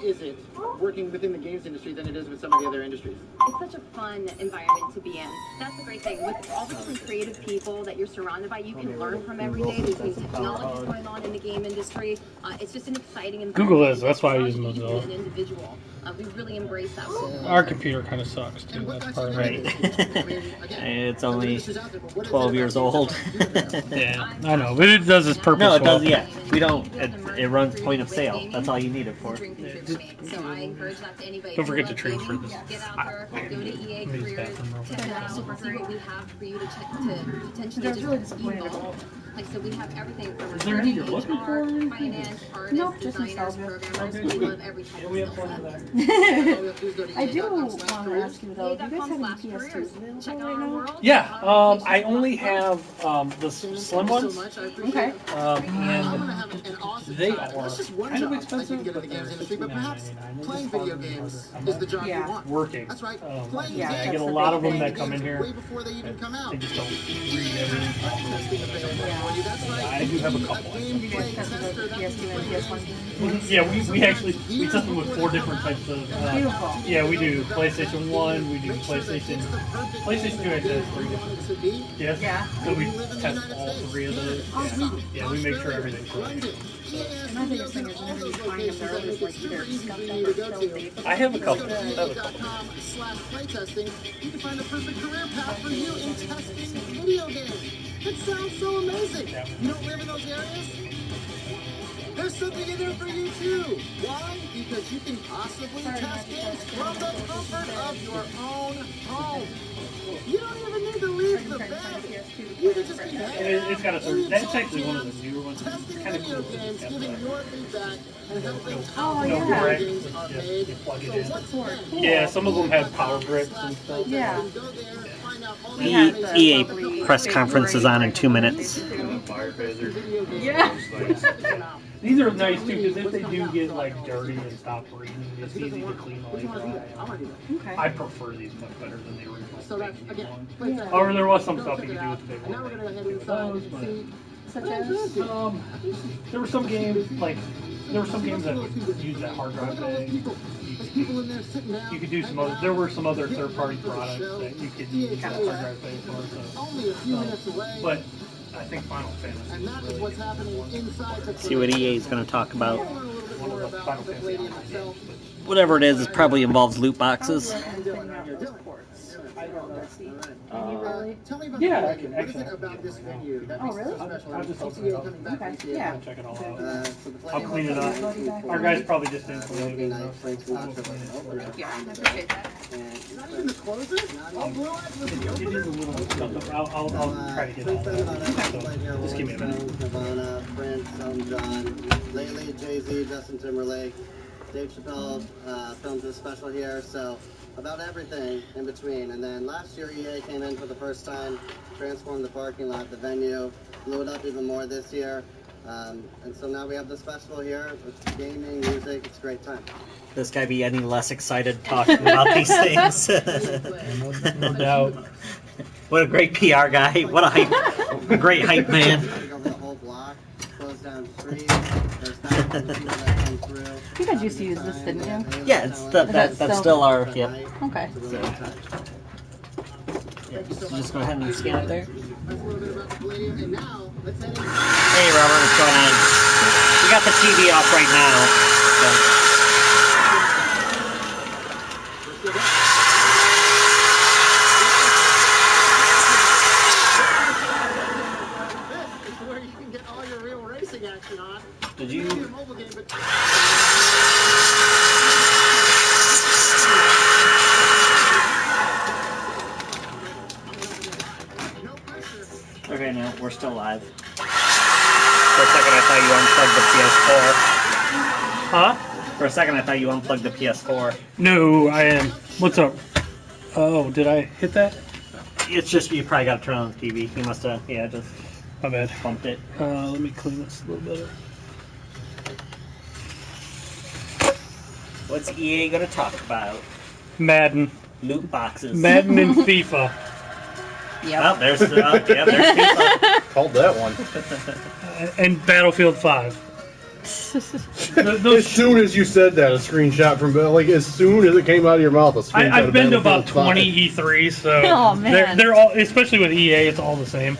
is it working within the games industry than it is with some of the other industries? It's such a fun environment to be in. That's the great thing. With all the different creative people that you're surrounded by, you can learn from every day. There's new technologies going on in the game industry. It's just an exciting environment. Google is. That's why I use Mozilla. An individual. We really embrace that. Our computer kind of sucks too. That's part of it. It's only 12 years old. Yeah, I know, but it does its purpose. No, it does. Yeah, we don't. It runs point of sale. That's all you need it for. So I encourage that to anybody. Don't forget to transfer this. Get out there, go to EA Careers, check it out, see what we have for you to potentially just evolve. Like so, we have everything from recruiting, HR, finance, artists, designers, programmers. We love every type of skill set. I do want to ask you though, do you guys have any PS2s available right now? Yeah, I only have the slim ones. Okay. And they are kind of expensive, but perhaps playing video games is the job you want. Working. That's right. I get a lot of them that come in here. Way before they even come out. They just don't read everything. I do have a couple. You guys test the PS2 and PS1 games? Yeah, we actually test them with 4 different types of. Beautiful. Yeah, we do PlayStation 1, we do PlayStation 2 actually has 3 different. Yes. Yeah. So we test all 3 of those. Yeah, we make sure everything's right. And my biggest thing is whenever you find them, they're always like they're scuffed up or filthy. I have a couple. /playtesting, you can find the perfect career path for you in testing video games. It sounds so amazing. You don't live in those areas? There's something in there for you too. Why? Because you can possibly test games from the comfort of your own home. You don't even need to leave the bed. You can just be it's got a third. That's actually one of the newer ones. testing It's kind of video cool. games, giving your feedback, and helping Oh, how yeah. video games are made. You plug it So in. what's more? Yeah, some of them have power grips and stuff. Yeah. Go there, find out all the EA press conference is on in 2 minutes. Yeah. These are nice too because if they do get like dirty and stop reading, it's easy to clean like that. Okay. I prefer these much better than the original. So that's again. However, there was some stuff you could do with the big Now we're gonna one. go ahead inside and see. Such as? There were some games that use that hard drive thing. You could do some other. There were some other third-party products that you could use that hard drive thing for. Only a few minutes away. But I think Final Fantasy. And that is what's happening inside the See what EA is going to talk about. One of the Final Fantasy games. Whatever it is, it probably involves loot boxes. Tell me about Yeah, the I venue. can What is actually. it about this venue that Oh, makes really? it special? I'll just open CCA it up. coming back Okay, this year. yeah. Check it all out. So the I'll clean it up. Our guys probably just didn't clean it good enough. Thank you, I appreciate that. Not even the closers? Oh, Blue Eyes with the It is a little stuff up. I'll try to get all that. So, just give me a minute. Nirvana, Prince, Elton John, lately Jay-Z, Justin Timberlake, Dave Chappelle filmed his special here, so about everything in between. And then last year EA came in for the first time, transformed the parking lot, the venue, blew it up even more this year. And so now we have this festival here with gaming, music, it's a great time. This guy be any less excited talking about these things? No doubt. What a great PR guy. What a hype. A great hype man. Take over the whole block, close down streets, there's thousands of people that come through. You guys used to use this, didn't you? Yeah, that's still our, yep. Okay. Yeah, so just go ahead and scan it there. That's a little bit about the Palladium, and now let's head in. Hey Robert, what's going on? We got the TV off right now. So. This is where you can get all your real racing action on. Did Maybe a you? mobile game, but no pressure. Okay, no, we're still live. For a second, I thought you unplugged the PS4. Huh? For a second, I thought you unplugged the PS4. No, I am. What's up? Oh, did I hit that? It's just you probably got to turn on the TV. You must have, yeah, just My bad. bumped it. Let me clean this a little better. What's EA gonna talk about? Madden. Loot boxes. Madden and FIFA. Oh, there's FIFA. Called that one. And Battlefield 5. As soon as you said that, a screenshot from like as soon as it came out of your mouth, a screenshot. I've been to about Battlefield 20 5. E3s, so Oh, man. they're all, especially with EA, it's all the same.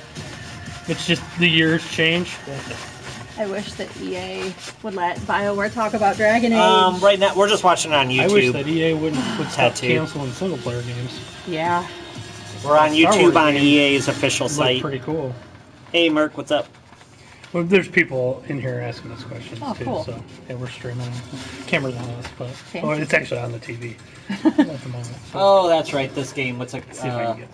It's just the years change. I wish that EA would let BioWare talk about Dragon Age. Right now we're just watching it on YouTube. I wish that EA would stop Tattoo. canceling single player games. Yeah. We're on Star YouTube Wars on games EA's official Look site. pretty cool. Hey, Merc, what's up? Well, there's people in here asking us questions Oh, too, cool. so yeah, we're streaming. Camera's on us, but Fancy. well, it's actually on the TV at the moment. So Oh, that's right. This game. What's it? see if I can get.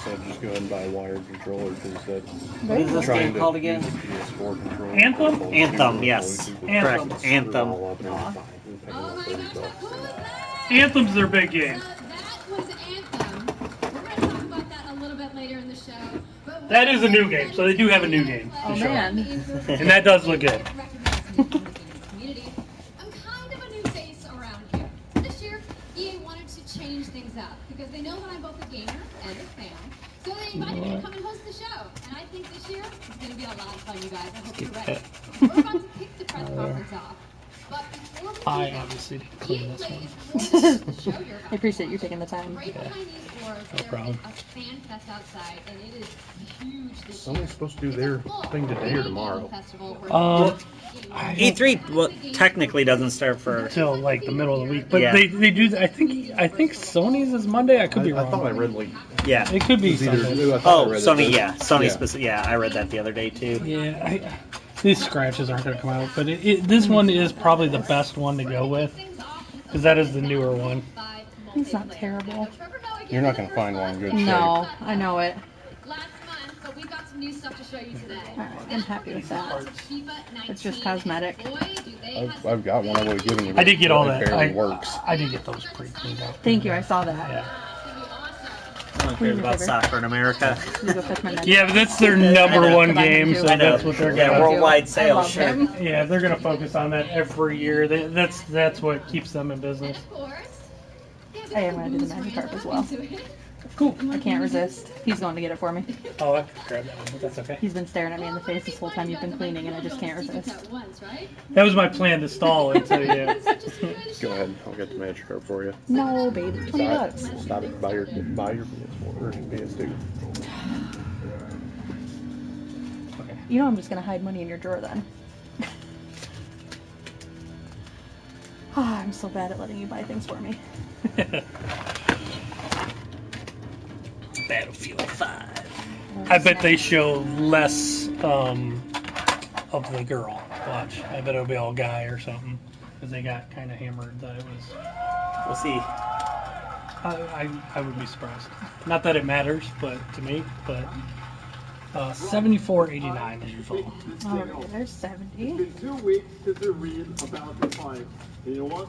So just go ahead and buy a wired controller because that. What is this trying game to called again? use a PS4 controller. Anthem? Anthem, yes. Anthem. Correct. Anthem. Anthem's their big game. So that was Anthem. We're going to talk about that a little bit later in the show. But That is a new game, so they do have a new game. Oh, to show. man. And that does look good. Community. I'm kind of a new face around here. This year, EA wanted to change things up because they know that I'm both a gamer and a fan. So they invited me to come and host the show. And I think this year is going to be a lot of fun, you guys. I hope you're ready. We're about to kick the press conference off. But before we do I that, obviously didn't clean this one. I appreciate you taking the time. Right behind these doors, No there problem. is a fan fest outside, and it is huge this year. Someone's supposed to do their thing today or tomorrow. E3 well, technically doesn't start for. Until like the middle of the week, but Yeah. they do. I think Sony's is Monday. I could be I wrong. thought I read like. Yeah. It could be it was either- Sunday. I thought Oh, I read Sony. that. Yeah. Sony Yeah. specific. Yeah, I read that the other day too. Yeah, these scratches aren't going to come out, but this one is probably the best one to go with because that is the newer one. He's not terrible. You're not going to find one in good shape. No, I know it. Last month, but we've got some new stuff to show you today. Alright, I'm happy with that. It's just cosmetic. I've got one I would have given you. I did get all It that. barely works. I did get those pretty cleaned up. Thank you, I saw that. Yeah. No one cares about soccer in America. You go fetch my menu. Yeah, but that's their number one game, so I know. that's what they're Yeah, gonna. worldwide I sales. love Sure. him. Yeah, they're gonna focus on that every year. That's what keeps them in business. I am gonna do the magic carp as well. Cool. I can't resist. He's going to get it for me. Oh, I could grab that one, but that's okay. He's been staring at me in the face this whole time you've been cleaning, and I just can't resist. That was my plan to stall until you. Go ahead. I'll get the magic card for you. No, babe, it's $20. Stop it. Buy your PS4 or PS2. Okay. You know I'm just gonna hide money in your drawer then. Ah, I'm so bad at letting you buy things for me. Battlefield 5. I bet they show less of the girl. Watch. I bet it'll be all guy or something because they got kind of hammered that it was. We'll see. I would be surprised. Not that it matters, but to me, but 74.89 is your total. Alright, there's 70. It's been 2 weeks since I read about the fight. And you know what?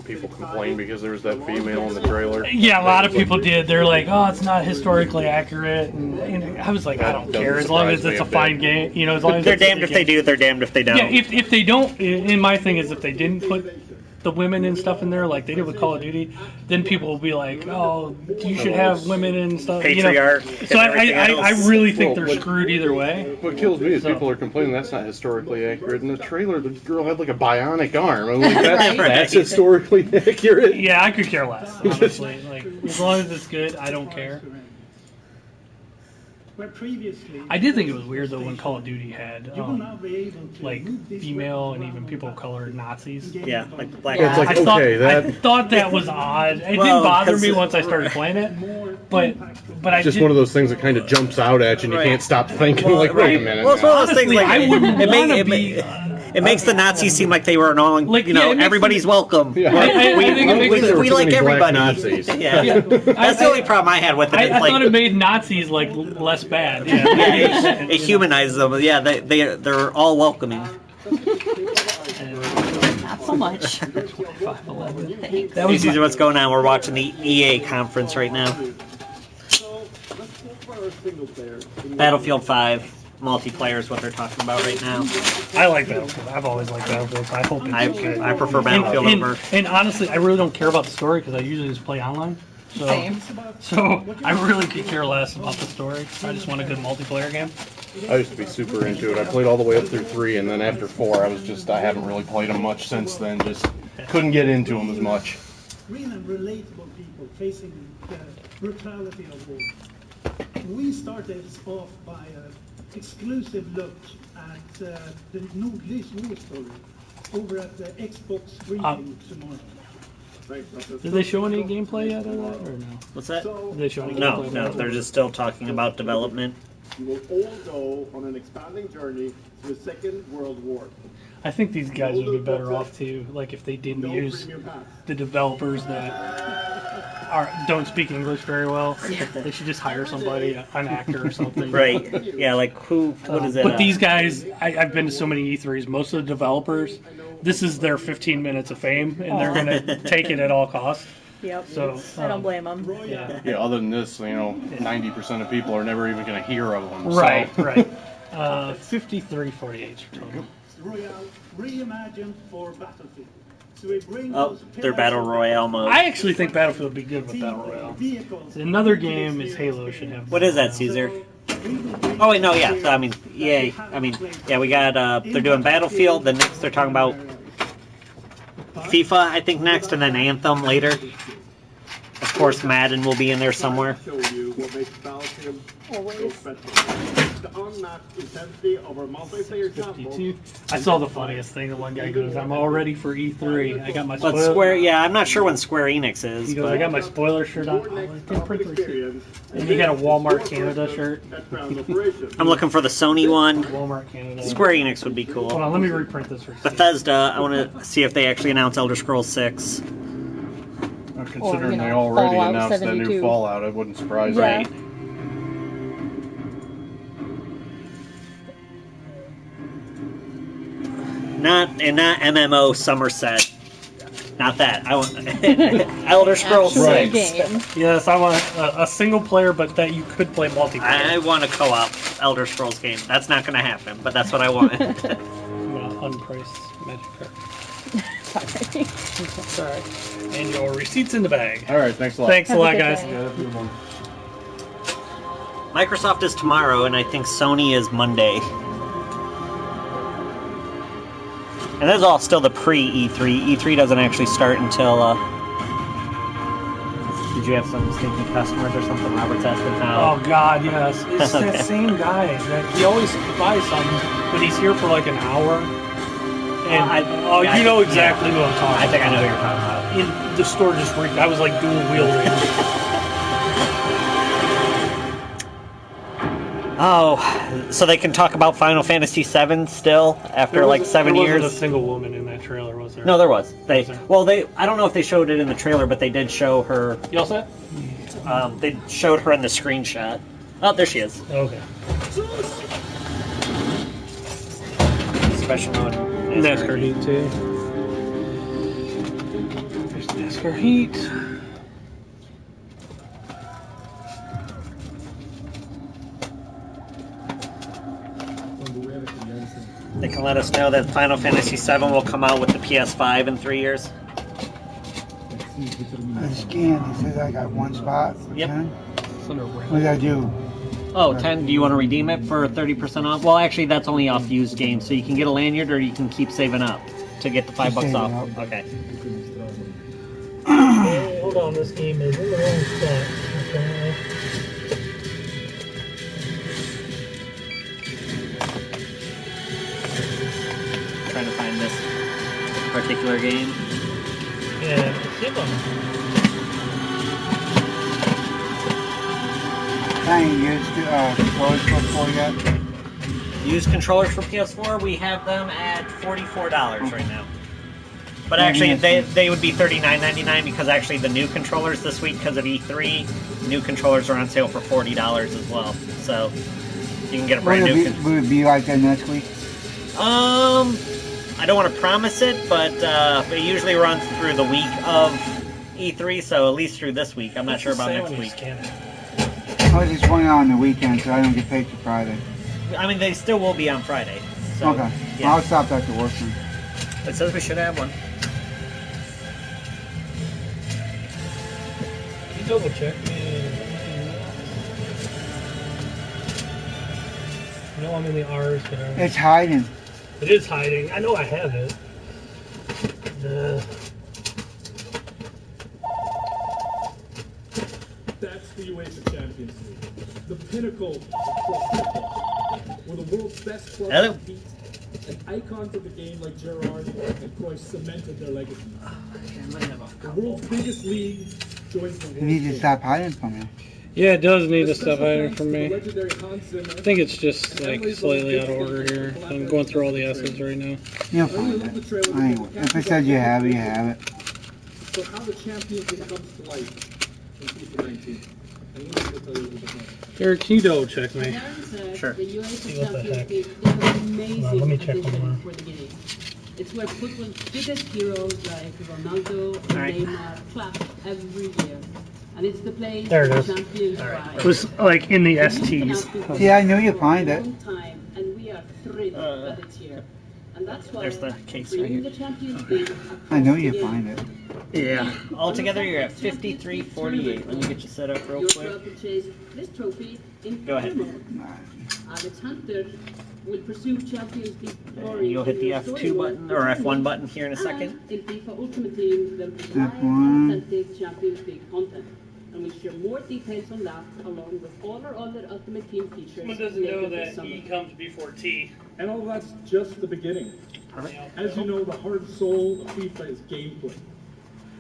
People complain because there's that female in the trailer. Yeah, a lot of people did. They're like, "Oh, it's not historically accurate," and I was like, "I don't care as long as it's a fine game." You know, as long as They're it's a damned good if they game. do. They're damned if they don't. Yeah, if they don't, and my thing is, if they didn't put the women and stuff in there like they did with Call of Duty, then people will be like, "Oh, you should have women and stuff." Patriarch. You know? So I really think they're Well, screwed either way. What kills me is So- people are complaining that's not historically accurate. In the trailer, the girl had like a bionic arm. I'm like, Right. that's historically accurate. Yeah, I could care less, honestly. Like, as long as it's good, I don't care. Where previously, I did think it was weird though when Call of Duty had you will now be able to like move this female and even people of color Nazis. Yeah, like the black. Yeah, it's like, I thought, okay, I that thought that was odd. It Well, didn't bother 'cause me it- once I started playing it, more but I just did, one of those things that kind of jumps out at you and you Right. can't stop thinking. Well, like, wait right. a minute. Well, it's one of those things honestly, like I wouldn't it, want to it, be. it makes the Nazis seem like they were an all, Like, you know, yeah, it makes everybody's them- welcome. Yeah. I think it we makes there were we too like many black everybody. Nazis. Yeah. Yeah. That's the only problem I had with it. I It's like, thought it made Nazis like less bad. Yeah, yeah, it humanizes them. Yeah, they're all welcoming. Not so much. 511. Thanks. That was This is what's going on. We're watching the EA conference right now. So let's go for our single player. Battlefield 5 multiplayer is what they're talking about right now. I like Battlefield. I've always liked Battlefield. So I hope it's good. I prefer Battlefield and, over. and honestly, I really don't care about the story because I usually just play online. So, Same. So I really could care less about the story. I just want a good multiplayer game. I used to be super into it. I played all the way up through 3, and then after 4, I haven't really played them much since then. Just couldn't get into them as much. Real and relatable people facing the brutality of war. We started off by an exclusive look at the Nordlys war story over at the Xbox briefing tomorrow. Did they show any gameplay yet of that, or no? What's that? Did they show any No, gameplay? no, they're just still talking about development. You will all go on an expanding journey to the Second World War. I think these guys would be better off too, like if they didn't use the developers that don't speak English very well. They should just hire somebody, an actor or something. Right. Yeah, like who, what is it? But these guys, I've been to so many E3s, most of the developers, this is their 15 minutes of fame, and they're going to take it at all costs. Yep. So I don't blame them. Yeah. Yeah, other than this, 90% of people are never even going to hear of them. Right, so. right. 53-48 total. Royale reimagined for Battlefield. So we bring Oh, their Battle Royale mode. I actually think Battlefield would be good with Battle Royale. Another game is Halo should have. What is that, Caesar? Oh, wait, no, yeah. So, I mean, EA. I mean, yeah, we got, they're doing Battlefield. Then next they're talking about FIFA, I think, next, and then Anthem later. Of course, Madden will be in there somewhere. Show you what makes Battlefield so Always. special. The unmatched intensity of our multiplayer campaign. 52. I saw the funniest thing. The one guy goes, "I'm all ready for E3. I got my But spoiler." Square, yeah, I'm not sure when Square Enix is. He goes, but "I got my spoiler shirt on." Your Oh, next it's combat pretty receipt. experience. And he got a Walmart Canada shirt. At ground operation. I'm looking for the Sony one. Walmart Canada. Square Enix would be Hold cool. on, let me reprint this receipt. Bethesda, I want to see if they actually announce Elder Scrolls 6. Considering Or, they already Fallout announced that new 72. Fallout, it wouldn't surprise me. Right. Not MMO Somerset. Not that. I want Elder Scrolls Actual 6. game. Yes, I want a single player, but that you could play multiplayer. I want a co-op Elder Scrolls game. That's not going to happen, but that's what I want. I'm gonna unpriced magic card. Sorry. Sorry. And your receipts in the bag. All right, thanks a lot. Thanks a Have a lot, good guys. day. Microsoft is tomorrow, and I think Sony is Monday. And this is all still the pre-E3. E3 doesn't actually start until, Did you have some stinky customers or something? Robert's asking how. Oh God, yes. It's Okay. that same guy. That he always buys something, but he's here for like an hour. And you know exactly who I'm talking about. I think I know who you're talking about. In the store just reeked. I was like dual wielding. Oh, so they can talk about Final Fantasy VII still after like 7 there years? wasn't a single woman in that trailer, was there? No, there was. Was there? I don't know if they showed it in the trailer, but they did show her. You all set? They showed her in the screenshot. Oh, there she is. Okay. Special mode. NASCAR Heat too. There's NASCAR Heat. They can let us know that Final Fantasy VII will come out with the PS5 in 3 years. I scanned. It says I got one spot. For Yep. 10. What did I do? Oh, 10. Do you want to redeem it for 30% off? Well, actually, that's only off used games, so you can get a lanyard or you can keep saving up to get the $5 saving off. up. Okay. Hold on, this game is in the wrong spot. Okay. Trying to find this particular game. Yeah, hit them. I ain't used clothes before yet. Used controllers for PS4, we have them at $44 right now. But actually, they would be $39.99 because actually the new controllers this week, because of E3, new controllers are on sale for $40 as well. So you can get a brand new. Would it be like that next week? I don't want to promise it, but it usually runs through the week of E3, so at least through this week. I'm not sure about next week. I just went on the weekend, so I don't get paid till Friday. I mean, they still will be on Friday. So, Okay. yeah. I'll stop after work then. It says we should have one. These double check. No, I'm in the R's, but It's hiding. it is hiding. I know I have it. That's the UEFA Champions League, the pinnacle of club football, where the world's best clubs compete, and icons of the game like Gerrard and Cruyff cemented their legacy. The world's biggest league joins the You need to stop hiding from you. Yeah, it does need to stop hiding from me. I think it's just like slightly out of order here. I'm going through all the S's right now. You'll find it. Anyway, if it says you have it, you have it. So how the Champions League comes to life in FIFA 19. And Luis will tell you a little bit more. Eric, can you double check me? Sure. The See UEFA what the heck. Champions League is an amazing Let me check one addition more. for the game. It's where football's biggest heroes like Ronaldo and Neymar clap every year. And it's the place There it where is. champions It was like in the STs. See, I knew you'd find it. And we are thrilled that it's here. And that's why There's the case right bringing here. the Champions League I know across you'd the find it. Yeah. Altogether, you're at 53.48. Let me get you set up real Your quick. club will chase this trophy in Go ahead. Alex Hunter will pursue Champions League glory. You'll hit the in your F2 button or F1 button here in a second. And in FIFA Ultimate Team, there'll be live F1. authentic Champions League content. And we'll share more details on that along with all our other Ultimate Team features. Someone doesn't know later this that summer. E comes before T. And all that's just the beginning. As you know, the heart and soul of FIFA is gameplay.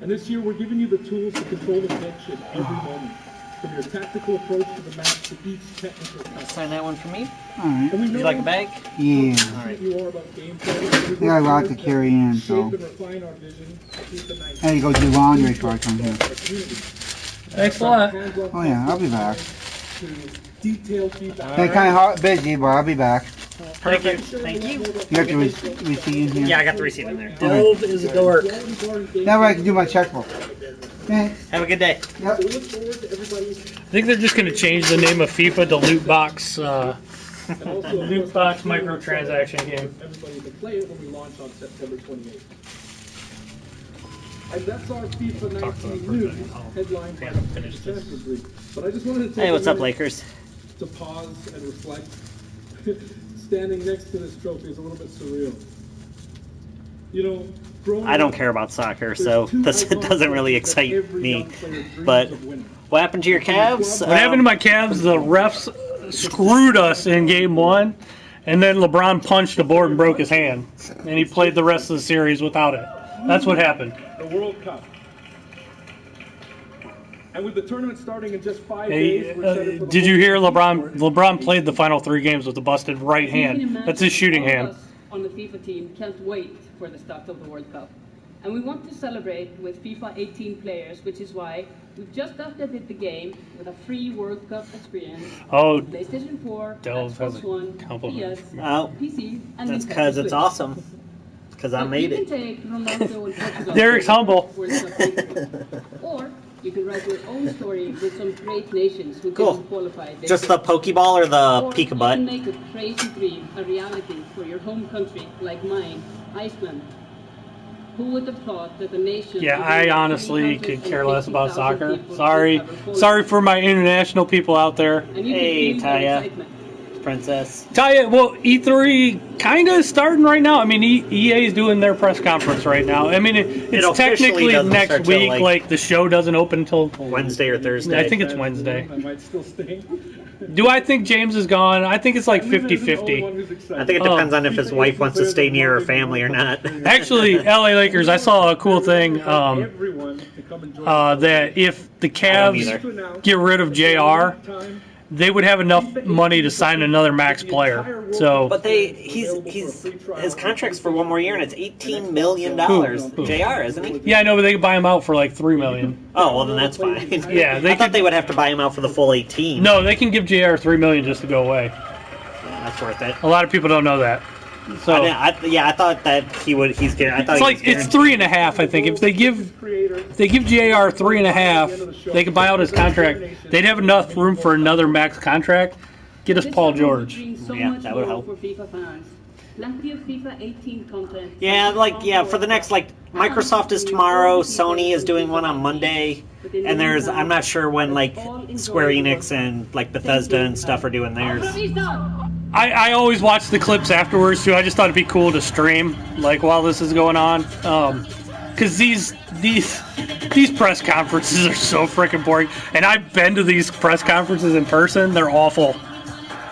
And this year we're giving you the tools to control the pitch in every moment. From your tactical approach to the match to each technical touch. Sign that one for me. Alright. Would you like a bag? Yeah. Alright. I got a lot to carry in, so. Shape and refine our vision to keep the night. I had to go do laundry before I come here. Thanks a lot. Oh yeah, I'll be back. Detailed feedback. Been kind of busy, but I'll be back. Perfect. Thank you. You got the receipt in here? Yeah, I got the receipt in there. Delve is a dork. Now I can do my checkbook. Thanks. Have a good day. Yep. We look forward to everybody's I think they're just going to change the name of FIFA to Loot Box, and also Loot Box microtransaction game. everybody to play it when we launch on September 28th. And that's our FIFA 19 news, headlined by the Champions League. But I just wanted to take Hey, what's a up, minute Lakers? to pause and reflect. Standing next to this trophy is a little bit surreal. You know, growing I don't up, care about soccer, there's so two this iconic doesn't really trophies that excite every me. young player dreams But of winning. what happened to your Cavs? What happened to my Cavs? The refs screwed us in game one, and then LeBron punched the board and broke his hand, and he played the rest of the series without it. That's what happened. The World Cup. And with the tournament starting in just 5 Hey, days, we're set for the did you whole hear season. LeBron played the final 3 games with a busted right hand. That's his shooting All of hand. us on the FIFA team can't wait for the start of the World Cup. And we want to celebrate with FIFA 18 players, which is why we've just updated the game with a free World Cup experience. Oh, on PlayStation 4, Delve has Xbox a One, compliment. PS, Oh, PC, and that's Nintendo because it's Switch. awesome. Because I So made you it. can take Ronaldo and Portugal Derek's humble. World Cup victory. Or you can write your own story with some great nations who Cool. didn't qualify. this Just year. the Pokeball or the Or you can Peekabut? make a crazy dream a reality for your home country, like mine, Iceland. Who would have thought that the nation... Yeah, I honestly could care less about soccer. Sorry for my international people out there. Hey, Taya. Princess. Taya, well, E3 kind of starting right now. I mean, EA is doing their press conference right now. I mean, it's It officially technically doesn't next start till, week. Like, the show doesn't open until Wednesday or Thursday. I think it's Wednesday. I might still stay. Do I think James is gone? I think it's like 50-50. I think it depends on if his wife wants to stay near her family or not. Actually, LA Lakers, I saw a cool thing that if the Cavs get rid of JR, they would have enough money to sign another max player. So, But his contract's for 1 more year, and it's $18 million. JR, isn't he? yeah, I know, but they could buy him out for like $3 million. Oh, well, then that's fine. Yeah, I thought they would have to buy him out for the full 18. No, they can give JR $3 million just to go away. Yeah, that's worth it. A lot of people don't know that. So I thought that he would. He's getting. I thought it's 3.5. I think if they give JR 3.5, they could buy out his contract. They'd have enough room for another max contract. Get us Paul George. Yeah, that would help. For FIFA fans. Plenty of FIFA 18 content. Yeah, like, yeah, for the next, like, Microsoft is tomorrow, Sony is doing one on Monday, and there's, I'm not sure when, like, Square Enix and, like, Bethesda and stuff are doing theirs. I always watch the clips afterwards, too. I just thought it'd be cool to stream, like, while this is going on. Because these press conferences are so freaking boring. And I've been to these press conferences in person. They're awful.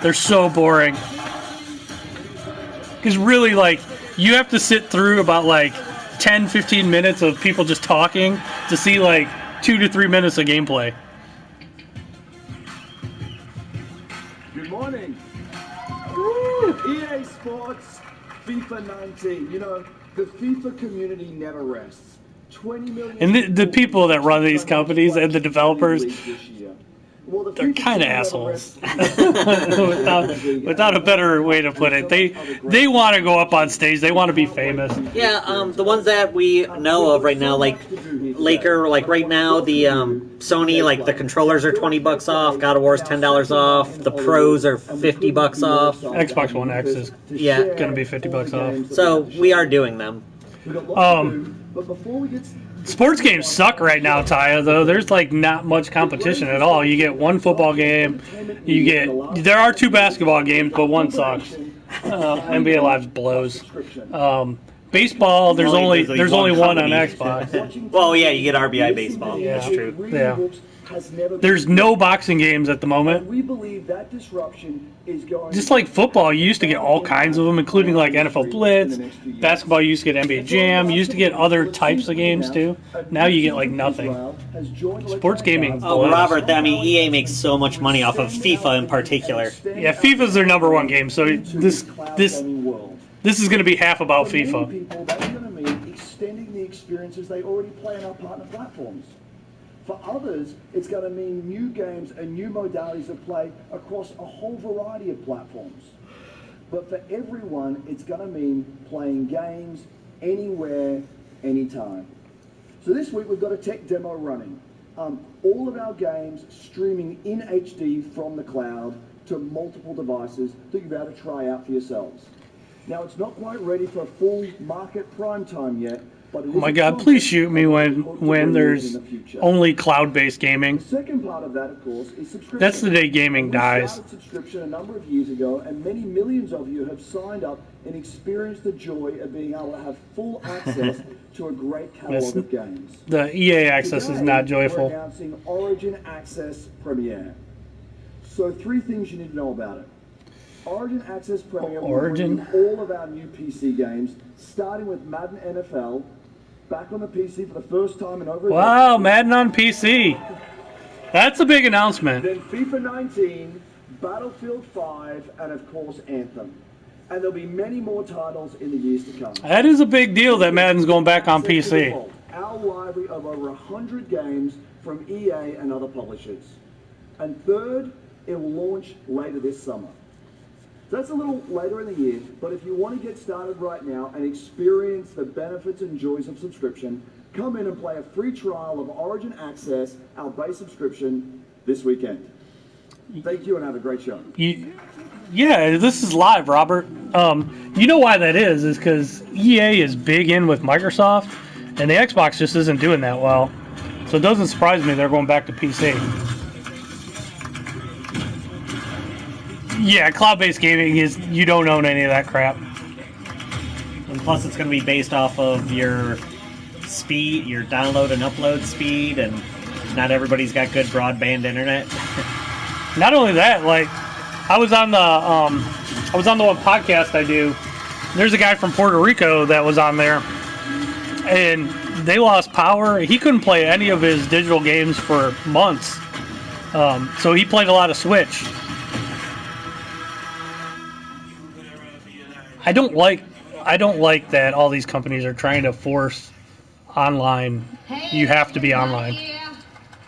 They're so boring. Because really, like, you have to sit through about, like, 10, 15 minutes of people just talking to see, like, 2 to 3 minutes of gameplay. Good morning. EA Sports, FIFA 19. You know, the FIFA community never rests. 20 million. And the people that run these companies and the developers, they're kind of assholes. without a better way to put it. They want to go up on stage. They want to be famous. Yeah, the ones that we know of right now, like Laker, like right now, the Sony, like the controllers are $20 off. God of War's $10 off. The Pros are $50 off. Xbox One X is gonna be $50 off. So we are doing them. But before we get Sports games suck right now, Taya, though. There's like not much competition at all. You get one football game, there are 2 basketball games, but one sucks. NBA Live blows. Baseball, there's only one on Xbox. Well, yeah, you get RBI baseball. Yeah. That's true. Yeah. There's no boxing games at the moment. We believe that disruption is going. Just like football, you used to get all kinds of them, including like NFL Blitz. Basketball, you used to get NBA Jam. You used to get other types of games too. Now you get like nothing. Sports gaming. Oh, Robert, I mean, EA makes so much money off of FIFA in particular. Yeah, FIFA's their #1 game, so this is going to be half about FIFA. People, that's going to mean extending the experiences they already play on our partner platforms. For others, it's going to mean new games and new modalities of play across a whole variety of platforms. But for everyone, it's going to mean playing games anywhere, anytime. So this week we've got a tech demo running. All of our games streaming in HD from the cloud to multiple devices that you'll be able to try out for yourselves. Now, it's not quite ready for full market prime time yet, but it is Oh my God, please shoot me when there's only cloud-based gaming. The second part of that, of course, is subscription. That's the day gaming dies. We started subscription a number of years ago, and many millions of you have signed up and experienced the joy of being able to have full access to a great catalog of games. The EA access is not joyful. We're announcing Origin Access Premiere. So 3 things you need to know about it. Origin Access Premiere will bring all of our new PC games, starting with Madden NFL, back on the PC for the first time in over a Wow, Madden on PC. That's a big announcement. Then FIFA 19, Battlefield 5, and of course Anthem. And there'll be many more titles in the years to come. That is a big deal that Madden's going back on PC. Our library of over 100 games from EA and other publishers. And third, it will launch later this summer. So that's a little later in the year, but if you want to get started right now and experience the benefits and joys of subscription, come in and play a free trial of Origin Access, our base subscription, this weekend. Thank you and have a great show. Yeah, this is live, Robert. You know why that is because EA is big in with Microsoft, and the Xbox just isn't doing that well. So it doesn't surprise me they're going back to PC. Yeah, cloud-based gaming is, you don't own any of that crap. And plus it's going to be based off of your speed, your download and upload speed, and not everybody's got good broadband internet. Not only that, like, I was on the one podcast I do. There's a guy from Puerto Rico that was on there, and they lost power. He couldn't play any of his digital games for months. So he played a lot of Switch. I don't like that all these companies are trying to force online. Hey, you have to be online. Yeah.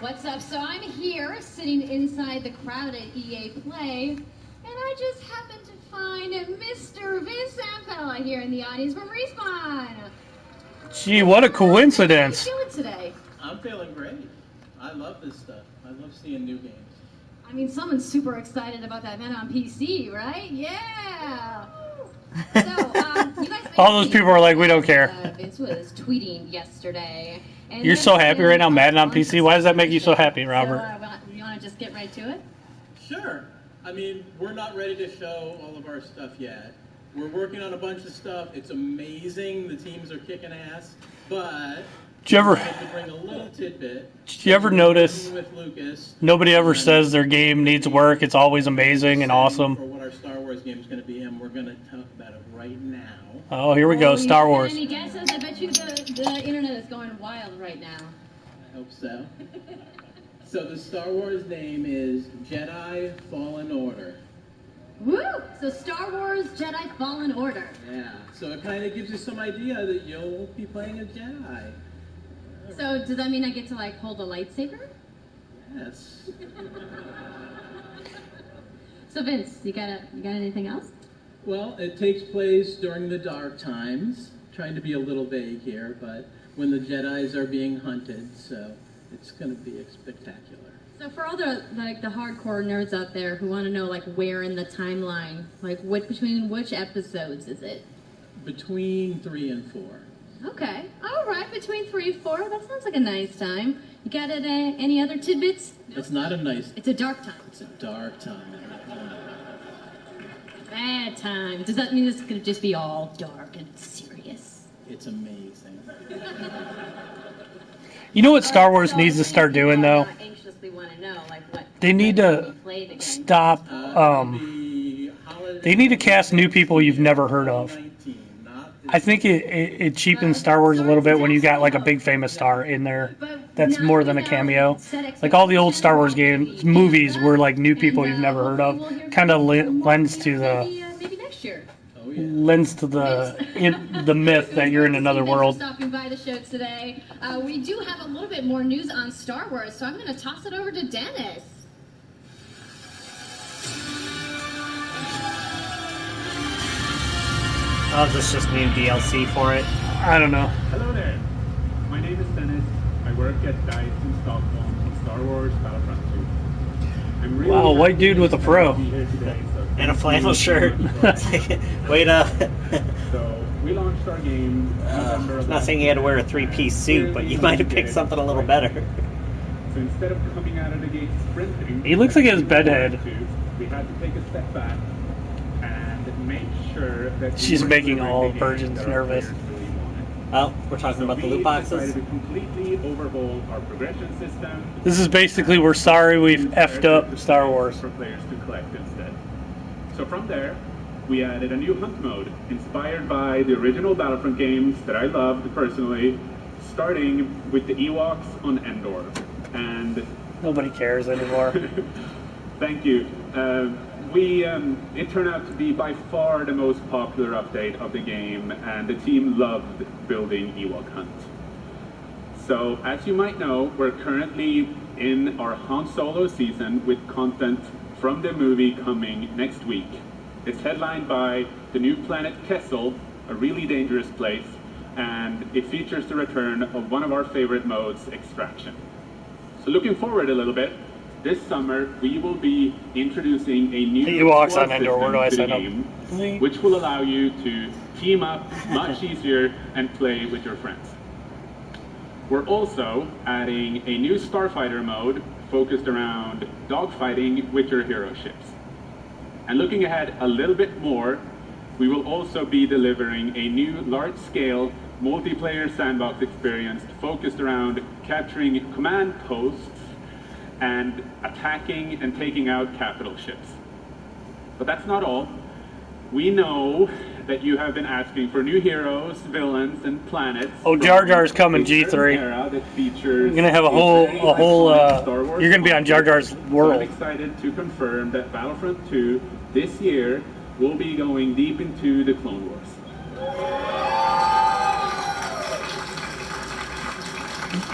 What's up? So I'm here sitting inside the crowd at EA Play, and I just happened to find Mr. Vince Zampella here in the audience from Respawn. Gee, what a coincidence. How are you feeling today? I'm feeling great. I love this stuff. I love seeing new games. I mean, someone's super excited about that man on PC, right? Yeah. So, you guys All those people are like, we don't care. Vince was tweeting yesterday. And You're so happy right now, Madden on PC. Why does that make you so happy, So, Robert? you want to just get right to it? Sure. I mean, we're not ready to show all of our stuff yet. We're working on a bunch of stuff. It's amazing. The teams are kicking ass. But Did you ever, I had to bring a little tidbit. did you ever notice With Lucas, nobody ever says their game needs work? It's always amazing and awesome. for what our Star Wars game is going to be, and we're going to talk about it right now. Oh, here we go, Star Wars. Any guesses? I bet you the internet is going wild right now. I hope so. So the Star Wars name is Jedi Fallen Order. Woo! So Star Wars Jedi Fallen Order. Yeah. So it kind of gives you some idea that you'll be playing a Jedi. So does that mean I get to like hold a lightsaber? Yes. So Vince, you got anything else? Well, it takes place during the Dark Times. Trying to be a little vague here, but when the Jedis are being hunted, so it's going to be spectacular. So for all the hardcore nerds out there who want to know like where in the timeline, like between which episodes is it? Between 3 and 4. Okay, all right, between 3 and 4. That sounds like a nice time. You got it? Any other tidbits? It's not a nice. It's a dark time. It's a dark time. Bad time. Does that mean it's gonna just be all dark and serious? It's amazing. You know what Star Wars needs to start doing, though? Anxiously want to know, like what. They need to stop. They need to cast new people you've never heard of. I think it cheapens Star Wars a little bit when you got like a big famous star in there. That's more than a cameo. Like all the old Star Wars games, movies were like new people you've never heard of. Kind of lends to Maybe next year. the myth that you're in another world. Thanks for stopping by the show today. We do have a little bit more news on Star Wars, so I'm going to toss it over to Dennis. Oh, is this just new DLC for it? I don't know. Hello there. My name is Dennis. I work at DICE in Stockholm on Star Wars Battlefront 2. I'm really Wow, white dude with a pro. And a flannel shirt. Wait up. So, we launched our game November I'm not saying you had to wear a three-piece suit, but you might have picked something a little better. So instead of coming out of the gate sprinting, He looks like his bedhead. we had to take a step back and make sure that She's making all virgins nervous. Oh, we're talking about the loot boxes? We decided to completely overhaul our progression system. This is basically, we're sorry we've effed up Star Wars. For players to collect instead. So from there, we added a new hunt mode inspired by the original Battlefront games that I loved personally, starting with the Ewoks on Endor. And nobody cares anymore. Thank you. It turned out to be by far the most popular update of the game, and the team loved building Ewok Hunt. So, as you might know, we're currently in our Han Solo season with content from the movie coming next week. It's headlined by the new planet Kessel, a really dangerous place, and it features the return of one of our favorite modes, Extraction. So looking forward a little bit, this summer we will be introducing a new Ewoks on Endor. Where do I sign game, which will allow you to team up much easier and play with your friends. We're also adding a new Starfighter mode focused around dogfighting with your hero ships. And looking ahead a little bit more, we will also be delivering a new large-scale multiplayer sandbox experience focused around capturing command posts and attacking and taking out capital ships. But that's not all. We know that you have been asking for new heroes, villains, and planets. Oh, Jar Jar's coming, G3. You're gonna have a whole. You're gonna be on Jar Jar's world. I'm excited to confirm that Battlefront 2 this year will be going deep into the Clone Wars.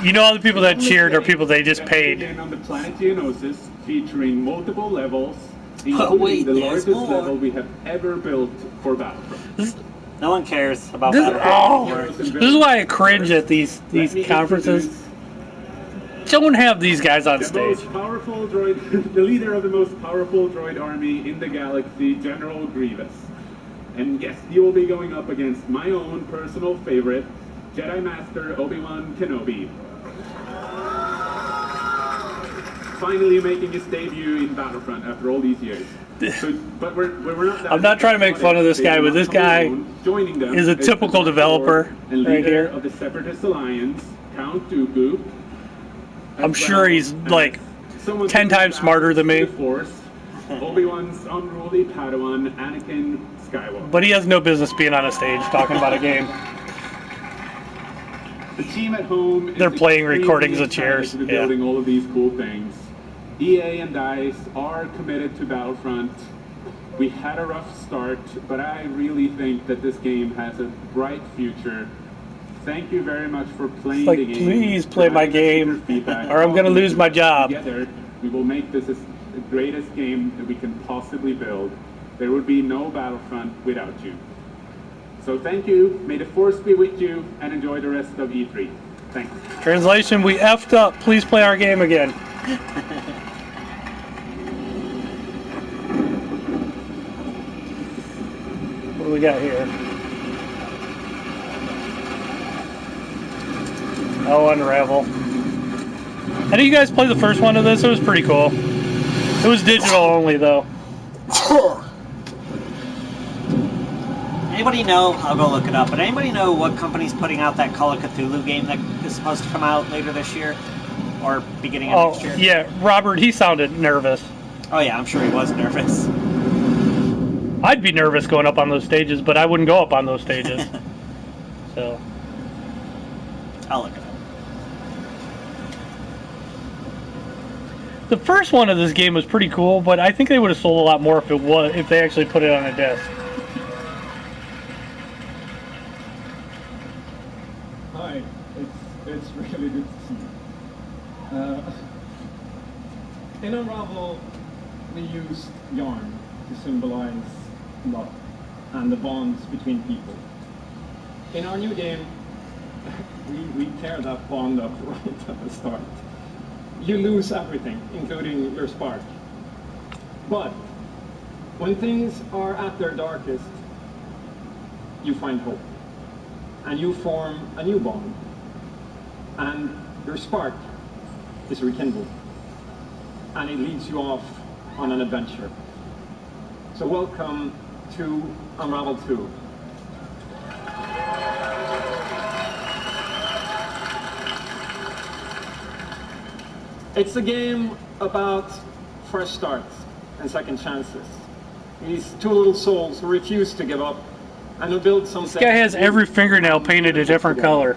You know, all the people that cheered are people they just paid. On the planet Geonosis, featuring multiple levels, including the largest level we have ever built for Battlefront. No one cares about This Battlefront. is why I cringe at these conferences. Don't have these guys on stage. Most powerful droid, the leader of the most powerful droid army in the galaxy, General Grievous. And yes, you will be going up against my own personal favorite, Jedi Master Obi-Wan Kenobi. Finally making his debut in Battlefront after all these years. So, but we're not I'm not trying to make fun of this guy, but this guy is a typical developer and right leader here. of the Separatist Alliance, Count Dooku. I'm sure he's like 10 times smarter than me. Obi-Wan's unruly Padawan, Anakin Skywalker. But he has no business being on a stage talking about a game. The team at home They're playing recordings of chairs. Yeah. Building all of these cool things. EA and DICE are committed to Battlefront. We had a rough start, but I really think that this game has a bright future. Thank you very much for playing the game. Please play my game, or I'm going to lose my job. Together, we will make this the greatest game that we can possibly build. There would be no Battlefront without you. So thank you, may the Force be with you, and enjoy the rest of E3. Thanks. Translation, we effed up. Please play our game again. What do we got here? Oh, Unravel. How did you guys play the first one of this? It was pretty cool. It was digital only, though. Anybody know, I'll go look it up, but anybody know what company's putting out that Call of Cthulhu game that is supposed to come out later this year? Or beginning of next year? Yeah, Robert, he sounded nervous. Oh yeah, I'm sure he was nervous. I'd be nervous going up on those stages, but I wouldn't go up on those stages. So I'll look it up. The first one of this game was pretty cool, but I think they would have sold a lot more if they actually put it on a disc. Hi, it's really good to see you. In Unravel, we used yarn to symbolize love and the bonds between people. In our new game, we tear that bond up right at the start. You lose everything, including your spark. But when things are at their darkest, you find hope. And you form a new bond. And your spark is rekindled. And it leads you off on an adventure. So welcome to Unravel 2. It's a game about fresh starts and second chances. These two little souls who refuse to give up and who build something. This guy has every fingernail painted a different color.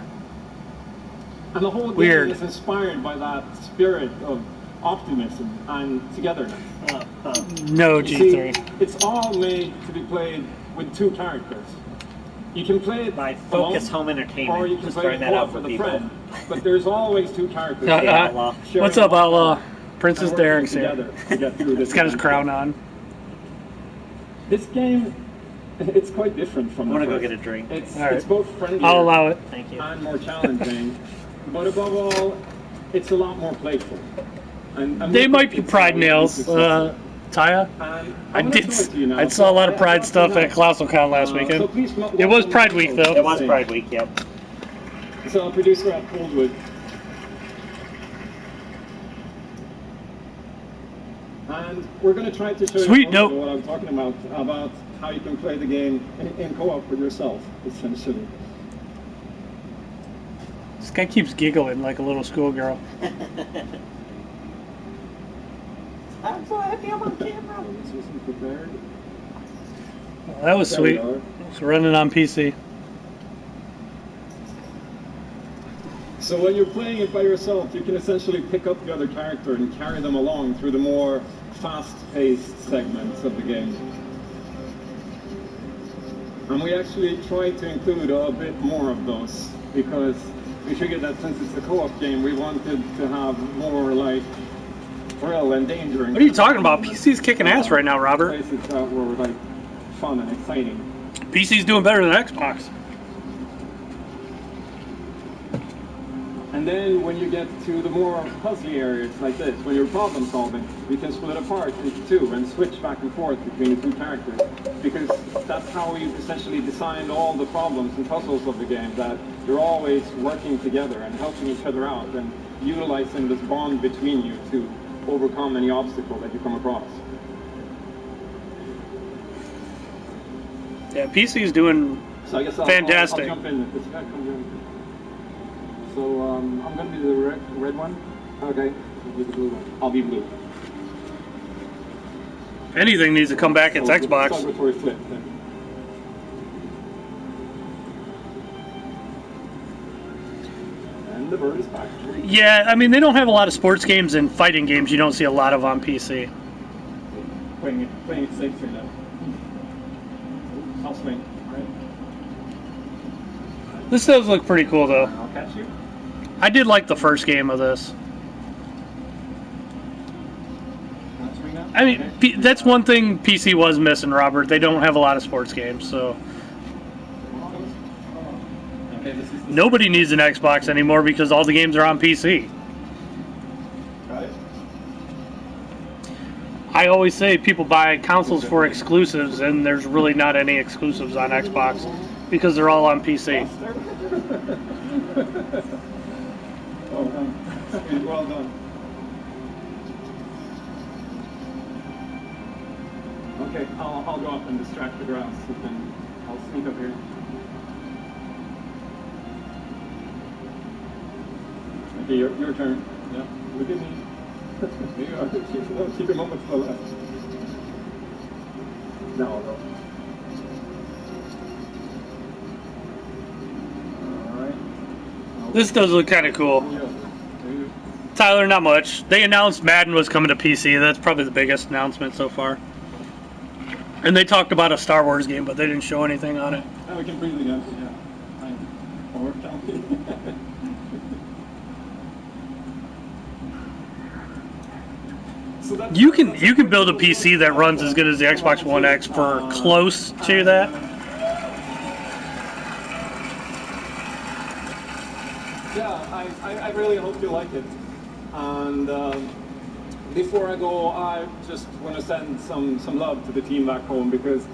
And the whole game is inspired by that spirit of optimism and togetherness. No, G3. See, it's all made to be played with two characters. You can play it by Focus alone, Home Entertainment. or you can Just play throwing it that out with for a people. friend. But there's always two characters. What's up, Outlaw? Princess and working Derek's here. together to get through this He's got his adventure. crown on. This game, it's quite different from I want the to go first. get a drink. It's Alright. both friendlier I'll allow it. Thank you. and more challenging, but above all, it's a lot more playful. And They might be Pride nails, Taya. I saw a lot of Pride stuff at ColossalCon last weekend. It was Pride Week, though. It was Pride Week, yep. So a producer at Coldwood. And we're going to try to show Sweet you note. what I'm talking about how you can play the game in co-op with yourself, essentially. This guy keeps giggling like a little schoolgirl. I'm so happy I'm on camera. This wasn't prepared. Well, that was There we sweet. are. It's running on PC. So when you're playing it by yourself, you can essentially pick up the other character and carry them along through the more fast-paced segments of the game. And we actually tried to include a bit more of those, because we figured that since it's a co-op game, we wanted to have more like thrill and danger. What are you talking about? PC's kicking ass right now, Robert. Places that were like fun and exciting. PC's doing better than Xbox. And And then when you get to the more puzzly areas like this, when you're problem solving, you can split apart into two and switch back and forth between the two characters. Because that's how we essentially designed all the problems and puzzles of the game, that you're always working together and helping each other out and utilizing this bond between you to overcome any obstacle that you come across. Yeah, PC's doing So I guess fantastic. I'll jump in. This guy comes in. So I'm going to be the red one. Okay, I'll be the blue one. I'll be blue. If anything needs to come back, it's Xbox. Celebratory flip. Then. And the bird is back. Yeah, I mean, they don't have a lot of sports games and fighting games. You don't see a lot of on PC. Playing it safe here now. I'll swing. Right. This does look pretty cool, though. I'll catch you. I did like the first game of this. I mean, that's one thing PC was missing, Robert. They don't have a lot of sports games, so... Nobody needs an Xbox anymore because all the games are on PC. I always say people buy consoles for exclusives, and there's really not any exclusives on Xbox because they're all on PC. Well done. Okay, I'll go up and distract the grass, and then I'll sneak up here. Okay, your turn. Yeah, look at me. There you are. Keep a moment for the left. Now I'll go. Alright. This does look kind of cool. Tyler, not much. They announced Madden was coming to PC. That's probably the biggest announcement so far. And they talked about a Star Wars game, but they didn't show anything on it. Oh, we can breathe again. Yeah. Or counting. You can build a PC that runs as good as the Xbox One X for close to that. Yeah, I really hope you like it. And before I go, I just want to send some love to the team back home, because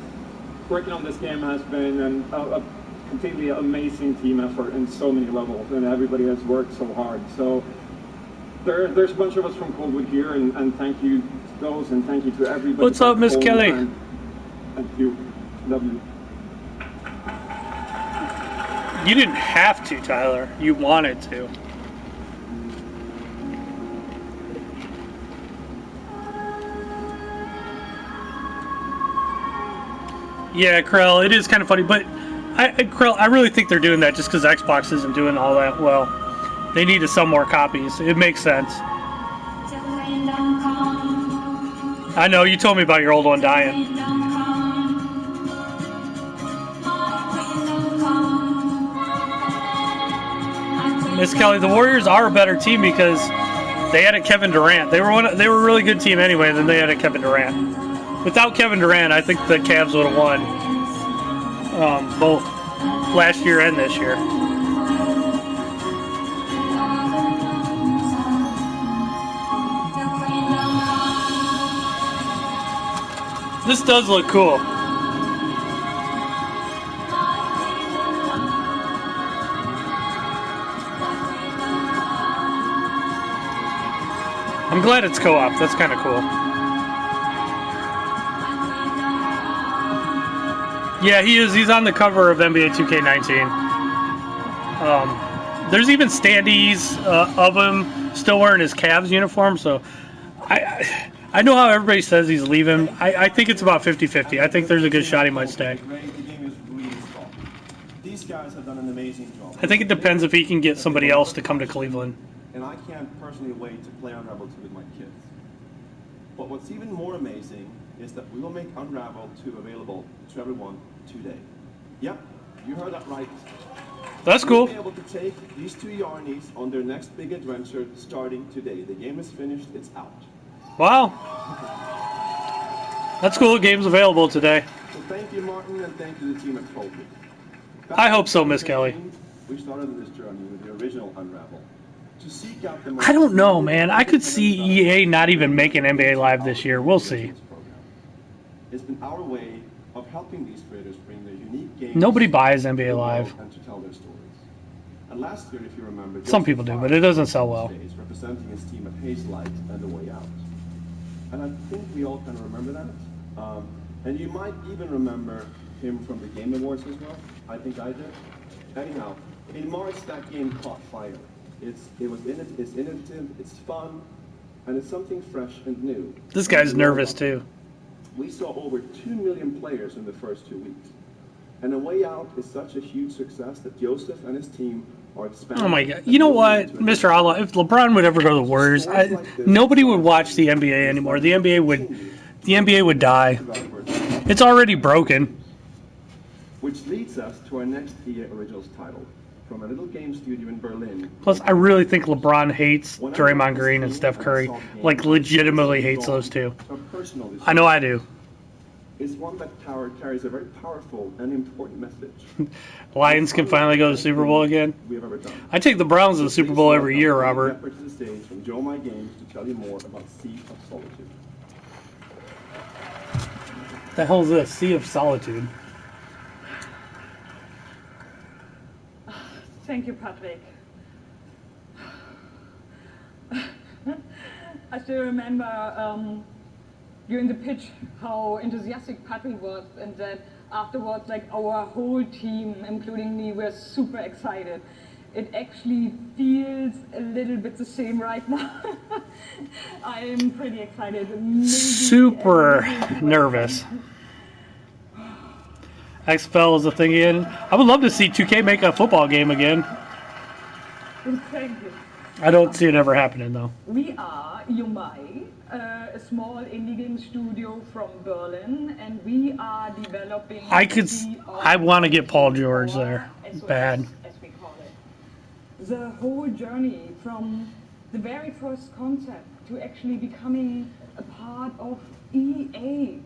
working on this game has been a completely amazing team effort in so many levels, and everybody has worked so hard. So there's a bunch of us from Coldwood here, and thank you to those, and thank you to everybody. What's up, Miss Kelly? Thank you. Love you. You didn't have to, Tyler. You wanted to. Yeah, Krell, it is kind of funny, but Krell, I really think they're doing that just because Xbox isn't doing all that well. They need to sell more copies. It makes sense. I know, you told me about your old one dying. Miss Kelly, the Warriors are a better team because they had a Kevin Durant. They were a really good team anyway, then they had a Kevin Durant. Without Kevin Durant, I think the Cavs would have won both last year and this year. This does look cool. I'm glad it's co-op. That's kind of cool. Yeah, he is. He's on the cover of NBA 2K19. There's even standees of him still wearing his Cavs uniform, so I know how everybody says he's leaving. I think it's about 50-50. I think there's a good shot he might stay. These guys have done an amazing job. I think it depends if he can get somebody else to come to Cleveland. And I can't personally wait to play Unravel 2 with my kids. But what's even more amazing is that we will make Unravel 2 available to everyone today. Yep, you heard that right. That's cool. We'll be able to take these two Yarnies on their next big adventure starting today. The game is finished, it's out. Wow. That's cool. The game's available today. So thank you, Martin, and thank you to the team at Coldwood. I hope so, Miss Kelly. We started this journey with the original Unravel. to seek out the I don't know, man. I could see EA not even making NBA Live this year. We'll see. It's been our way of helping these creators bring their unique games. Nobody buys NBA Live. And to tell their stories. And last year, if you remember, Some people do, but it doesn't sell well. Representing his team at Hazelight and The Way Out. And I think we all kind of remember that. And you might even remember him from the Game Awards as well. I think I did. Anyhow, in March that game caught fire. It's innovative, it's fun, and it's something fresh and new. This guy's nervous too. We saw over 2 million players in the first 2 weeks. And A Way Out is such a huge success that Joseph and his team are expanding. Oh my God! You know what, Mr. Allah? If LeBron would ever go to the Warriors, nobody would watch the NBA anymore. The NBA would die. It's already broken. Which leads us to our next EA Originals title from a little game studio in Berlin. Plus, I really think LeBron hates Draymond Green and Steph Curry. Like, legitimately hates those two. I know I do. It's one that carries a very powerful and important message. Lions can finally go to the Super Bowl again. I take the Browns to the Super Bowl every year, Robert. To the stage from Joe My Games to tell you more about Sea of Solitude. What the hell is this? Sea of Solitude. Thank you, Patrick. I still remember during the pitch how enthusiastic Patrick was, and that afterwards, like, our whole team, including me, were super excited. It actually feels a little bit the same right now. I am pretty excited. Super nervous. XFL is a thing again. I would love to see 2K make a football game again. Thank you. I don't see it ever happening, though. We are Yomai, a small indie game studio from Berlin, and we are developing... I want to get Paul George there. Bad. As we call it. The whole journey from the very first concept to actually becoming a part of EA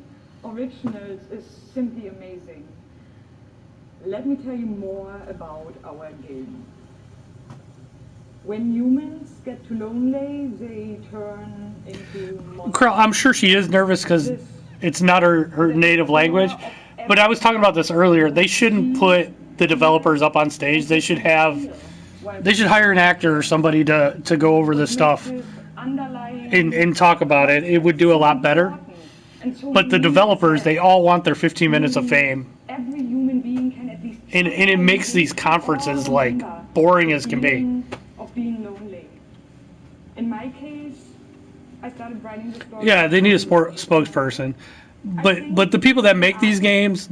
Originals is simply amazing. Let me tell you more about our game. When humans get too lonely, they turn into monsters. I'm sure she is nervous because it's not her native language. But I was talking about this earlier. They shouldn't put the developers up on stage. They should hire an actor or somebody to go over this stuff and talk about it. It would do a lot better. But the developers, they all want their 15 minutes of fame. Every human being can at least and it makes these conferences like boring as can be. Of being lonely. In my case, I started writing the story. Yeah, they need a spokesperson. But the people that make these games,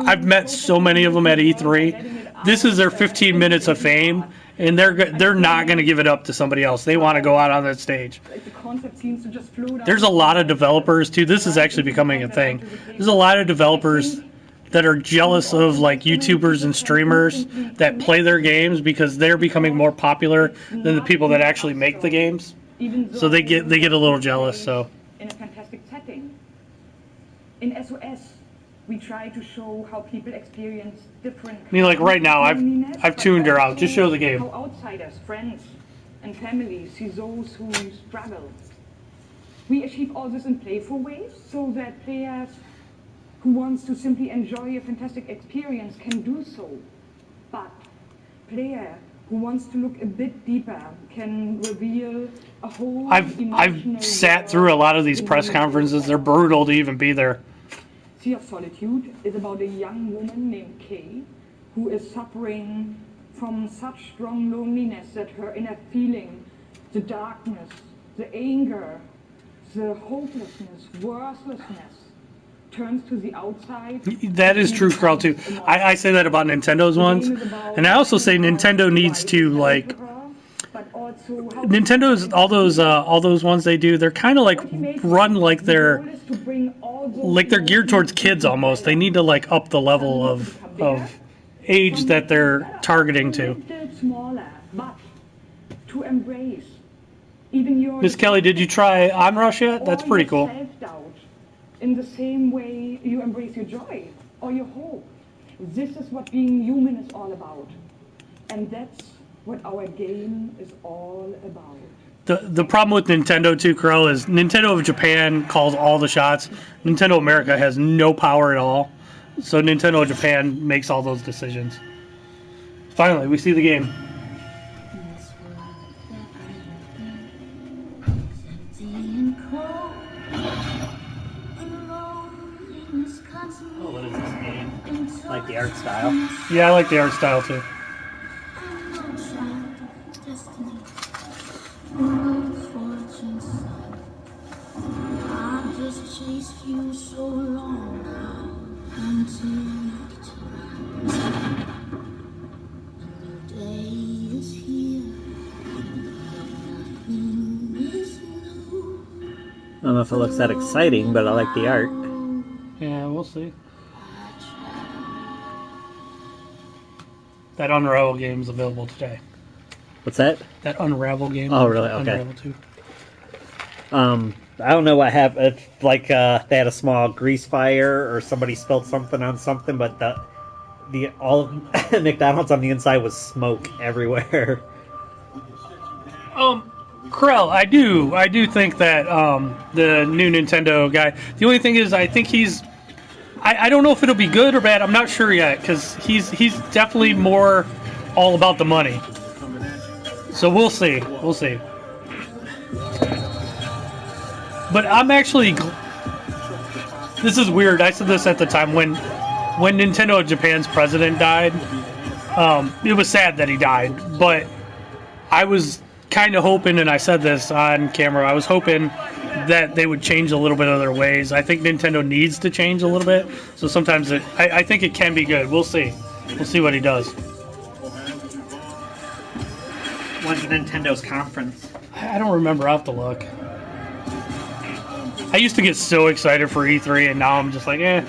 I've met so many of them at E3. This is their 15 minutes of fame, and they're not going to give it up to somebody else. They want to go out on that stage. The concept seems to just flow down. There's a lot of developers too. This is actually becoming a thing. There's a lot of developers that are jealous of like YouTubers and streamers that play their games because they're becoming more popular than the people that actually make the games. So they get a little jealous. So in a fantastic setting. In SOS, we try to show how people experience different. I mean, like right now, I've tuned her out. Just show the game. How outsiders, friends, and family see those who struggle. We achieve all this in playful ways so that players who wants to simply enjoy a fantastic experience can do so. But player who wants to look a bit deeper can reveal a whole I've sat through a lot of these press conferences. They're brutal to even be there. Sea of Solitude is about a young woman named Kay who is suffering from such strong loneliness that her inner feeling, the darkness, the anger, the hopelessness, worthlessness, turns to the outside. That is true, Carl, too. I say that about Nintendo's ones. And I also say Nintendo needs to, like... Nintendo's, all those ones they do, they're kind of like run like they're geared towards kids almost. They need to like up the level of age that they're targeting to. To embrace even your Miss Kelly, did you try Onrush yet? That's pretty cool. In the same way you embrace your joy or your hope. This is what being human is all about. And that's what our game is all about. The problem with Nintendo too, Krell, is Nintendo of Japan calls all the shots. Nintendo America has no power at all. So Nintendo of Japan makes all those decisions. Finally, we see the game. Oh, what is this game? Like the art style? Yeah, I like the art style too. I've just chased you so long now until a new day is here. Nothing is new. I don't know if it looks that exciting, but I like the art. Yeah, we'll see. That Unravel game is available today. What's that? That Unravel game. Oh, really? Okay. Unravel 2. I don't know what happened. It's like they had a small grease fire or somebody spilled something on something, but all of McDonald's on the inside was smoke everywhere. Krell, I do think that the new Nintendo guy. The only thing is, I think he's. I don't know if it'll be good or bad. I'm not sure yet because he's definitely more all about the money. So we'll see. We'll see. But I'm actually. This is weird. I said this at the time when Nintendo Japan's president died. It was sad that he died, but I was kind of hoping, and I said this on camera, I was hoping that they would change a little bit of their ways. I think Nintendo needs to change a little bit. So sometimes I think it can be good. We'll see. We'll see what he does. When's Nintendo's conference? I don't remember. I'll have to look. I used to get so excited for E3, and now I'm just like, eh.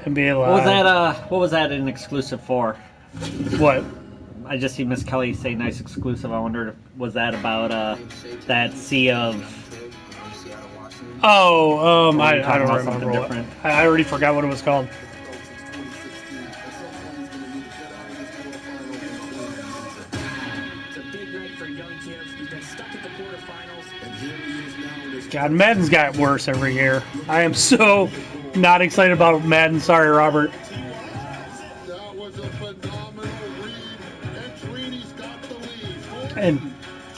NBA Live. What was that an exclusive for? What? I just see Miss Kelly say nice exclusive. I wondered, was that about that Sea of... Oh, I don't remember what. I already forgot what it was called. God, Madden's got worse every year. I am so not excited about Madden. Sorry, Robert. And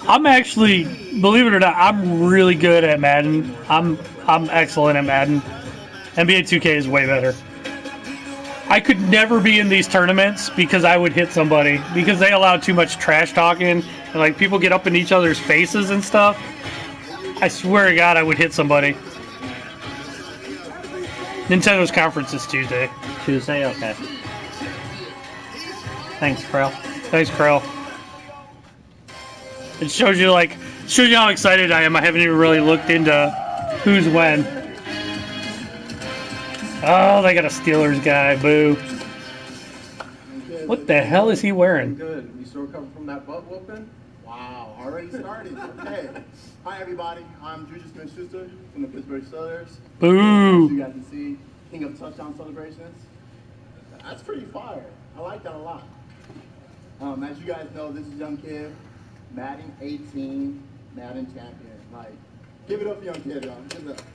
I'm actually, believe it or not, I'm really good at Madden. I'm excellent at Madden. NBA 2K is way better. I could never be in these tournaments because I would hit somebody because they allow too much trash talking and like people get up in each other's faces and stuff. I swear to God, I would hit somebody. Nintendo's conference is Tuesday. Tuesday? Okay. Thanks, Krell. Thanks, Krell. It shows you how excited I am. I haven't even really looked into who's when. Oh, they got a Steelers guy. Boo. What the hell is he wearing? Good. You still recovering from that butt whooping? Wow, already started. Okay. Hi, everybody. I'm Juju Smith-Schuster from the Pittsburgh Steelers. Boo. As you guys can see, king of touchdown celebrations. That's pretty fire. I like that a lot. As you guys know, this is young kid, Madden 18, Madden champion. Like, give it up for young kid, y'all. Give it up.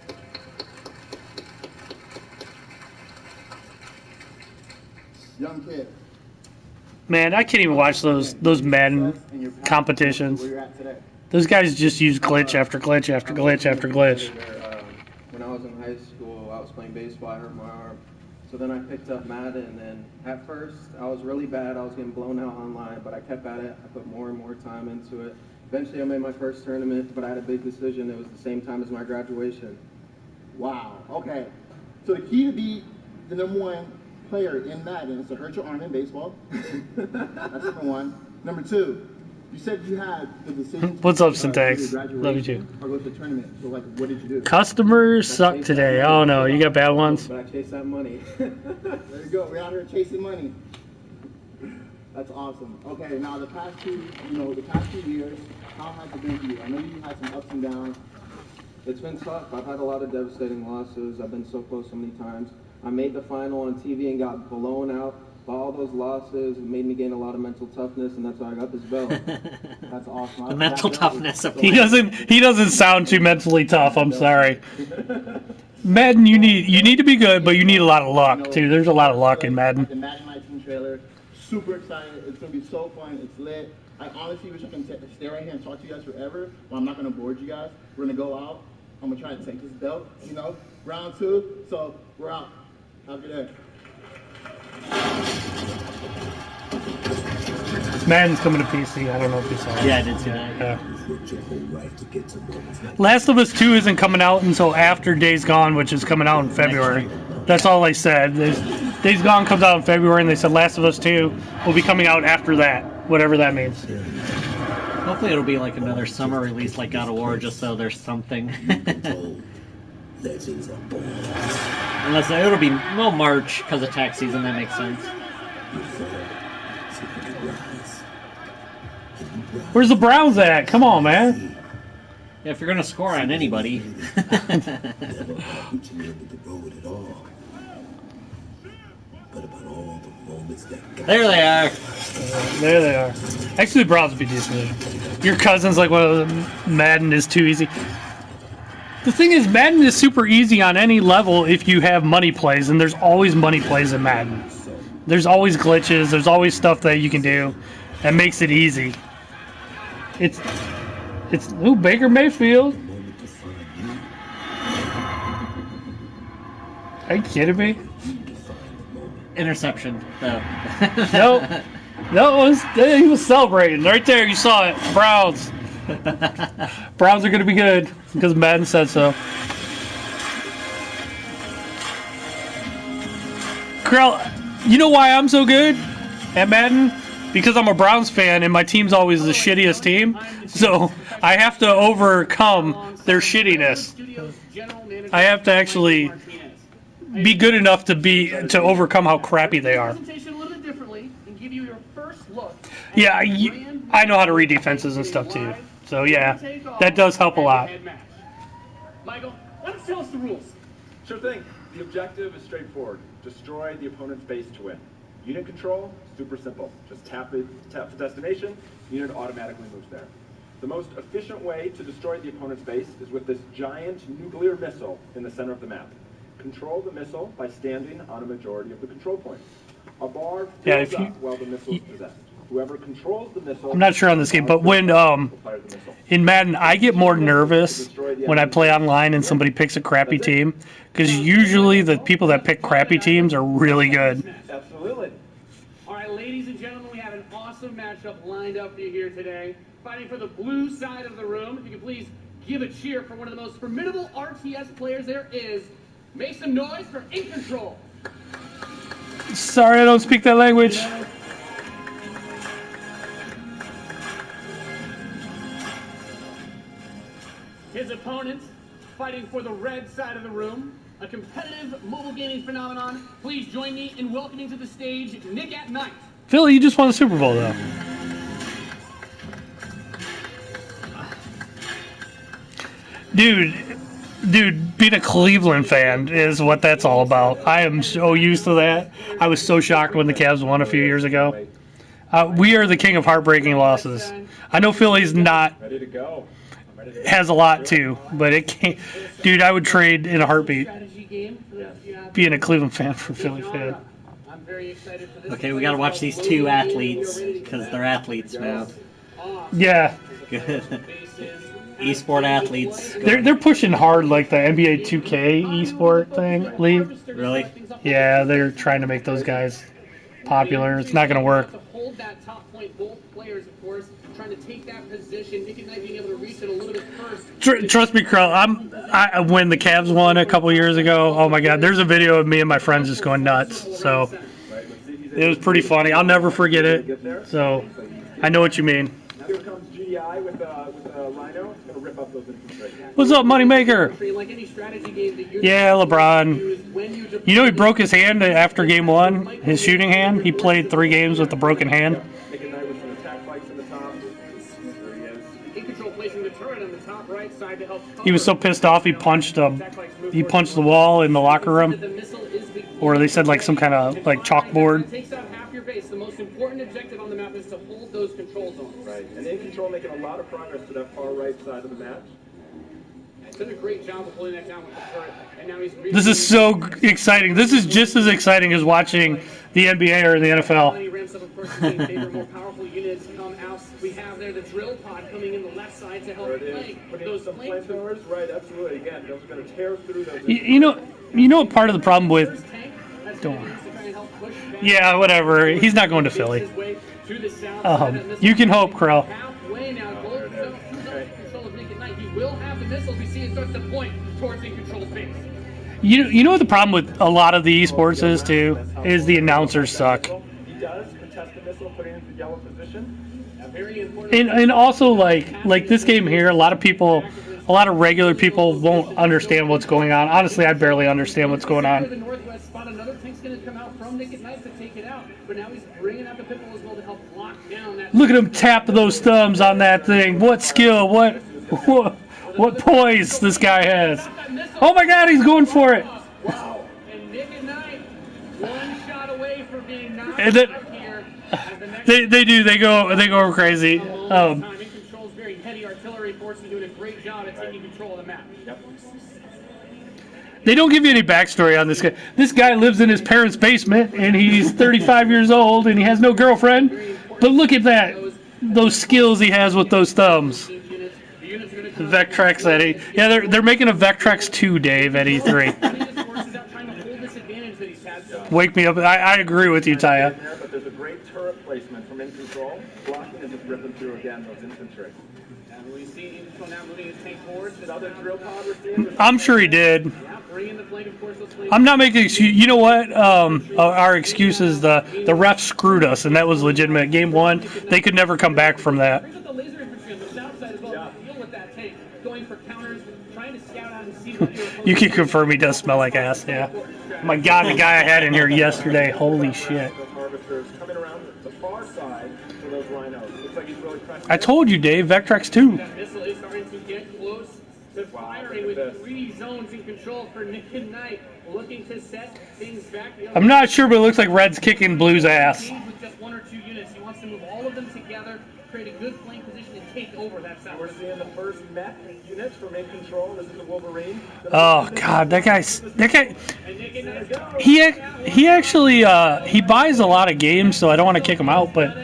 Young kid. Man, I can't even watch those Madden competitions. Where you're at today. Those guys just use glitch after glitch after glitch after glitch. When I was in high school, I was playing baseball. I hurt my arm. So then I picked up Madden, and at first, I was really bad. I was getting blown out online, but I kept at it. I put more and more time into it. Eventually, I made my first tournament, but I had a big decision. It was the same time as my graduation. Wow. Okay. So the key to be the #1 player in Madden is to hurt your arm in baseball. That's number one. Number two, you said you had the decision. What's up, Syntax? Love you too. Or go to the tournament. So, like, what did you do? Customers suck today. Oh no, you got bad ones. But I chased that money. There you go. We're out here chasing money. That's awesome. Okay, now the past two years, how has it been for you? I know you had some ups and downs. It's been tough. I've had a lot of devastating losses. I've been so close so many times. I made the final on TV and got blown out. But all those losses made me gain a lot of mental toughness, and that's why I got this belt. That's awesome. The mental toughness of He doesn't sound too mentally tough. I'm sorry. Madden, you need to be good, but you need a lot of luck too. There's a lot of luck in Madden. The Madden 19 trailer, super excited. It's gonna be so fun. It's lit. I honestly wish I can stay right here and talk to you guys forever, but I'm not gonna board you guys. We're gonna go out. I'm gonna try to take this belt. You know, round 2. So we're out. Have a good day. Madden's coming to PC. I don't know if you saw it. Yeah, I did see that. Yeah. Last of Us 2 isn't coming out until after Days Gone, which is coming out in February. That's all they said. Days Gone comes out in February, and they said Last of Us 2 will be coming out after that, whatever that means. Hopefully it'll be like another summer release like God of War, just so there's something. Unless it'll be, well, March, because of tax season, that makes sense. Where's the Browns at? Come on, man. Yeah, if you're going to score on anybody. There they are. There they are. Actually, the Browns would be decent. Your cousin's like, well, Madden is too easy. The thing is, Madden is super easy on any level if you have money plays, and there's always money plays in Madden. There's always glitches. There's always stuff that you can do that makes it easy. It's Baker Mayfield. Are you kidding me? Interception. Nope. He was celebrating right there. You saw it. Browns. Browns are going to be good because Madden said so. Krell, you know why I'm so good at Madden? Because I'm a Browns fan and my team's always the shittiest team. So I have to overcome their shittiness. I have to actually be good enough to overcome how crappy they are. Yeah, I know how to read defenses and stuff too. So yeah, that does help a lot. Michael, why don't you tell us the rules? Sure thing. The objective is straightforward. Destroy the opponent's base to win. Unit control, super simple. Just tap the destination, unit automatically moves there. The most efficient way to destroy the opponent's base is with this giant nuclear missile in the center of the map. Control the missile by standing on a majority of the control points. A bar fills up while the missile is possessed. Whoever controls the missile... I'm not sure on this game, but when in Madden, I get more nervous when I play online and somebody picks a crappy team, because usually the people that pick crappy teams are really good. Absolutely. All right, ladies and gentlemen, we have an awesome matchup lined up for you here today. Fighting for the blue side of the room, if you could please give a cheer for one of the most formidable RTS players there is. Make some noise for In Control. Sorry, I don't speak that language. His opponent, fighting for the red side of the room, a competitive mobile gaming phenomenon. Please join me in welcoming to the stage Nick at Night. Philly, you just won the Super Bowl, though. Dude, being a Cleveland fan is what that's all about. I am so used to that. I was so shocked when the Cavs won a few years ago. We are the king of heartbreaking losses. I know Philly's not... Ready to go. Has a lot too, but it can't. Dude, I would trade in a heartbeat being a Cleveland fan for a Philly fan. Okay, we gotta watch these two athletes, because they're athletes now. Yeah. Good. Esport athletes. They're pushing hard like the NBA 2K esport thing league. Really? Yeah, they're trying to make those guys popular. It's not gonna work. Hold that top point, both players, of course, trying to take that position. Nick and Knight being able to reach it a little bit first. Trust me, Krell. When the Cavs won a couple years ago, oh my God, there's a video of me and my friends just going nuts. So it was pretty funny. I'll never forget it. So I know what you mean. Here comes GDI with Rhino. It's gonna rip up those infantry right now. What's up, Moneymaker? Yeah, LeBron. You know he broke his hand after game 1, his shooting hand. He played 3 games with a broken hand. Nick and Knight with some attack fights in the top. There he is. In Control placing the turret on the top right side to help. He was so pissed off he punched the wall in the locker room. The missile is or they said like some kind of like chalkboard. Takes out half your base. The most important objective on the map is to hold those control zones. Right, and in control making a lot of progress to that far right side of the match. He's done a great job of holding that down with the turret, and now he's. This is so exciting. This is just as exciting as watching the NBA or the NFL. He ramps up, of course, the bigger, more powerful units come out. We have there the drill pod coming in the left side to help play. Putting those flamethrowers, right? Absolutely. Again, those are going to tear through those. You know what part of the problem with? Yeah, whatever. He's not going to Philly. You can hope, Krell. He will have the missiles. We see it starts to point towards in control space. You know what the problem with a lot of the esports is too? Is the announcers suck. He does contest the missile, put it into the yellow position. And also like this game here, a lot of regular people won't understand what's going on. Honestly, I barely understand what's going on. The northwest spot, another tank's going to come out from Nick at Night to take it out, but now he's bringing out the Pitbull as well to help lock down that. Look at him tap those thumbs on that thing. What skill? What poise this guy has? Oh my God, he's going for it. Wow. And Nick at Night, one shot away from being knocked And then, out here. they go crazy. In control's very heavy artillery force is doing a great job at taking control of the map. Yep. They don't give you any backstory on this guy. This guy lives in his parents' basement, and he's 35 years old, and he has no girlfriend. But look at that, those skills he has with those thumbs. Vectrex at E. Yeah, they're making a Vectrex 2, Dave, at E3. Wake me up. I agree with you, Taya. But there's a great turret placement from in control, blocking and just ripping through again those infantry. And we see in control now moving his tank forward. Another drill pod we're seeing. I'm sure he did. Yeah, bring in the flame, of course. I'm not making excuse. You know what? Our excuse is the refs screwed us, and that was legitimate. Game 1, they could never come back from that. The laser infantry on the south side as well. Deal with that tank, going for counters, trying to scout out and see what You can confirm he does smell like ass. Yeah. My God, the guy I had in here yesterday. Holy shit. Coming around the far side for those rhinos. Looks like he's really pressing. I told you, Dave. Vectrex 2. That missile is starting to get close to firing with 3 zones in control for Nick and Knight, looking to set things back. I'm not sure, but it looks like Red's kicking Blue's ass. With just 1 or 2 units, he wants to move all of them together, create a good flank position, and take over that south. We're seeing the first mech units from in control. This is the Wolverine. Oh God, that guy. He actually he buys a lot of games, so I don't want to kick him out. But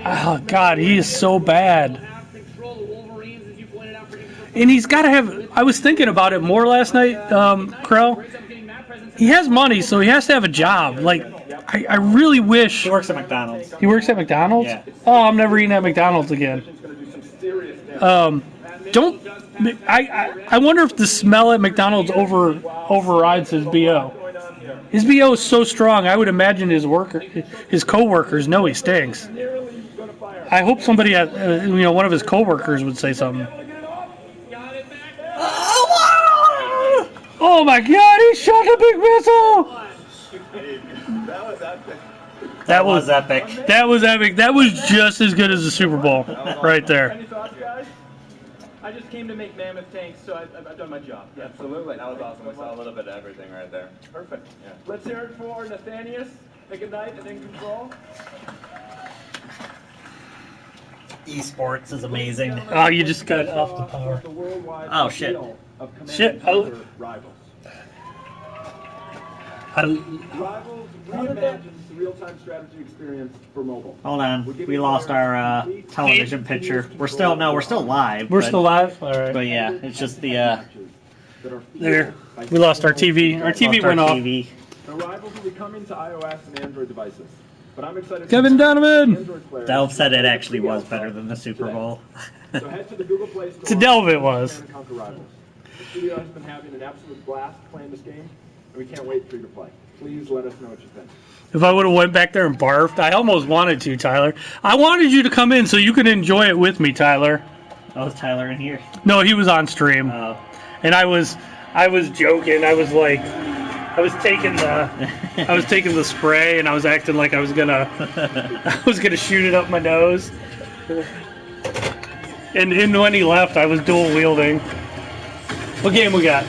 oh God, he is so bad. And he's got to have. I was thinking about it more last night, Krell. He has money, so he has to have a job. Like, I really wish. He works at McDonald's. He works at McDonald's? Yeah. Oh, I'm never eating at McDonald's again. I wonder if the smell at McDonald's overrides his BO. His BO is so strong, I would imagine his co-workers know he stinks. I hope somebody at one of his co-workers would say something. Oh my God, he shot a big missile! That was epic. That was epic. That was just as good as the Super Bowl, right there. Any thoughts, guys? I just came to make mammoth tanks, so I've done my job. Yeah, absolutely. That was awesome. We saw a little bit of everything right there. Perfect. Yeah. Let's hear it for Nathanius. Take a night and in control. Esports is amazing. Oh, you just got off the power. Oh shit. Shit. Rivals. Rivals reimagines the real-time strategy experience for mobile. Hold on, we lost our television picture. We're still live. We're still live. All right. But yeah, it's just the there. We lost our TV. Our TV went off. The rivals will be coming to iOS and Android devices. But I'm excited. Kevin Donovan. Delve said it actually was better than the Super Bowl. So head to the Google Play Store. To Delve it was. The studio has been having an absolute blast playing this game, and we can't wait for you to play. Please let us know what you think. If I would have went back there and barfed, I almost wanted to, Tyler. I wanted you to come in so you could enjoy it with me, Tyler. Oh, is Tyler in here? No, he was on stream. Oh. And I was joking. I was like, I was taking the spray and I was acting like I was gonna shoot it up my nose. And when he left, I was dual wielding. What game we got?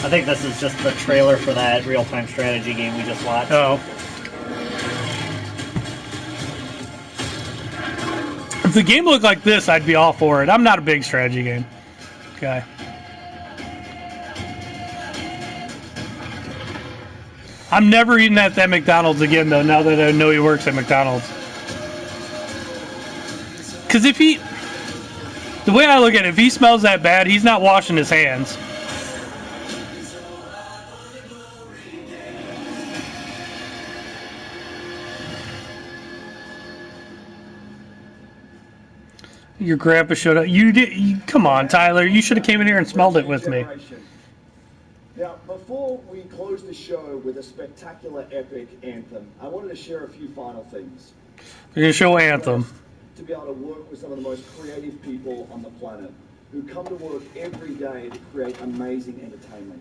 I think this is just the trailer for that real-time strategy game we just watched. Oh. If the game looked like this, I'd be all for it. I'm not a big strategy game guy. I'm never eating at that McDonald's again, though, now that I know he works at McDonald's. Because if he... The way I look at it, if he smells that bad, he's not washing his hands. Your grandpa showed up. You did. Come on, Tyler. You should have came in here and smelled it with me. Now, before we close the show with a spectacular epic anthem, I wanted to share a few final things. You're going to show Anthem. To be able to work with some of the most creative people on the planet who come to work every day to create amazing entertainment.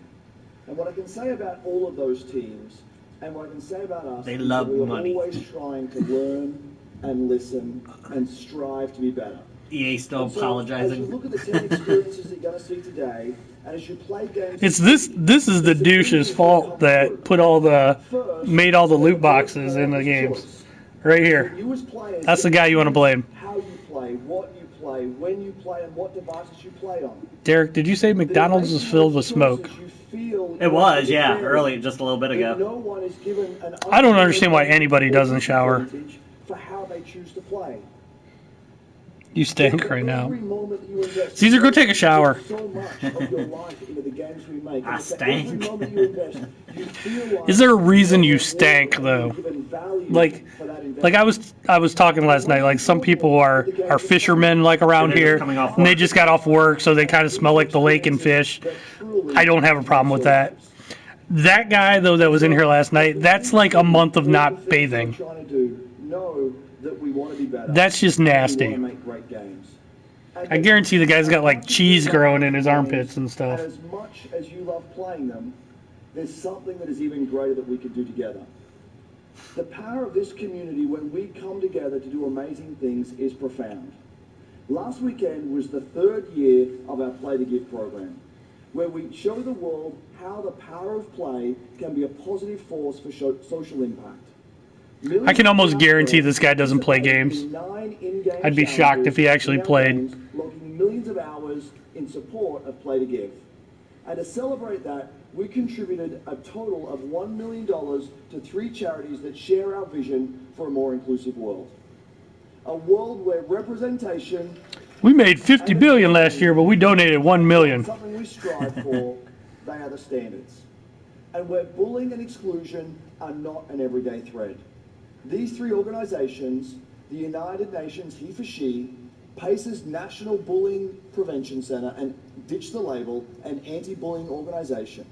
And what I can say about all of those teams, and what I can say about us, they love we're money. Always trying to learn and listen and strive to be better. EA still So, apologizing. as you look at the 10 experiences that you're going to see today, and as you play games... It's this is the douche's fault that made all the loot boxes in the games. Right here. That's the guy you want to blame. How you play, what you play, when you play, and what devices you play on. Derek, did you say McDonald's is filled with smoke? It was, yeah, early, just a little bit ago. No one is given an I don't understand why anybody doesn't shower. for how they choose to play. You stink right now. Caesar, go take a shower. I stank. Is there a reason you stank though? Like I was talking last night. Like some people are fishermen like around here, and they just got off work, so they kind of smell like the lake and fish. I don't have a problem with that. That guy though that was in here last night, that's like a month of not bathing. That's just nasty. I guarantee the guy's got like cheese growing in his armpits and stuff. And as much as you love playing them, there's something that is even greater that we could do together. The power of this community when we come together to do amazing things is profound. Last weekend was the 3rd year of our Play to Give program, where we show the world how the power of play can be a positive force for social impact. I can almost guarantee this guy doesn't play games. I'd be shocked if he actually played. Logging millions of hours in support of Play to Give. And to celebrate that, we contributed a total of $1 million to 3 charities that share our vision for a more inclusive world. A world where representation... We made $50 billion last year, but we donated $1 million. Something we strive for, they are the standards. And where bullying and exclusion are not an everyday thread. These 3 organizations, the United Nations He for She, PACE's National Bullying Prevention Center, and Ditch the Label, an anti-bullying organization,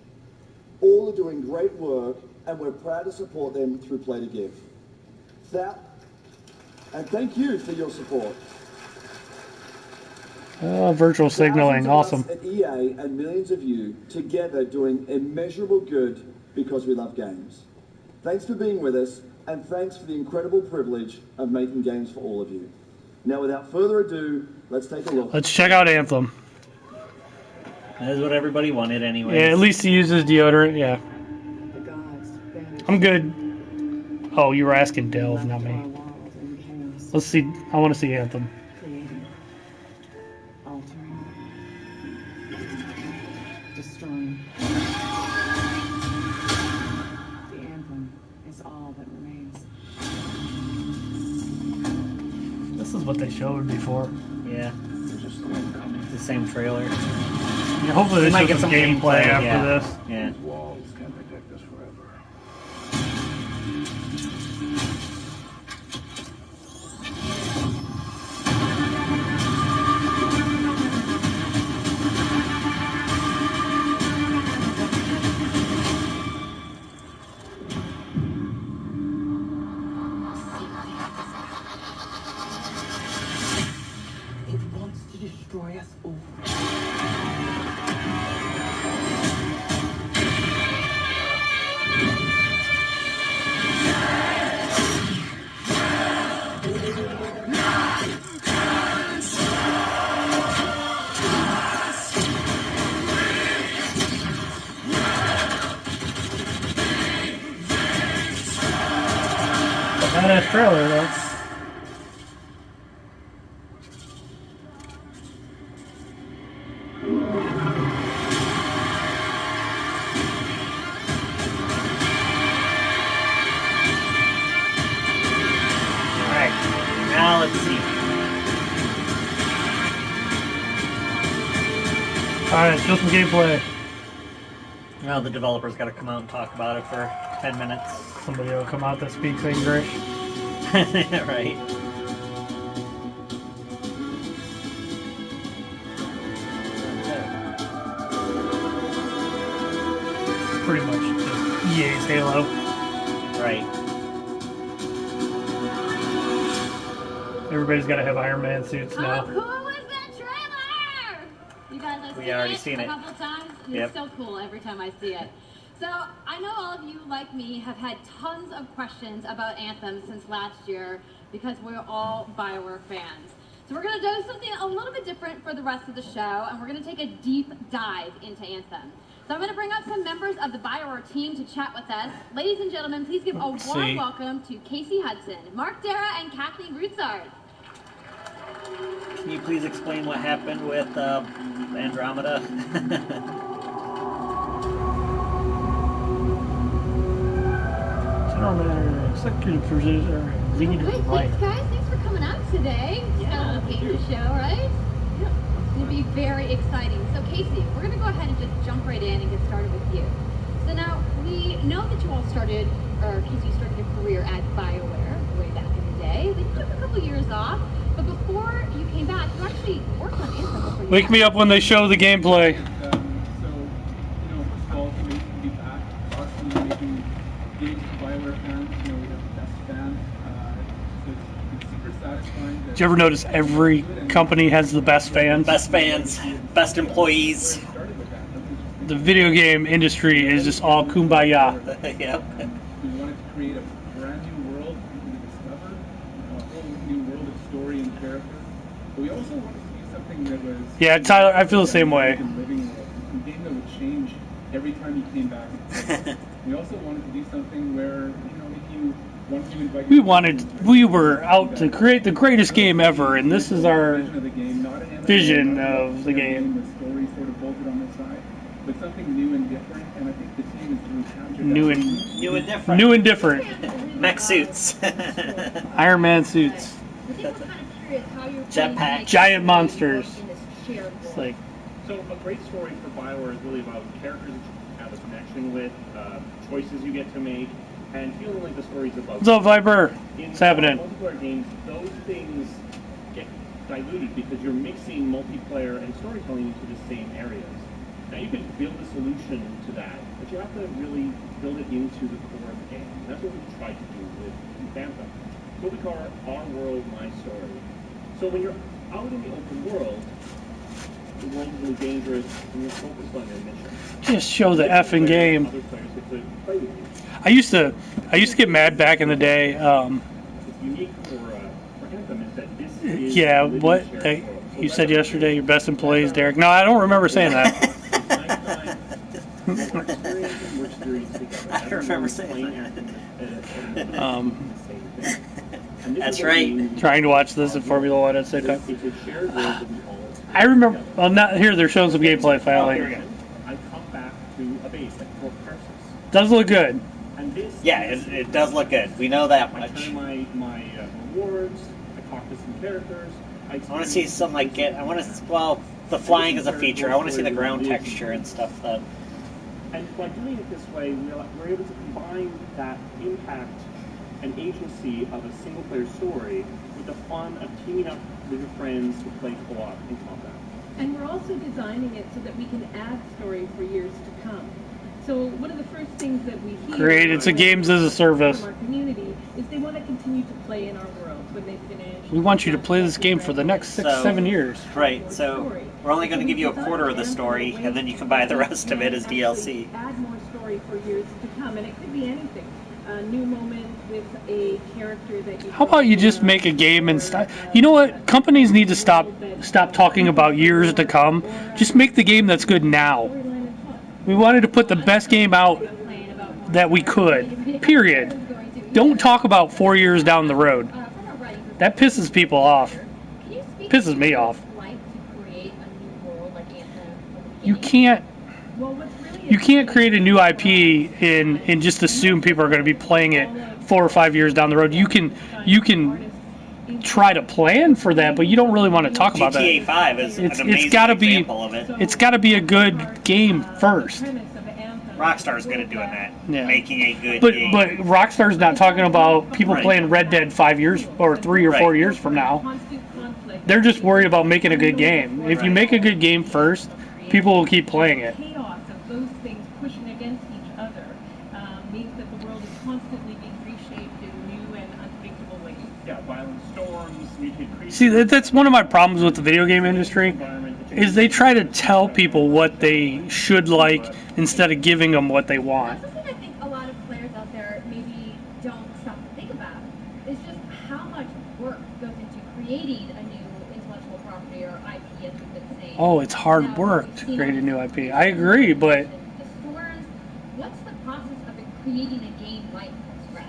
all are doing great work, and we're proud to support them through Play to Give. And thank you for your support. Virtual signaling, awesome. At EA and millions of you together doing immeasurable good because we love games. Thanks for being with us, and thanks for the incredible privilege of making games for all of you. Now, without further ado, let's take a look. Let's check out Anthem. That is what everybody wanted anyway. Yeah, at least he uses deodorant, yeah. I'm good. Oh, you were asking Delve, not me. Let's see. I want to see Anthem. Destroying. The anthem is all that remains. This is what they showed before. Yeah. The same trailer. Yeah, hopefully they might show get some some gameplay after yeah. this. Yeah. These walls can protect us forever. It wants to destroy us all. Badass trailer, though. Alright, now let's see. Alright, show some gameplay. Now the developer's got to come out and talk about it for 10 minutes. Somebody will come out that speaks English. Right. Pretty much just EA's Halo. Right. Everybody's got to have Iron Man suits How now. cool was that trailer? You guys have We seen already it seen a it. couple times. And Yep. It's so cool every time I see it. So I know all of you, like me, have had tons of questions about Anthem since last year because we're all BioWare fans. So we're going to do something a little bit different for the rest of the show, and we're going to take a deep dive into Anthem. So I'm going to bring up some members of the BioWare team to chat with us. Ladies and gentlemen, please give a warm welcome to Casey Hudson, Mark Dara, and Kathleen Roussard. Can you please explain what happened with Andromeda? General Manager, Executive Producer, Lead Great, Writer. thanks guys. Thanks for coming out today. Yeah, It's game show, right? Yeah. It's going to be very exciting. So Casey, we're going to go ahead and just jump right in and get started with you. So now, we know that you all started, or Casey, you started your career at BioWare way back in the day. Then you took a couple years off, but before you came back, you actually worked on Anthem before you Wake me up when they show the gameplay. First of all, to be back, awesome making games for BioWare fans. We have the best fans. It's super satisfying. Did you ever notice every company has the best fans? Best fans, best employees. The video game industry is just all kumbaya. Yep. We wanted to create a brand new world to discover, a whole new world of story and character. But we also wanted to do something that was... Yeah, Tyler, I feel the same way. Living world, a game that would change every time you came back. We also wanted to do something where, if you wanted to invite... We were out to create the greatest game ever, and this is our vision of the game. The story sort of bolted on the side, but something new and different, and I think the team is really captured New and different. New and different. Mech suits. Iron Man suits. Jetpack. Giant monsters. It's like... So a great story for BioWare is really about characters that you have a connection with, choices you get to make, and feeling like the story's about... What's up, Viper? What's happening? In multiplayer games, those things get diluted because you're mixing multiplayer and storytelling into the same areas. Now you can build a solution to that, but you have to really build it into the core of the game. And that's what we tried to do with Anthem. What we call our world, my story. So when you're out in the open world, the world is really dangerous and you're focused on your mission. Just show the effing game. Other players get to play with you. I used to get mad back in the day. What's unique for Anthem is that this is Yeah, what you said yesterday, your best employees, Derek. No, I don't remember saying that. I remember saying that. That's right. Trying to watch this in Formula One at the same time. I remember. Well, not here. They're showing some gameplay finally. I come back to a base like Fort Persis. Does look good. And this Yeah, it does look good. We know that much. I turn my rewards. I talk to some characters. I want to see some the flying is a feature. I want to see the ground texture and stuff. And by doing it this way, we're able to combine that impact and agency of a single-player story with the fun of teaming up with your friends to play co-op in combat. And we're also designing it so that we can add story for years to come. So one of the first things that we hear Great, it's a games as a service. from our community is they want to continue to play in our world when they finish. We want you to play this game for the next 6-7 years. Right, so we're only going to give you a quarter of the story, and then you can buy the rest of it as DLC. Add more story for years to come, and it could be anything. A new moment with a character that you... How about you just make a game and stop? You know what? Companies need to stop talking about years to come. Just make the game that's good now. We wanted to put the best game out that we could. Period. don't talk about 4 years down the road. That pisses people off. Pisses me off. You can't create a new IP and just assume people are going to be playing it 4 or 5 years down the road. You can try to plan for that, but you don't really want to talk about that. GTA 5 is an amazing example of it. It's got to be a good game first. Rockstar's good at doing that, making a good game. But Rockstar's not talking about people playing Red Dead 5 years or 3 or 4 years from now. They're just worried about making a good game. If you make a good game first, people will keep playing it. Chaos of those things pushing against each other means that the world is constantly being reshaped in new and unpredictable ways. Yeah, violent storms, mutated creatures. See, that's one of my problems with the video game industry, is they try to tell people what they should like instead of giving them what they want. That's something I think a lot of players out there maybe don't stop to think about. It's just how much work goes into creating a new intellectual property or IP, as we've been saying. Oh, it's hard work to create a new IP. I agree, but The stores, what's the process of creating a game like from scratch?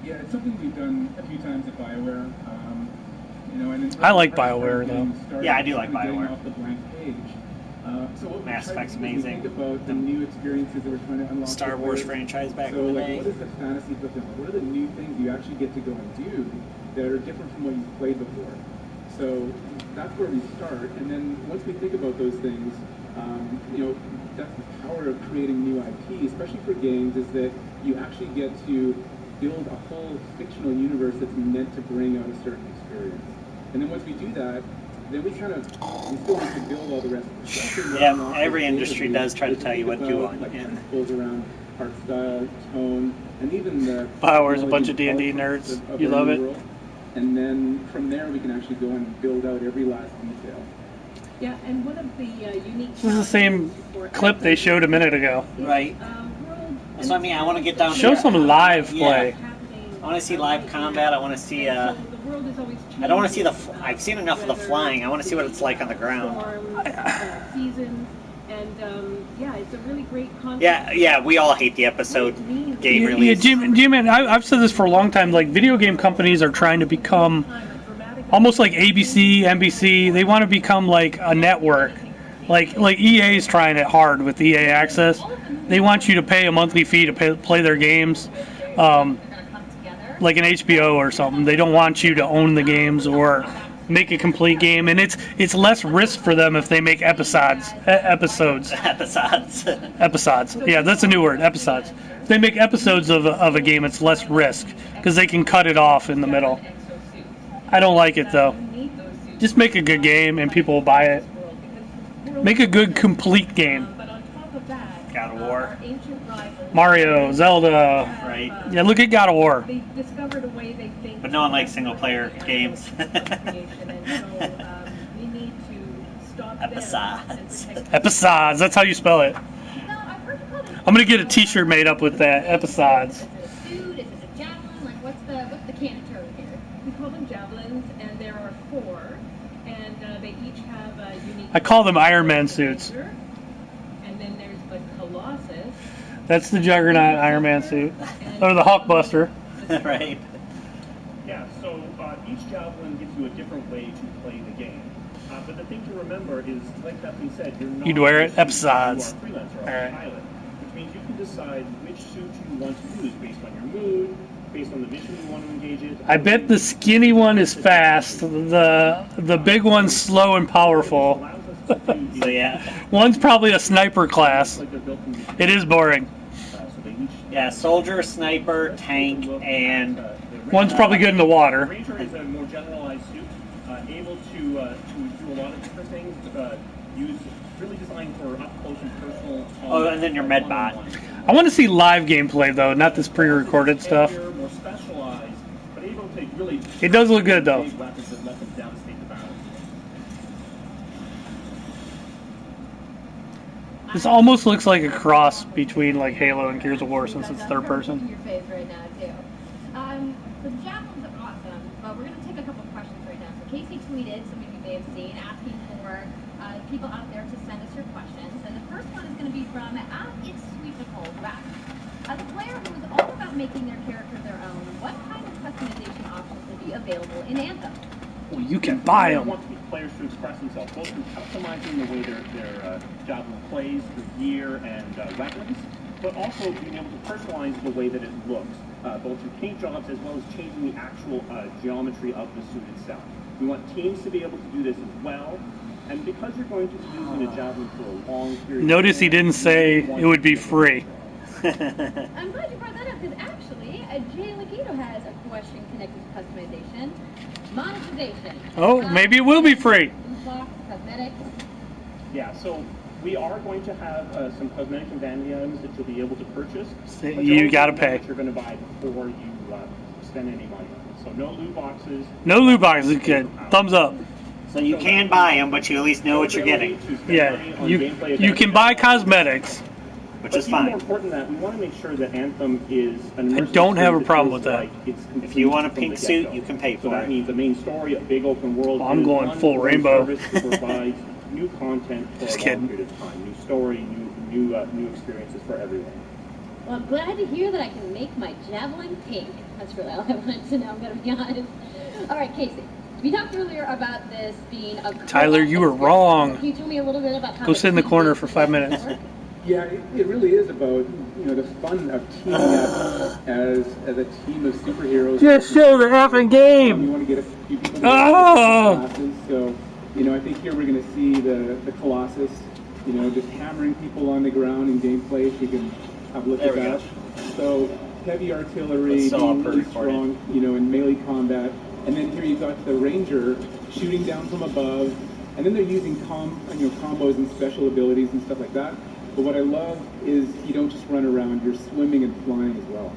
Yeah, it's something we've done a few times at BioWare. I like BioWare though. Yeah, I do like BioWare. Off the blank page. So what Mass we try Effect's to do is amazing. Think about the new experiences that we're trying to unlock. Star for Wars players. franchise back so, in the like, day. what is the fantasy fulfillment? What are the new things you actually get to go and do that are different from what you've played before? So that's where we start, and then once we think about those things, that's the power of creating new IP, especially for games, is that you actually get to build a whole fictional universe that's meant to bring out a certain experience. And then once we do that, then we still need to build all the rest of the stuff. Yeah, every industry does try to tell you what you want. Like principles around art style, tone, and even the BioWare's a bunch of D&D nerds. of You their love new it? world. And then from there we can actually go and build out every last detail. Yeah, and one of the unique... This is the same clip they showed a minute ago. Right. So I mean, I want to get down Show to some live play. I want to see live combat. I want to see. I don't want to see I've seen enough of the flying. I want to see what it's like on the ground. Seasons, and yeah, it's a really great concept. Yeah. We all hate the episode game release. Yeah, Jim, I've said this for a long time. Like, video game companies are trying to become almost like ABC, NBC. They want to become like a network. Like EA is trying it hard with EA Access. They want you to pay a monthly fee to play their games, like an HBO or something. They don't want you to own the games or make a complete game, and it's less risk for them if they make episodes. Episodes. Yeah, that's a new word. Episodes. If they make episodes of a game, it's less risk because they can cut it off in the middle. I don't like it though. Just make a good game and people will buy it. Make a good complete game. God of War. Mario, Zelda. Right. Yeah, look at God of War. They discovered a way they think. But no one likes single player games. Episodes. Episodes. That's how you spell it. I'm gonna get a T-shirt made up with that. Episodes. Dude, is it a javelin? Like, what's the can term here? We call them javelins, and there are 4, and they each have a unique. I call them Iron Man suits. And then there's the Colossus. That's the Juggernaut Iron Man suit, or the Hulkbuster. Right. Yeah. So each javelin gives you a different way to play the game. But the thing to remember is, like Bethany said, you're not. You'd wear it. Episodes. You are a freelancer, All a right. pilot, which means you can decide which suit you want to use based on your mood, based on the mission you want to engage in. I bet the skinny one is fast. The big one's slow and powerful. So yeah. One's probably a sniper class. It is boring. Yeah, soldier, sniper, tank, and One's probably good in the water. Ranger is a more generalized suit, able to do a lot of different things. Really designed for up close and personal. Oh, and then your medbot. I want to see live gameplay though, not this pre-recorded stuff. More specialized, but able to really. It does look good though. Weapons that let them devastate the battle. This almost looks like a cross between like Halo and Gears of War since it's third person. Your face right now too. The javelins are awesome, but we're gonna take a couple questions right now. So Casey tweeted, some of you may have seen, asking for people out there to send us your questions. And the first one is going to be from It's Sweet Nicole, who asks, as a player who is all about about making their character their own, what kind of customization options will be available in Anthem? Well, you can buy I them. want players to express themselves, both through customizing the way their javelin plays, through gear and weapons, but also being able to personalize the way that it looks, both through paint jobs as well as changing the actual geometry of the suit itself. We want teams to be able to do this as well, and because you're going to be using a javelin for a long period Notice of he time, didn't say it would be free. I'm glad you brought that up because actually, Jay Legato has a question connected to customization. Monetization. Oh, maybe it will be free. Loot box, cosmetics. Yeah, so we are going to have some cosmetic and vanity items that you'll be able to purchase. So but you gotta pay. That you're going to buy before you spend any money on it. So no loot boxes. No loot boxes, good. Thumbs up. So you can buy them, but you at least know what you're getting. Yeah, you can buy cosmetics. Which But is even fine. more important than that, we want to make sure that Anthem is an I immersive don't have a experience problem feels with that. like it's If you want a complete pink from the suit, get-go. you can pay So for that it. means the main story, a big open world. I'm is going one full growing rainbow. service to provide new content for Just a kidding. long period of time, new story, new experiences for everyone. Well, I'm glad to hear that I can make my javelin pink. That's really all I wanted to know, I'm going to be honest. All right, Casey. We talked earlier about this being a Tyler, you were experience. wrong. Can you tell me a little bit about how Go sit in the team corner building for 5 minutes. work? Yeah, it really is about the fun of teaming up as a team of superheroes. Just show the effing You game. want to get a few people Oh! classes, so I think here we're going to see the Colossus, just hammering people on the ground in gameplay. If you can have a look There at we that. So heavy artillery, That's still being up really recorded. strong, in melee combat, and then here you've got the Ranger shooting down from above, and then they're using combos and special abilities and stuff like that. But what I love is you don't just run around, you're swimming and flying as well.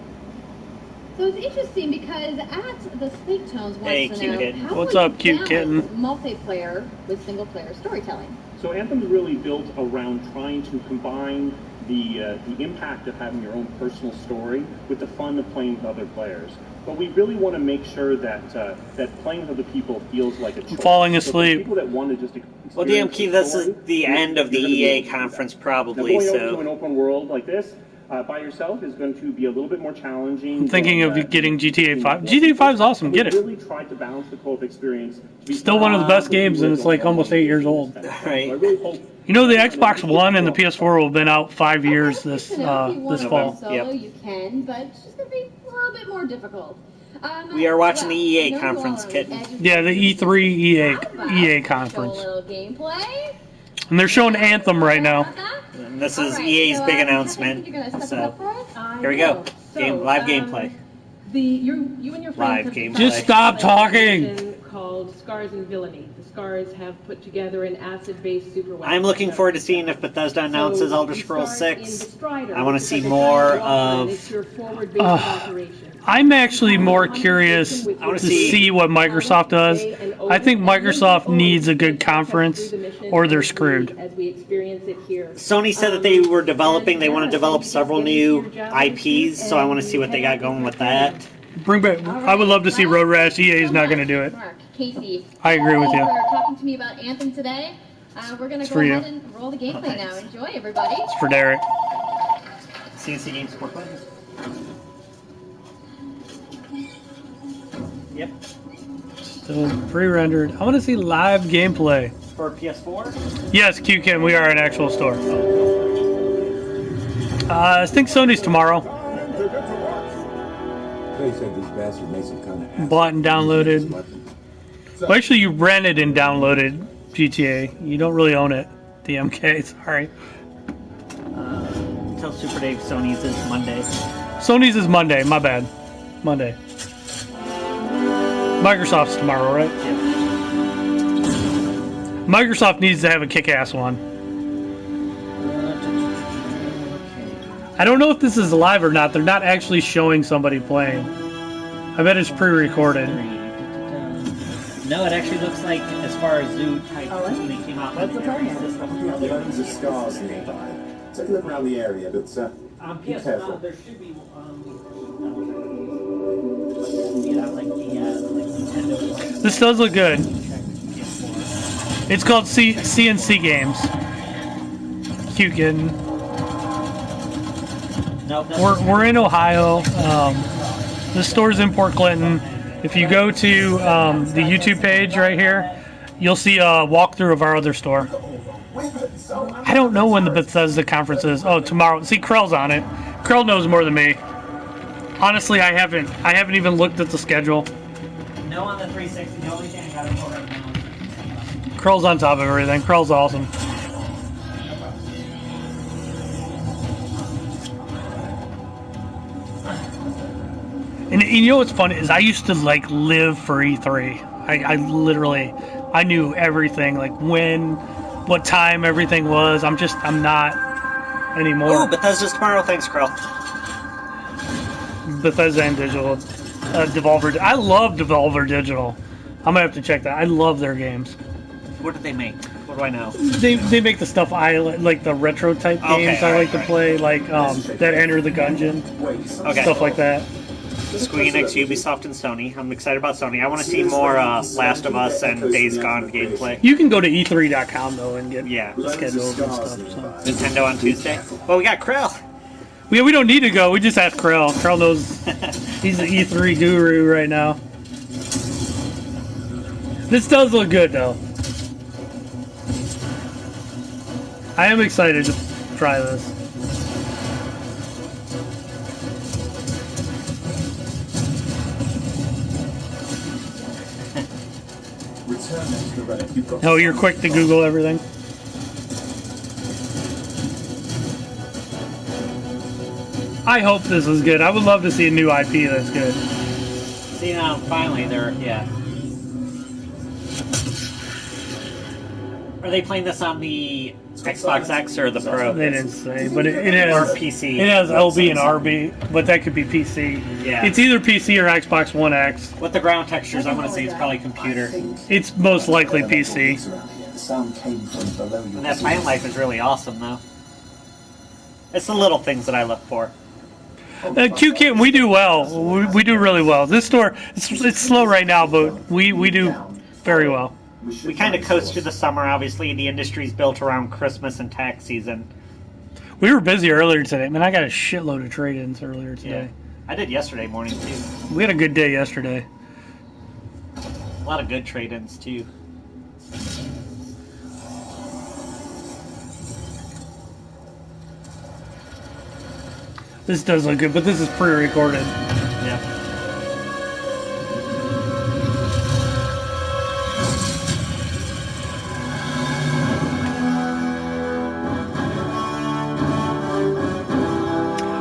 So it's interesting because at the Speak Tones wants Hey, to cute know kitten. how What's will up, you cute balance kitten? multiplayer with single player storytelling? So Anthem is really built around trying to combine the impact of having your own personal story with the fun of playing with other players. But we really want to make sure that that playing with other people feels like a choice. Falling So for asleep. people that want to just Well, experience DMK, the this story, is the end of the you're gonna be EA able to do that. conference, Now, probably, going out to an so... open world like this by yourself is going to be a little bit more challenging. I'm thinking than, of getting GTA 5. GTA 5 is awesome. and Get we it. really tried to balance the co-op experience. To be Still one of the best for people games, and that it's don't like have almost money 8 years to old. spend. So Right. I really hope You know, the Xbox One and the PS4 will have been out 5 years this You know, if you want this to fall. go solo, you can, but it's just going to be a little bit more difficult. We are watching the well, EA I know you all conference, are on kitten. the edge of Yeah, the E3 EA Show a conference, little gameplay. and they're showing Anthem right now. And this is Alright, EA's so, big Kevin, announcement. you're gonna set this So up for us? here we go. Live gameplay. You and your friends Live have gameplay. Just stop talking. talking. Called Scars and Villainy. The Scars have put together an acid-based super weapon. I'm looking forward to seeing if Bethesda announces So Elder you Scrolls start in 6. Bestrider, I want which to is see like a more giant walker, and of... it's your forward-based operation. I'm actually more curious to see what Microsoft does. I think Microsoft needs a good conference, or they're screwed. As we experience it here. Sony said that they were developing, they want to develop several new IPs, so I want to see what they got going with that. Bring back. I would love to see Road Rash. EA is not going to do it. Mark, Casey, I agree with you. for talking to me about Anthem today. We're going to go for you. ahead and roll the gameplay now. Enjoy, everybody. It's for Derek. C&C Games Sport Play. Yep. Still pre-rendered. I want to see live gameplay. For PS4? Yes, QCam, we are an actual store. I think Sony's tomorrow. They said this bastard made some kind of Bought and downloaded. Well, actually, you rented and downloaded GTA. You don't really own it. DMK, sorry. Tell Super Dave Sony's is Monday. Sony's is Monday. My bad. Monday. Microsoft's tomorrow, right? Yep. Microsoft needs to have a kick-ass one. I don't know if this is live or not. They're not actually showing somebody playing. I bet it's pre-recorded. No, it actually looks like, as far as Zoo type, when they came out with Tons of scars nearby. Take a look around the area, but be careful. there should be like Nintendo. This does look good. It's called C&C Games. Cute kitten. Nope. We're in Ohio. The store's in Port Clinton. If you go to the YouTube page right here, you'll see a walkthrough of our other store. I don't know when the Bethesda conference is. Oh, tomorrow. See, Krell's on it. Krell knows more than me. Honestly, I haven't even looked at the schedule. No on the 360. The only thing I got for right now. Krell's on top of everything. Krell's awesome. And you know what's funny is I used to like live for E3. I literally, I knew everything, like when, what time everything was. I'm not anymore. Oh, Bethesda's tomorrow. Thanks, Krell. Bethesda and Digital. Devolver. I love Devolver Digital. I'm gonna have to check that. I love their games. What did they make? What do I know? They make the stuff I like, the retro type games I like to play, like that Enter the Gungeon, stuff like that. Square Enix, Ubisoft, and Sony. I'm excited about Sony. I want to see more Last of Us and Days Gone gameplay. You can go to E3.com though and get schedules and stuff. So. Nintendo on Tuesday. Well, we got Krell. We don't need to go. We just asked Krell. Krell knows he's the E3 guru right now. This does look good though. I am excited to try this. Oh, you're quick to Google everything? I hope this is good. I would love to see a new IP that's good. See, now, finally, yeah. Are they playing this on the Xbox X or the Pro? They didn't say, but it has... Or PC. It has LB and RB, but that could be PC. Yeah. It's either PC or Xbox One X. With the ground textures, I'm going to say it's probably computer. It's most likely PC. And that plant life is really awesome, though. It's the little things that I look for. Q-Kit, we do well. We do really well. This store, it's slow right now, but we do very well. We kind of coast through the summer, obviously. The industry's built around Christmas and tax season. We were busy earlier today. Man, I got a shitload of trade-ins earlier today. Yeah. I did yesterday morning, too. We had a good day yesterday. A lot of good trade-ins, too. This does look good, but this is pre-recorded. Yeah.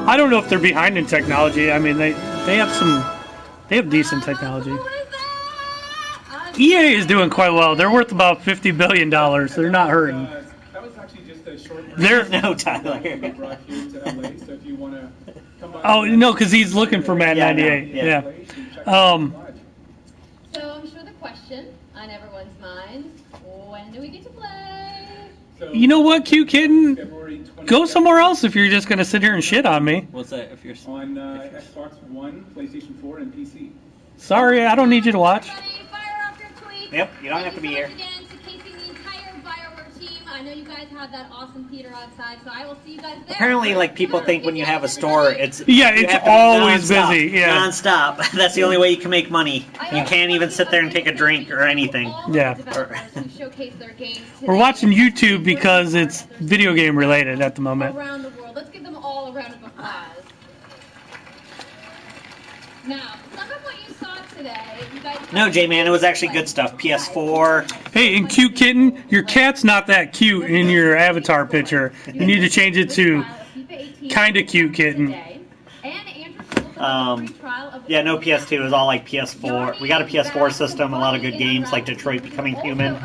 I don't know if they're behind in technology. I mean, they have decent technology. EA is doing quite well. They're worth about $50 billion. They're not hurting. That was actually just a short no, Tyler. Oh, no, because he's looking for Madden 98. Yeah. So I'm sure the question on everyone's mind, when do we get to play? You know what, Q Kitten? Go somewhere else if you're just going to sit here and shit on me. What's that? If you're on Xbox One, PlayStation 4, and PC. Sorry, I don't need you to watch. Yep, you don't have to be here. Again to casing the entire Bioware team. I know you guys have that awesome Peter outside, so I will see you guys there. Apparently, like, people think when you have a store, it's always busy. Yeah, non-stop. That's the only way you can make money. You can't even sit there and take a drink or anything. Yeah. Showcase their games We're watching YouTube because it's video game related at the moment. around the world. Let's give them all a round of applause. Now, some of what you saw today, you guys. No, J-Man, it was actually good stuff. PS4. Hey, and Cute Kitten, your cat's not that cute in your avatar picture. You need to change it to Kinda Cute Kitten. Yeah, no PS2. It was all like PS4. We got a PS4 system. A lot of good games like Detroit Becoming Human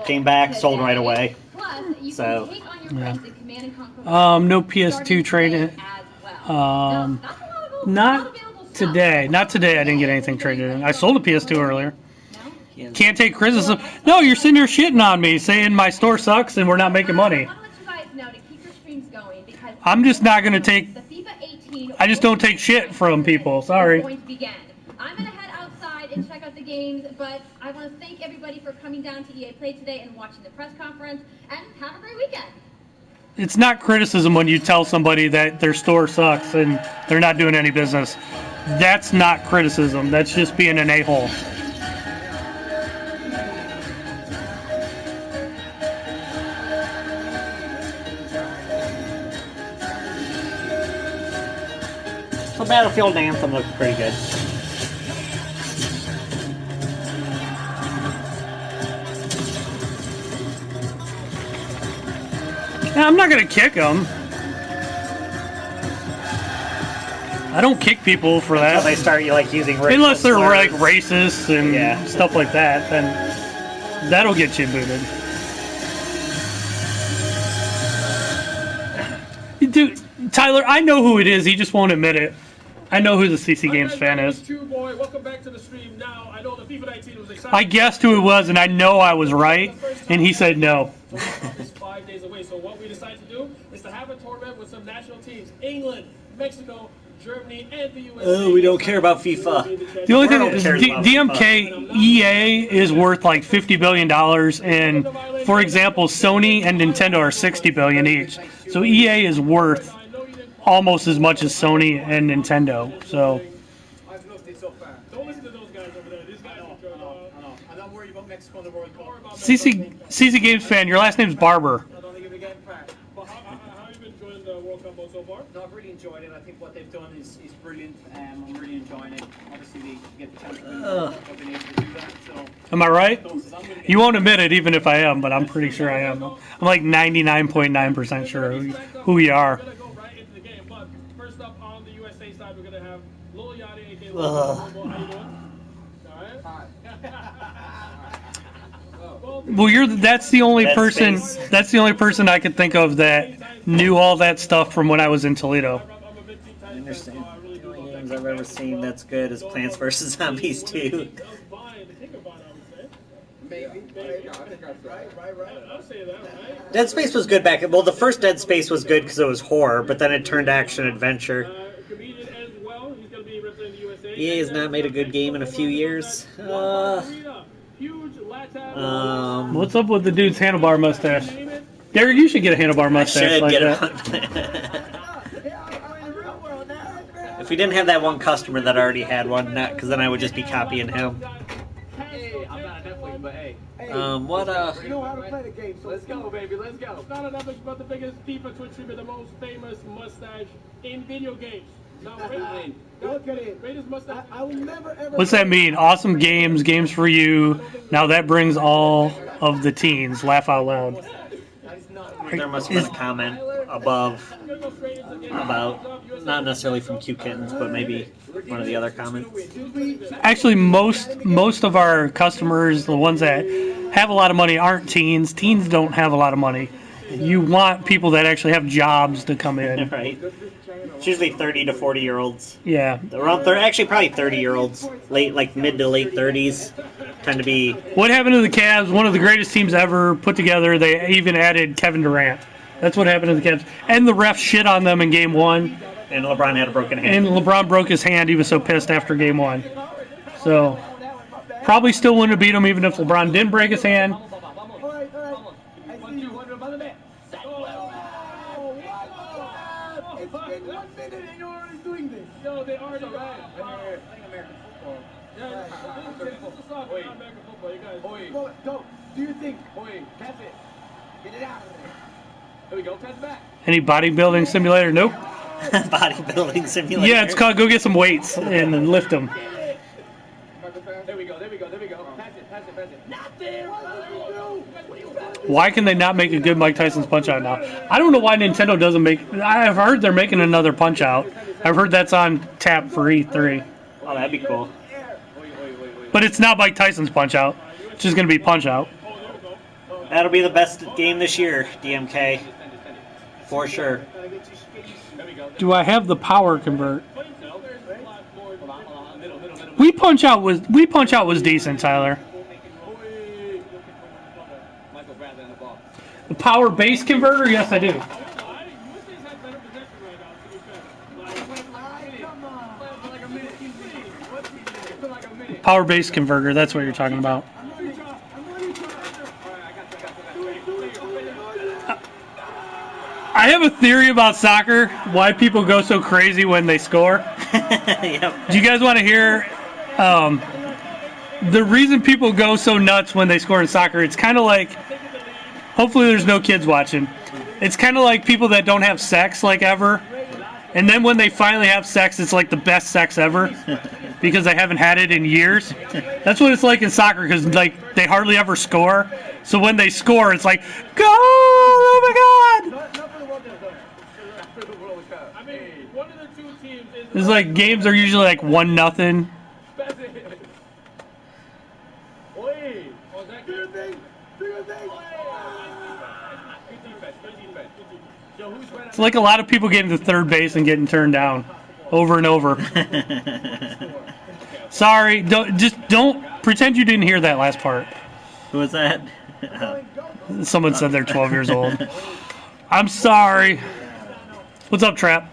came back, sold right away. So. Yeah. No PS2 trade-in. Not today. Not today. I didn't get anything traded in. I sold a PS2 earlier. Can't take criticism. No, you're sitting here shitting on me, saying my store sucks and we're not making money. I'm just not going to take. I just don't take shit from people. Sorry. I'm going to head outside and check out the games, but I want to thank everybody for coming down to EA Play today and watching the press conference, and have a great weekend. It's not criticism when you tell somebody that their store sucks and they're not doing any business. That's not criticism. That's just being an a-hole. So Battlefield and Anthem look pretty good. Now, I'm not going to kick them. I don't kick people for that. Until they start like using racial unless they're slurs. like racist and stuff like that, then that'll get you booted. Dude, Tyler, I know who it is. He just won't admit it. I know who the CC Games fan is. Boy, welcome back to the stream. Now, I know the FIFA 19 was exciting. I guessed who it was, and I know I was right, and he said no. It's 5 days away, so what we decided to do is to have a tournament with some national teams: England, Mexico, Germany, and the USA. Oh, we don't care about FIFA. The only thing is DMK EA is worth like $50 billion, and for example, Sony and Nintendo are $60 billion each. So EA is worth almost as much as Sony and Nintendo. So I've loved it so far. Don't listen to those guys over there. These guys enjoy it. I'm not worried about Mexico and the World Cup. CC Games fan, your last name's Barber. I don't think it'll get back. But how have you been enjoying the World Cup so far? No, I've really enjoyed it. I think what they've done is brilliant. I'm really enjoying it. Obviously, they get the chance to win the World Cup. I've been able to do that. So, Am I right? You won't admit it, even if I am, but I'm pretty sure I am. I'm like 99.9% sure who you are. First up on the USA side, we're gonna have Lil Yachty, aka Lil Yachty. How you doing? All right. Well, that's the only person. That's the only person I could think of that knew all that stuff from when I was in Toledo. I understand. The only games I've ever seen that's good is Plants vs. Zombies 2. maybe. Right. I'll say that, right? Dead Space was good back. Well, the first Dead Space was good because it was horror, but then it turned action adventure. Comedian as well. He's gonna be representing the USA. EA has not made a good game in a few years. What's up with the dude's handlebar mustache? Derek, you should get a handlebar I mustache should like get that. If we didn't have that one customer that already had one, because then I would just be copying him. Hey, I'm not a Netflix, but hey. What You know how to play the game, so let's go, baby, let's go. It's not a Netflix, but the biggest FIFA Twitch streamer, the most famous mustache in video games. Now, look at it. Greatest mustache. I will never ever. What's that mean? Awesome games, games for you. Now that brings all of the teens. Laugh out loud. There must have been a comment above about, not necessarily from Q Kittens, but maybe one of the other comments. Actually, most of our customers, the ones that have a lot of money, aren't teens. Teens don't have a lot of money. You want people that actually have jobs to come in. Right. It's usually 30 to 40-year-olds. Yeah. Around actually probably 30-year-olds, mid to late 30s, tend to be. What happened to the Cavs? One of the greatest teams ever put together. They even added Kevin Durant. That's what happened to the Cavs. And the refs shit on them in Game 1. And LeBron had a broken hand. And LeBron broke his hand. He was so pissed after Game 1. So probably still wouldn't have beat him even if LeBron didn't break his hand. It's been 1 minute and you're already doing this. Yo, they already right. Playing American football. Yeah, this is soccer, not American football. You guys. Go. Do your thing. Pass it. Get it out of there. Here we go. Pass it back. Any bodybuilding simulator? Nope. Bodybuilding simulator? Yeah, it's called go get some weights and then lift them. There we go. Pass it. Not there. Why can they not make a good Mike Tyson's Punch-Out now? I don't know why Nintendo doesn't make... I've heard they're making another Punch-Out. I've heard that's on tap for E3. Oh, that'd be cool. But it's not Mike Tyson's Punch-Out. It's just going to be Punch-Out. That'll be the best game this year, DMK. For sure. Do I have the power convert? We Punch-Out was decent, Tyler. The power base converter? Yes, I do. Power base converter, that's what you're talking about. I have a theory about soccer, why people go so crazy when they score. Yep. Do you guys want to hear the reason people go so nuts when they score in soccer? It's kind of like, hopefully there's no kids watching. It's kind of like people that don't have sex like ever. And then when they finally have sex, it's like the best sex ever because they haven't had it in years. That's what it's like in soccer because like they hardly ever score. So when they score, it's like, go! Oh my God! It's like games are usually like 1-0. It's like a lot of people getting to third base and getting turned down over and over. Sorry, don't pretend you didn't hear that last part. Who was that? Someone said they're 12 years old. I'm sorry. What's up, Trap?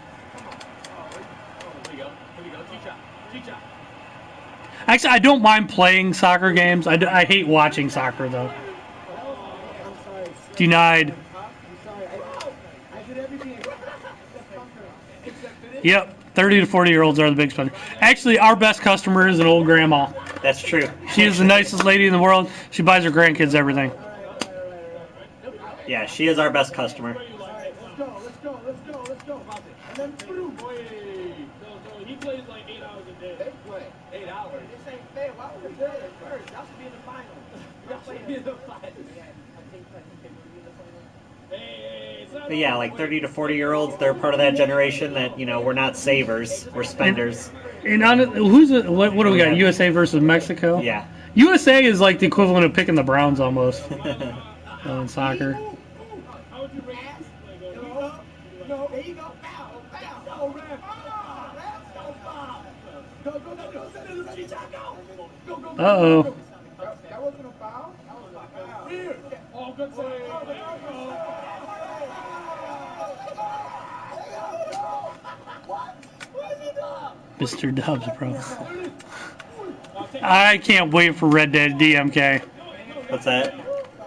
Actually, I don't mind playing soccer games. I hate watching soccer, though. Denied. Yep, 30 to 40-year-olds are the big spenders. Actually, our best customer is an old grandma. That's true. She is the nicest lady in the world. She buys her grandkids everything. Yeah, she is our best customer. He plays like 8 hours a day. They play 8 hours. This ain't fair. Why would we play it first? Y'all should be in the finals. Y'all should be in the finals. But yeah, like 30 to 40-year-olds, they're part of that generation that, you know, we're not savers, we're spenders. And on what do we got? USA versus Mexico? Yeah. USA is like the equivalent of picking the Browns almost in soccer. No, there you go. Foul. Foul. Go, ref. Go. Uh-oh. That wasn't a foul. That was a foul. Here. Oh, good save. Mr. Dubs, bro. I can't wait for Red Dead DMK. What's that?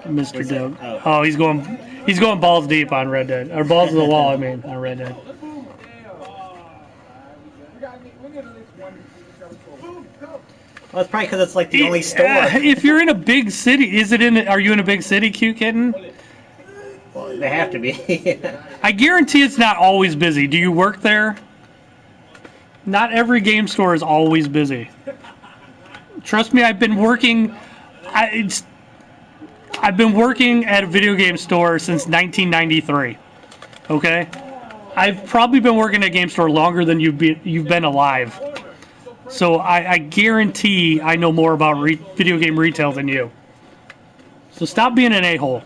Mr. Dubs. Oh, he's going balls deep on Red Dead. Or balls to the wall, I mean, on Red Dead. Well, it's probably because it's like the only store. If you're in a big city, are you in a big city, Cute Kitten? Well, they have to be. I guarantee it's not always busy. Do you work there? Not every game store is always busy. Trust me, I've been working. I've been working at a video game store since 1993. Okay, I've probably been working at a game store longer than you've been alive. So I guarantee I know more about video game retail than you. So stop being an a-hole.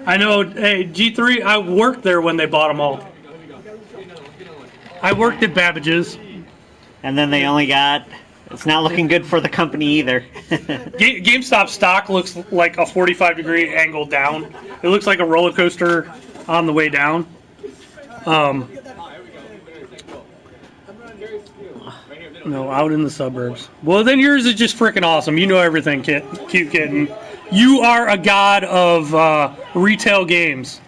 I know, hey, G3, I worked there when they bought them all. I worked at Babbage's. And then they only got, it's not looking good for the company either. GameStop stock looks like a 45-degree angle down. It looks like a roller coaster on the way down. No, out in the suburbs. Well, then yours is just freaking awesome. You know everything, Cute Kitten. You are a god of retail games.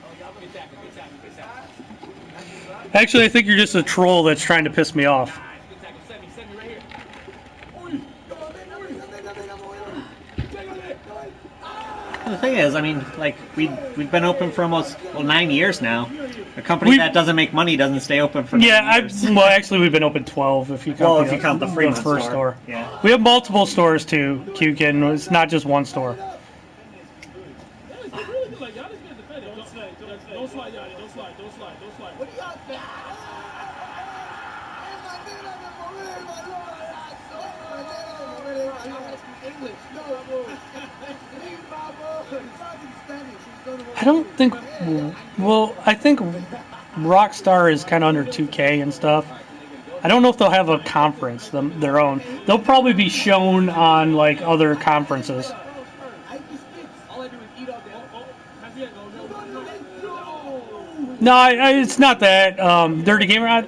Actually, I think you're just a troll that's trying to piss me off. The thing is, I mean, like, we've been open for almost 9 years now. A company that doesn't make money doesn't stay open for 9 years. Well, actually, we've been open 12 if you count the Fremont first store. Yeah. We have multiple stores too, Cute Kitten. It's not just one store. Don't slide, Yanni. Don't slide. What are y'all doing? I don't think. Well, I think Rockstar is kind of under 2K and stuff. I don't know if they'll have a conference their own. They'll probably be shown on like other conferences. No, it's not that. Dirty Gamer,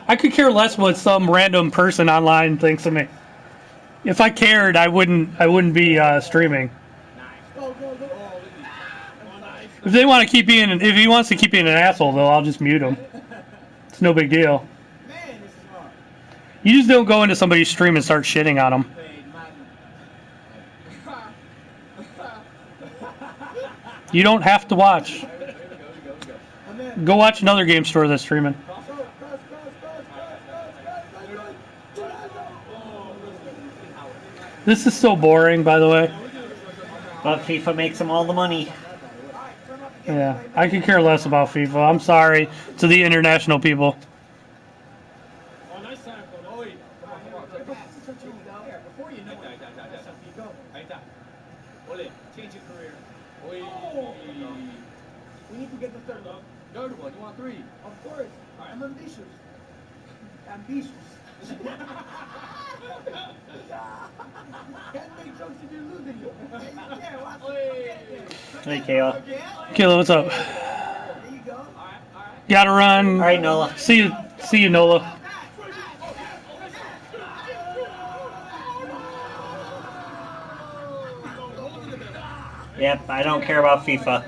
I could care less what some random person online thinks of me. If I cared, I wouldn't be streaming. If they want to keep being, if he wants to keep being an asshole, though, I'll just mute him. It's no big deal. You just don't go into somebody's stream and start shitting on them. You don't have to watch. Go watch another game store that's streaming. This is so boring, by the way. But FIFA makes them all the money. Yeah, I could care less about FIFA. I'm sorry to the international people. We need to get the third one. Third one? You want three? Of course. I'm ambitious. Ambitious. Can't make jokes if you're losing. Yeah, watch. Hey, Kayla. Kayla, what's up? Gotta run. All right, Nola. See you, Nola. Yep, I don't care about FIFA.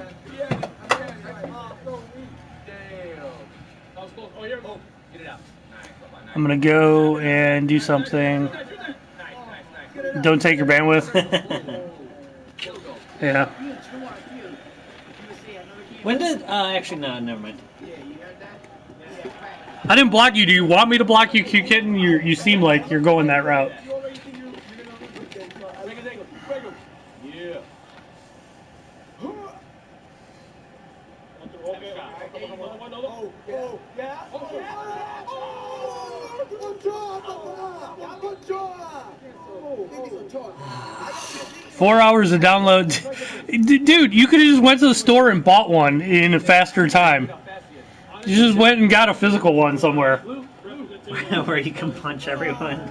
I'm gonna go and do something. Don't take your bandwidth. Yeah. When did actually no, never mind. I didn't block you. Do you want me to block you, Q Kitten? You seem like you're going that route. Four hours of download. Dude, you could have just went to the store and bought one in a faster time. You just went and got a physical one somewhere. Where you can punch everyone.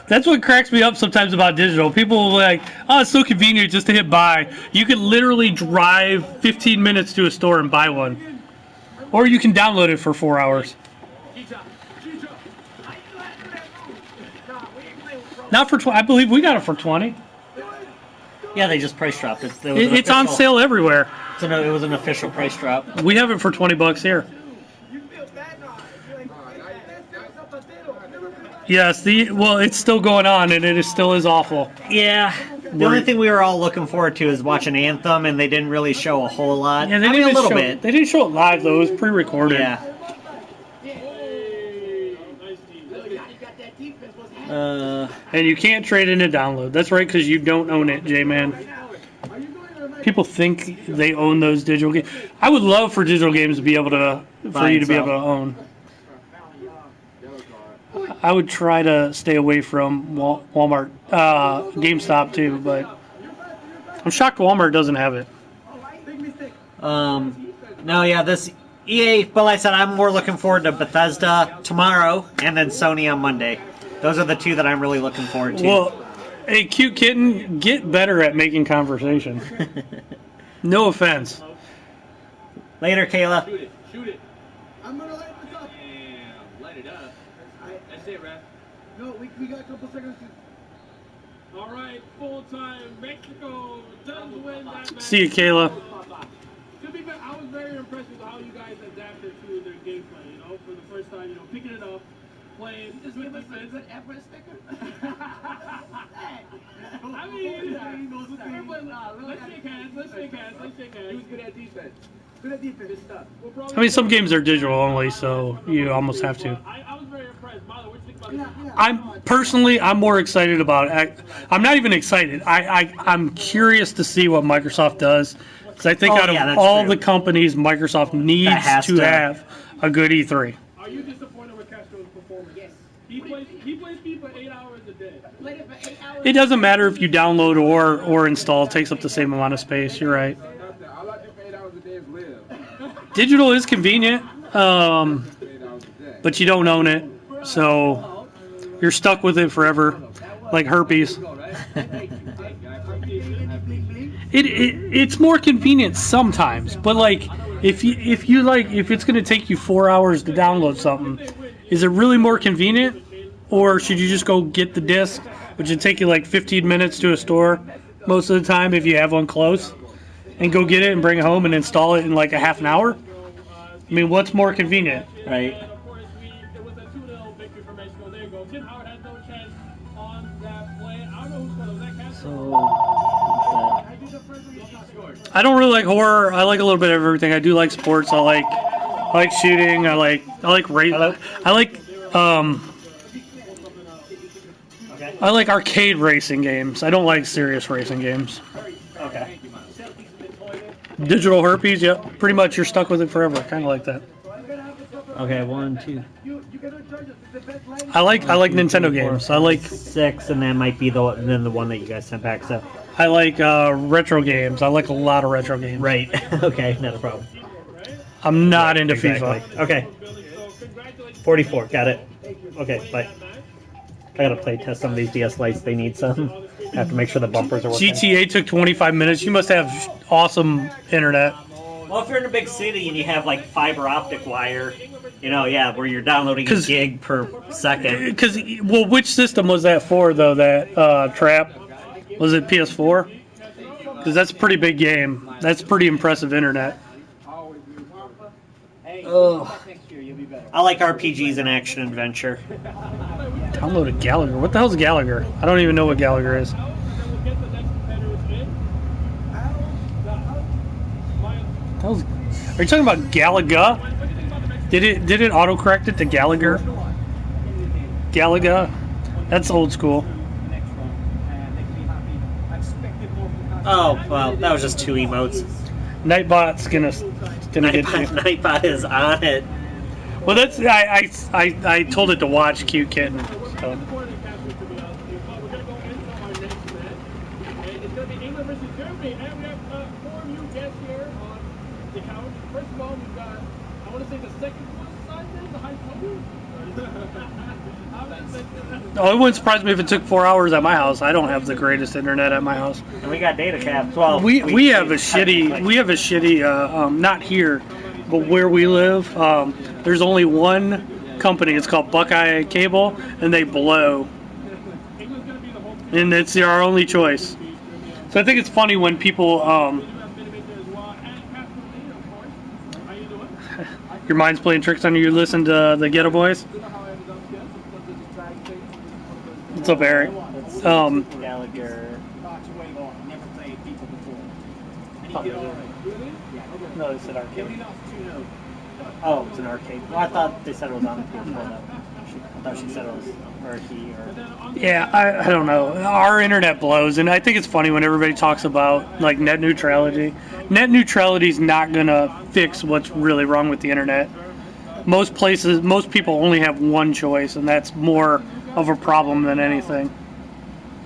That's what cracks me up sometimes about digital. People are like, oh, it's so convenient just to hit buy. You could literally drive 15 minutes to a store and buy one. Or you can download it for 4 hours. Not for 20. I believe we got it for 20. Yeah, they just price dropped it. It's on sale everywhere. So no, it was an official price drop. We have it for $20 here. Yes, well, it's still going on, and it still is awful. Yeah, the only thing we were all looking forward to is watching Anthem, and they didn't really show a whole lot. Yeah, they didn't a little bit. They didn't show it live though; it was pre-recorded. Yeah. And you can't trade in a download. That's right, because you don't own it, J-Man. People think they own those digital games. I would love for digital games to be able to, for you to be able to own. I would try to stay away from Walmart, GameStop too, but I'm shocked Walmart doesn't have it. No, yeah, this EA, but like I said, I'm more looking forward to Bethesda tomorrow and then Sony on Monday. Those are the two that I'm really looking forward to. Well, hey, Cute Kitten, get better at making conversation. No offense. Later, Kayla. Shoot it. I'm gonna light this up. Damn, light it up. That's it, Ref. No, we got a couple seconds to... All right, full-time Mexico does win that match. See you, Kayla. To be fair, I was very impressed with how you guys adapted to their gameplay, you know, for the first time, you know, picking it up, playing. Just give us a good Everest sticker. I mean, let's shake hands, let's shake hands. He was good at defense. Good at defense. Good stuff. I mean, some games are digital only, so you almost have to. I was very impressed. Milo, what do you think about this? I'm more excited about it. I'm not even excited. I'm curious to see what Microsoft does. Because I think out of all the companies, Microsoft needs to have a good E3. Are you disappointed with Castro's performance? Yes. He plays FIFA 8 hours a day. It doesn't matter if you download or install. It takes up the same amount of space. You're right. Digital is convenient, but you don't own it. So you're stuck with it forever, like herpes. It's more convenient sometimes, but like if it's going to take you 4 hours to download something, is it really more convenient, or should you just go get the disc, which would take you like 15 minutes to a store most of the time if you have one close, and go get it and bring it home and install it in like a half an hour? I mean, what's more convenient? Right. I don't really like horror. I like a little bit of everything. I do like sports. I like shooting. I like arcade racing games. I don't like serious racing games. Okay. Digital herpes, yep. Pretty much you're stuck with it forever. Kind of like that. Okay, 1, 2. I like Nintendo games. I like 6, and that might be the one that you guys sent back. So I like retro games. I like a lot of retro games. Right. Okay, not a problem. I'm not into Exactly. FIFA. Okay. 44. Got it. Okay, bye. I gotta play test some of these DS Lites. They need some. I have to make sure the bumpers are working. GTA took 25 minutes. You must have awesome internet. Well, if you're in a big city and you have like fiber optic wire, where you're downloading a gig per second. Which system was that for though? That Trap? Was it PS4? Because that's a pretty big game. That's pretty impressive internet. Ugh. I like RPGs and action adventure. Downloaded Gallagher. What the hell's Gallagher? I don't even know what Gallagher is. Are you talking about Galaga? Did it autocorrect it to Gallagher? Galaga? That's old school. Oh, well, that was just 2 emotes. Nightbot's gonna get you. Nightbot is on it. Well, that's I told it to watch Cute Kitten. So. Oh, it wouldn't surprise me if it took 4 hours at my house. I don't have the greatest internet at my house. And we got data caps. Well, we have a shitty not here, but where we live, there's only one company. It's called Buckeye Cable, and they blow. And it's our only choice. So I think it's funny when people your mind's playing tricks on you. You listen to the Ghetto Boys. What's up, Eric? Gallagher. No, they said arcade. Oh, it's an arcade. Well, I thought they said it was on the PS4 though. I thought she said it was arcade or... Yeah, I don't know. Our internet blows, and I think it's funny when everybody talks about like net neutrality. Net neutrality is not gonna fix what's really wrong with the internet. Most people only have one choice, and that's more of a problem than anything.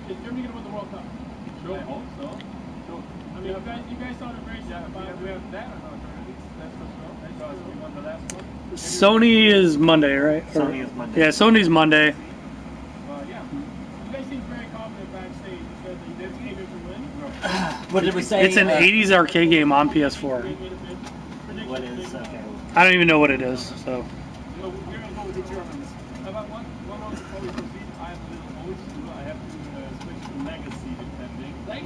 Is Germany going to win the World Cup? Sure, I hope so. I mean, you guys saw the race. We have that or not? That's for sure. Because we won the last one. Sony is Monday, right? Sony is Monday. Yeah, Sony's Monday. Yeah. You guys seem very confident backstage. You said that you didn't aim to win. What did we say? It's an 80s arcade game on PS4. What is? Okay. I don't even know what it is, so. We're going to go with the Germans. How about one more before we proceed? I have a little old school. I have to switch to legacy depending. I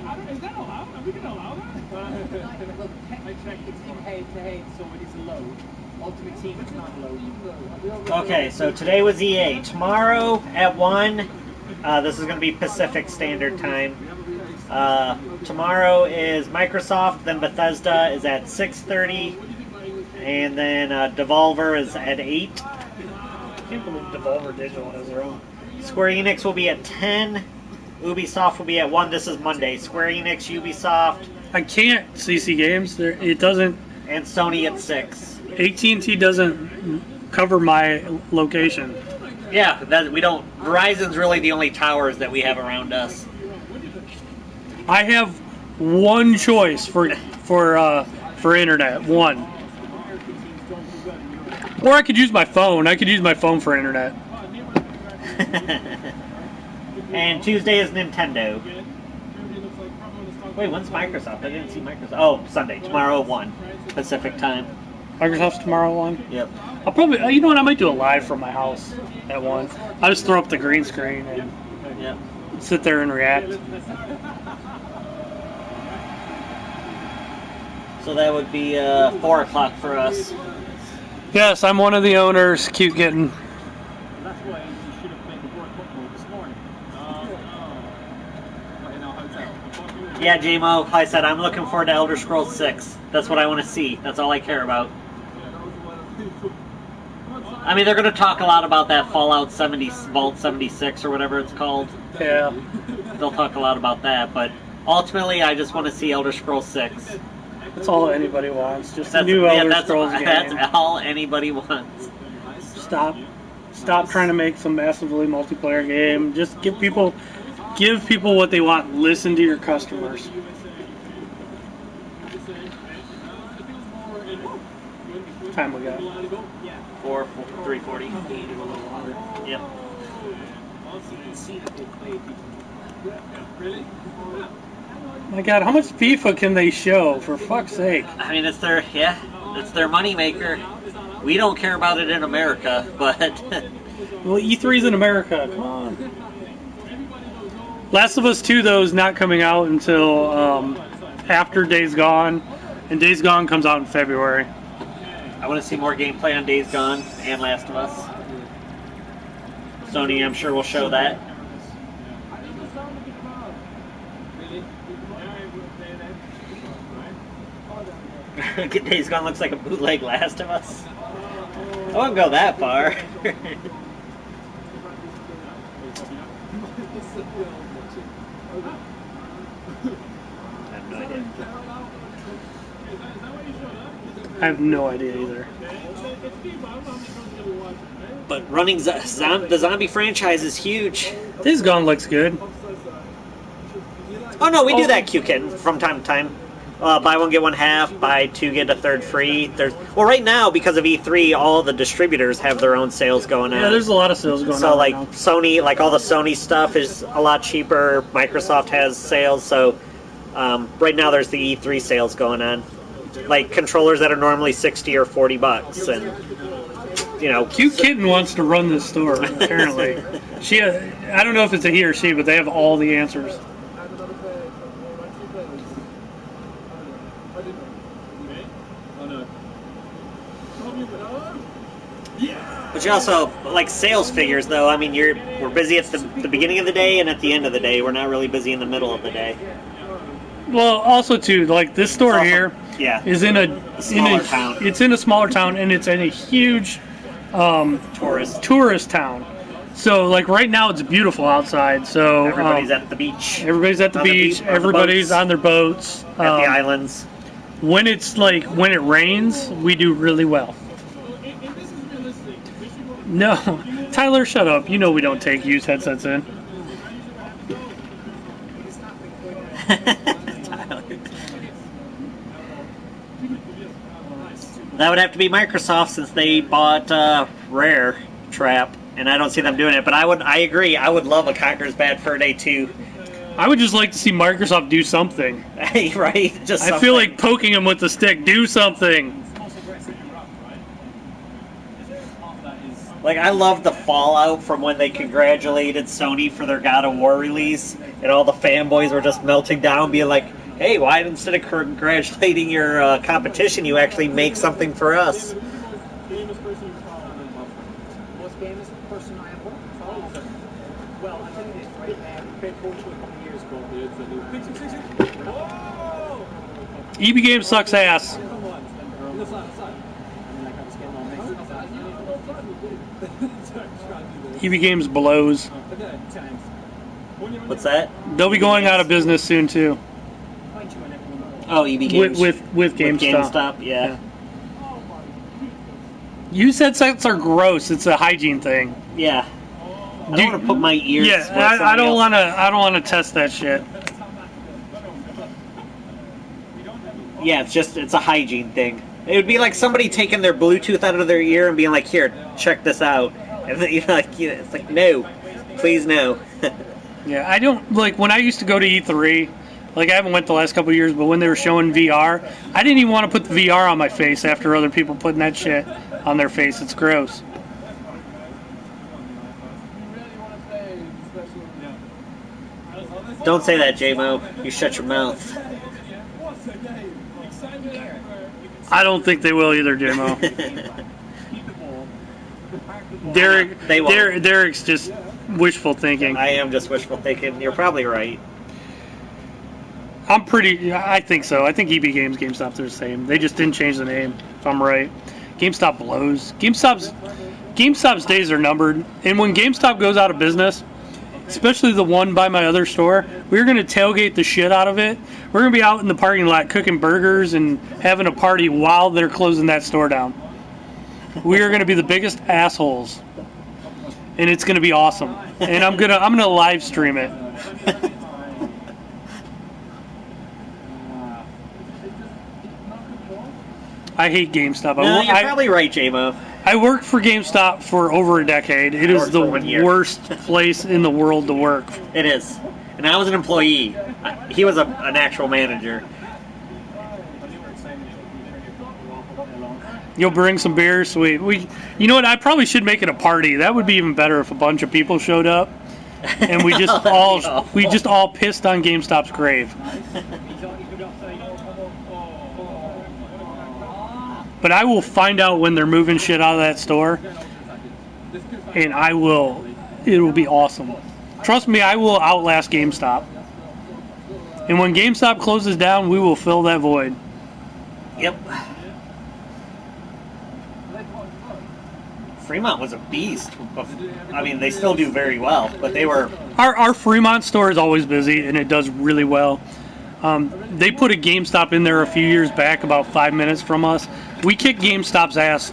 don't, is that allowed? Are we going to allow that? I checked it. Head-to-head, so it is low. Ultimate Team is not low. Okay, so today was EA. Tomorrow at 1, this is going to be Pacific Standard Time. Tomorrow is Microsoft, then Bethesda is at 6:30, and then Devolver is at 8. I can't believe Devolver Digital has their own. Square Enix will be at 10. Ubisoft will be at 1. This is Monday. Square Enix, Ubisoft. I can't CC Games. It doesn't. And Sony at 6. AT&T doesn't cover my location. Yeah, we don't. Verizon's really the only towers that we have around us. I have one choice for internet. One. Or I could use my phone. I could use my phone for internet. And Tuesday is Nintendo. Wait, when's Microsoft? I didn't see Microsoft. Oh, Sunday. Tomorrow at 1 Pacific time. Microsoft's tomorrow at 1? Yep. I'll probably, you know what, I might do it live from my house at 1. I'll just throw up the green screen and sit there and react. So that would be 4 o'clock for us. Yes, I'm one of the owners. Cute kitten. That's why you should have played the World Cup mode this morning. In our hotel. Yeah, JMO, like I said, I'm looking forward to Elder Scrolls 6. That's what I want to see. That's all I care about. I mean, they're going to talk a lot about that Fallout 70, Vault 76 or whatever it's called. Yeah. They'll talk a lot about that, but ultimately I just want to see Elder Scrolls 6. That's all anybody wants. Just a new Elder Scrolls game. That's all anybody wants. Stop trying to make some massively multiplayer game. Just give people what they want. Listen to your customers. Time we got? 3:40. Yep. My God, how much FIFA can they show? For fuck's sake! I mean, it's their money maker. We don't care about it in America, but well, E3's in America. Come on. Last of Us 2 though is not coming out until after Days Gone, and Days Gone comes out in February. I want to see more gameplay on Days Gone and Last of Us. Sony, I'm sure, will show that. Days Gone looks like a bootleg Last of Us. I won't go that far. I have no idea either. But running the zombie franchise is huge. Days Gone looks good. Oh no, we do that, Q-Kitten, from time to time. Buy one, get one half, buy two, get a third free. Well, right now, because of E3, all the distributors have their own sales going on. Yeah, there's a lot of sales going on. So, like, right now. Sony, like, all the Sony stuff is a lot cheaper. Microsoft has sales, so right now there's the E3 sales going on. Like, controllers that are normally $60 or $40, and, you know. Cute Kitten wants to run this store, apparently. I don't know if it's a he or she, but they have all the answers. But you also, like, sales figures, though, I mean, we're busy at the beginning of the day and at the end of the day. We're not really busy in the middle of the day. Well, also, too, like, this store here is in a smaller town. It's in a smaller town, and it's in a huge tourist town. So, like, right now it's beautiful outside. So everybody's at the beach. Everybody's at the beach. Everybody's on their boats. At the islands. When it rains, we do really well. No, Tyler, shut up. You know we don't take used headsets in. That would have to be Microsoft, since they bought Rare Trap, and I don't see them doing it. But I agree. I would love a Conker's Bad Fur Day 2. I would just like to see Microsoft do something. Right? Just something. I feel like poking him with the stick. Do something. Like, I love the fallout from when they congratulated Sony for their God of War release, and all the fanboys were just melting down, being like, hey, why instead of congratulating your competition, you actually make something for us? Most famous person I have worked with. Well, I'll tell you this, right? We played Portugal a couple of years ago. EB Games sucks ass. EB Games blows. What's that? They'll be going out of business soon too. Oh, EB Games with GameStop. Yeah. Used headsets are gross. It's a hygiene thing. Yeah. I don't want to put my ears. Yeah, I don't want to. I don't want to test that shit. Yeah, it's a hygiene thing. It would be like somebody taking their Bluetooth out of their ear and being like, "Here, check this out." And then, it's like, no, please no. Yeah, I don't like when I used to go to E3. Like, I haven't went the last couple of years, but when they were showing VR, I didn't even want to put the VR on my face after other people putting that shit on their face. It's gross. Don't say that, J-Mo. You shut your mouth. I don't think they will either, J-Mo. Derek's just wishful thinking. I am just wishful thinking. You're probably right. I think so. I think EB Games, GameStop, they're the same. They just didn't change the name, if I'm right. GameStop blows. GameStop's days are numbered. And when GameStop goes out of business, especially the one by my other store, we're going to tailgate the shit out of it. We're going to be out in the parking lot cooking burgers and having a party while they're closing that store down. We are going to be the biggest assholes. And it's going to be awesome. And I'm going to live stream it. I hate GameStop. No, you're probably right, J-Mo. I worked for GameStop for over a decade. It is the worst place in the world to work. It is. And I was an employee. He was an actual manager. You'll bring some beer, sweet. You know what? I probably should make it a party. That would be even better if a bunch of people showed up, and we just all pissed on GameStop's grave. But I will find out when they're moving shit out of that store, and it will be awesome. Trust me, I will outlast GameStop. And when GameStop closes down, we will fill that void. Yep. Fremont was a beast. I mean, they still do very well, but they were... Our Fremont store is always busy, and it does really well. They put a GameStop in there a few years back, about 5 minutes from us. We kick GameStop's ass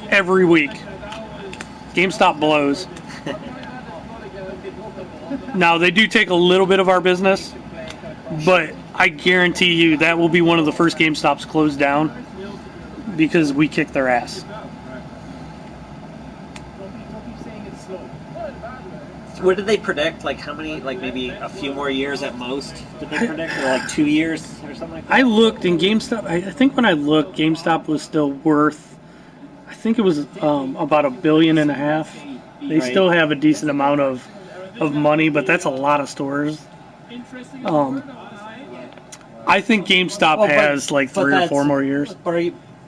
every week. GameStop blows. Now, they do take a little bit of our business, but I guarantee you that will be one of the first GameStops closed down because we kick their ass. What did they predict? Like how many? Like maybe a few more years at most? Did they predict? Or like 2 years or something like that? I looked, and GameStop, I think when I looked, GameStop was still worth, I think it was about $1.5 billion. They still have a decent amount of money, but that's a lot of stores. I think GameStop has like 3 or 4 more years.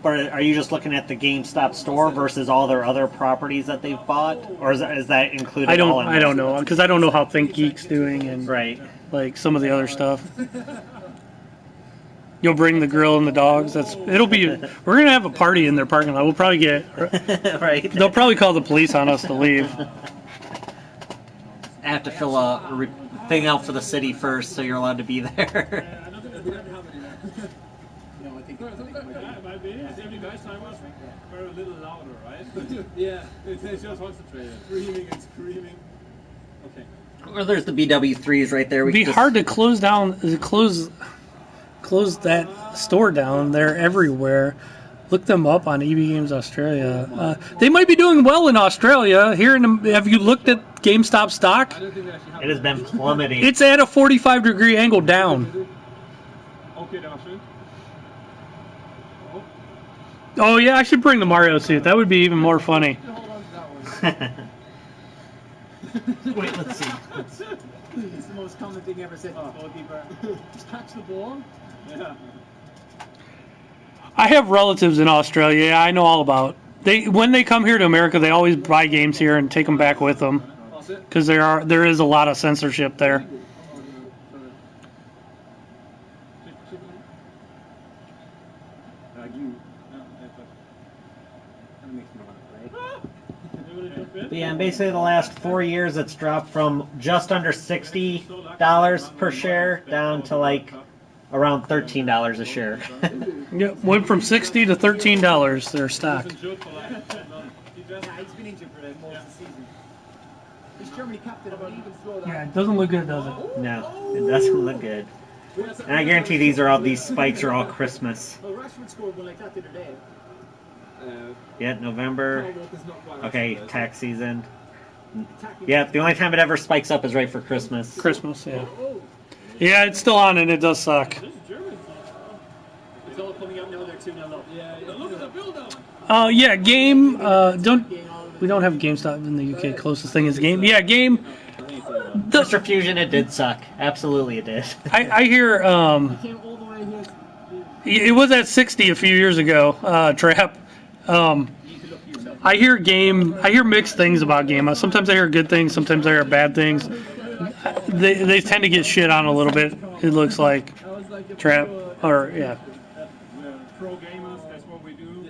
But are you just looking at the GameStop store versus all their other properties that they've bought, or is that included? I don't know, because I don't know how ThinkGeek's doing and like some of the other stuff. You'll bring the grill and the dogs. We're gonna have a party in their parking lot. We'll probably get right. They'll probably call the police on us to leave. I have to fill a thing out for the city first, so you're allowed to be there. Every guy's time was very little louder, right? Yeah, it's just concentrated. Screaming and screaming. Okay. Well, there's the BW3s right there. It'd be hard to close that store down. They're everywhere. Look them up on EB Games Australia. They might be doing well in Australia. Have you looked at GameStop stock? It has been plummeting. It's at a 45-degree angle down. Okay, Dashin. Oh yeah, I should bring the Mario suit. That would be even more funny. Wait, let's see. It's the most common thing ever said to the goalkeeper. Just catch the ball. Yeah. I have relatives in Australia. Yeah, I know all about. When they come here to America, they always buy games here and take them back with them because there is a lot of censorship there. But yeah, and basically the last 4 years it's dropped from just under $60 per share down to like around $13 a share. Yeah, went from $60 to $13 their stock. He's been injured for most of the season. This Germany captain about even slow down. Yeah, it doesn't look good, does it? No, it doesn't look good. And I guarantee these spikes are all Christmas. Well, Rashford scored one like that the other day. Yeah, November. Okay, tax season. Yeah, the only time it ever spikes up is right for Christmas. Christmas, yeah. Yeah, it's still on and it does suck. It's all coming out now. They're 2-0 up. Yeah. Look at the build-up. Yeah, Game. We don't have GameStop in the UK. Closest thing is Game. Yeah, Game. Mr. Fusion, it did suck. Absolutely, it did. I hear. It was at 60 a few years ago. Trap. I hear mixed things about Game. Sometimes I hear good things. Sometimes I hear bad things. They tend to get shit on a little bit. It looks like Trap or yeah. Pro gamers, that's what we do.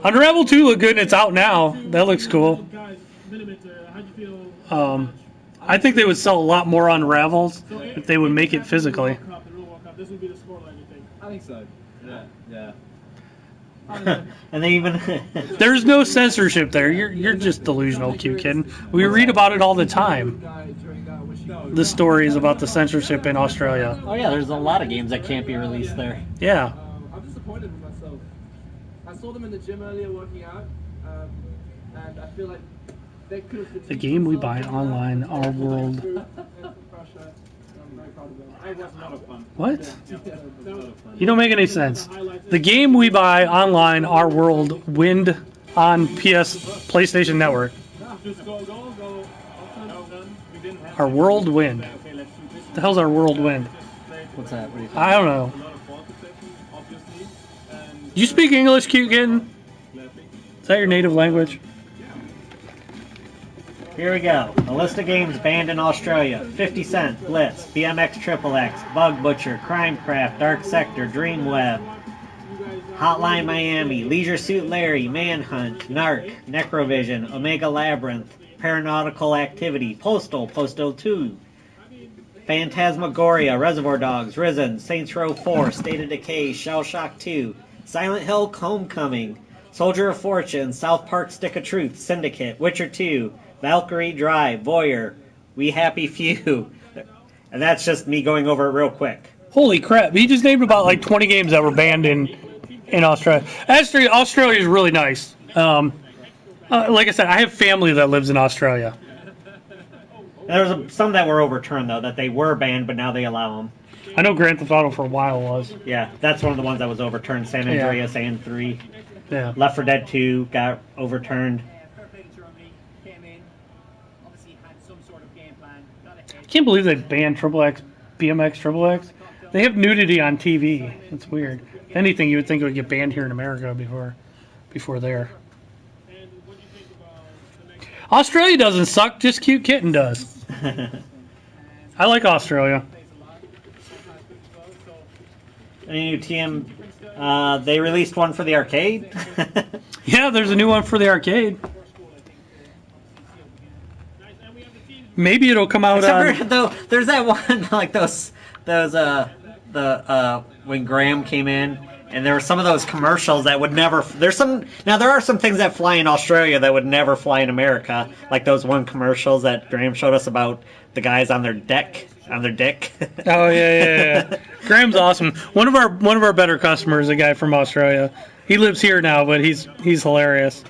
Unravel 2 look good and it's out now. That looks cool. I think they would sell a lot more Unravels if they would make it physically. This would be the scoreline, you think? I think so. Yeah. And they even there's no censorship there. You're just delusional, cute kid. We read about it all the time. The stories about the censorship in Australia. Oh yeah, there's a lot of games that can't be released there. Yeah. I'm disappointed with myself. I saw them in the gym earlier working out, and I feel like they could have. The game we buy online, Our World. What? You don't make any sense. The game we buy online, Our World, Wind on PlayStation Network. Our World Wind. What the hell's Our World Wind? What's that? I don't know. Do you speak English, cute kitten? Is that your native language? Here we go. A list of games banned in Australia. 50 Cent, Blitz, BMX XXX, Bug Butcher, Crimecraft, Dark Sector, Dreamweb, Hotline Miami, Leisure Suit Larry, Manhunt, Narc, Necrovision, Omega Labyrinth, Paranautical Activity, Postal 2, Phantasmagoria, Reservoir Dogs, Risen, Saints Row 4, State of Decay, Shell Shock 2, Silent Hill Homecoming, Soldier of Fortune, South Park Stick of Truth, Syndicate, Witcher 2, Valkyrie Drive, Voyeur, We Happy Few. And that's just me going over it real quick. Holy crap. He just named about like 20 games that were banned in Australia. Actually, Australia is really nice. Like I said, I have family that lives in Australia. There's some that were overturned, though, that they were banned, but now they allow them. I know Grand Theft Auto for a while was. Yeah, that's one of the ones that was overturned. San Andreas and 3. Yeah. Left 4 Dead 2 got overturned. I can't believe they banned BMX XXX. They have nudity on TV. It's weird. If anything, you would think it would get banned here in America before there. Australia doesn't suck, just Cute Kitten does. I like Australia. Any new TM? They released one for the arcade. Yeah, there's a new one for the arcade. Maybe it'll come out on... Though, there's that one, like when Graham came in, and there were some of those commercials that would never... There are some things that fly in Australia that would never fly in America, like those one commercials that Graham showed us about the guys on their dick. Oh, yeah. Graham's awesome. One of our better customers, a guy from Australia. He lives here now, but he's hilarious.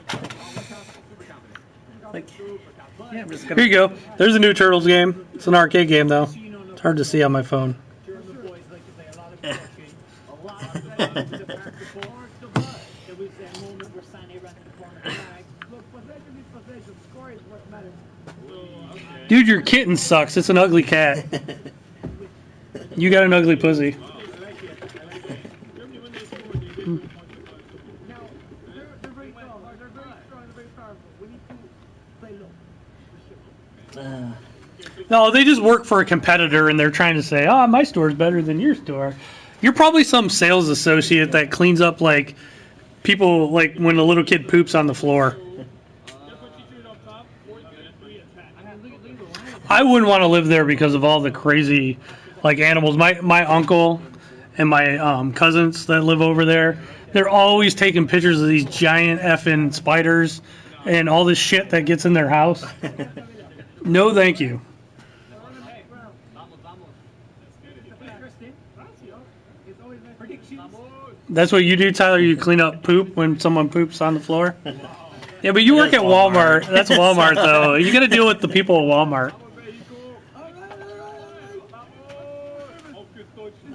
Yeah, Here you go. There's a new Turtles game. It's an arcade game, though. It's hard to see on my phone. Dude, your kitten sucks. It's an ugly cat. You got an ugly pussy. No, they just work for a competitor and they're trying to say, oh, my store's better than your store. You're probably some sales associate that cleans up like people, like when a little kid poops on the floor. I wouldn't want to live there because of all the crazy like animals. My uncle and my cousins that live over there, they're always taking pictures of these giant effing spiders and all this shit that gets in their house. No, thank you. That's what you do, Tyler? You clean up poop when someone poops on the floor? Yeah, but you work at Walmart. That's Walmart, though. You got to deal with the people at Walmart.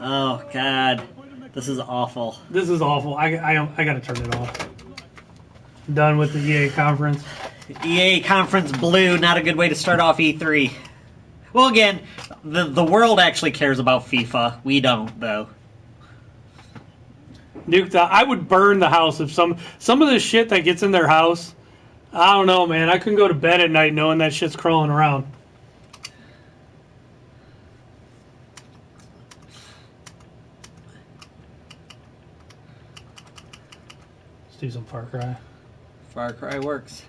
Oh God, this is awful. This is awful. I gotta turn it off. Done with the EA conference. EA conference blue, not a good way to start off E3. Well, again, the world actually cares about FIFA. We don't, though. Duke, I would burn the house if some of the shit that gets in their house. I don't know, man. I couldn't go to bed at night knowing that shit's crawling around. Let's do some Far Cry. Far Cry works.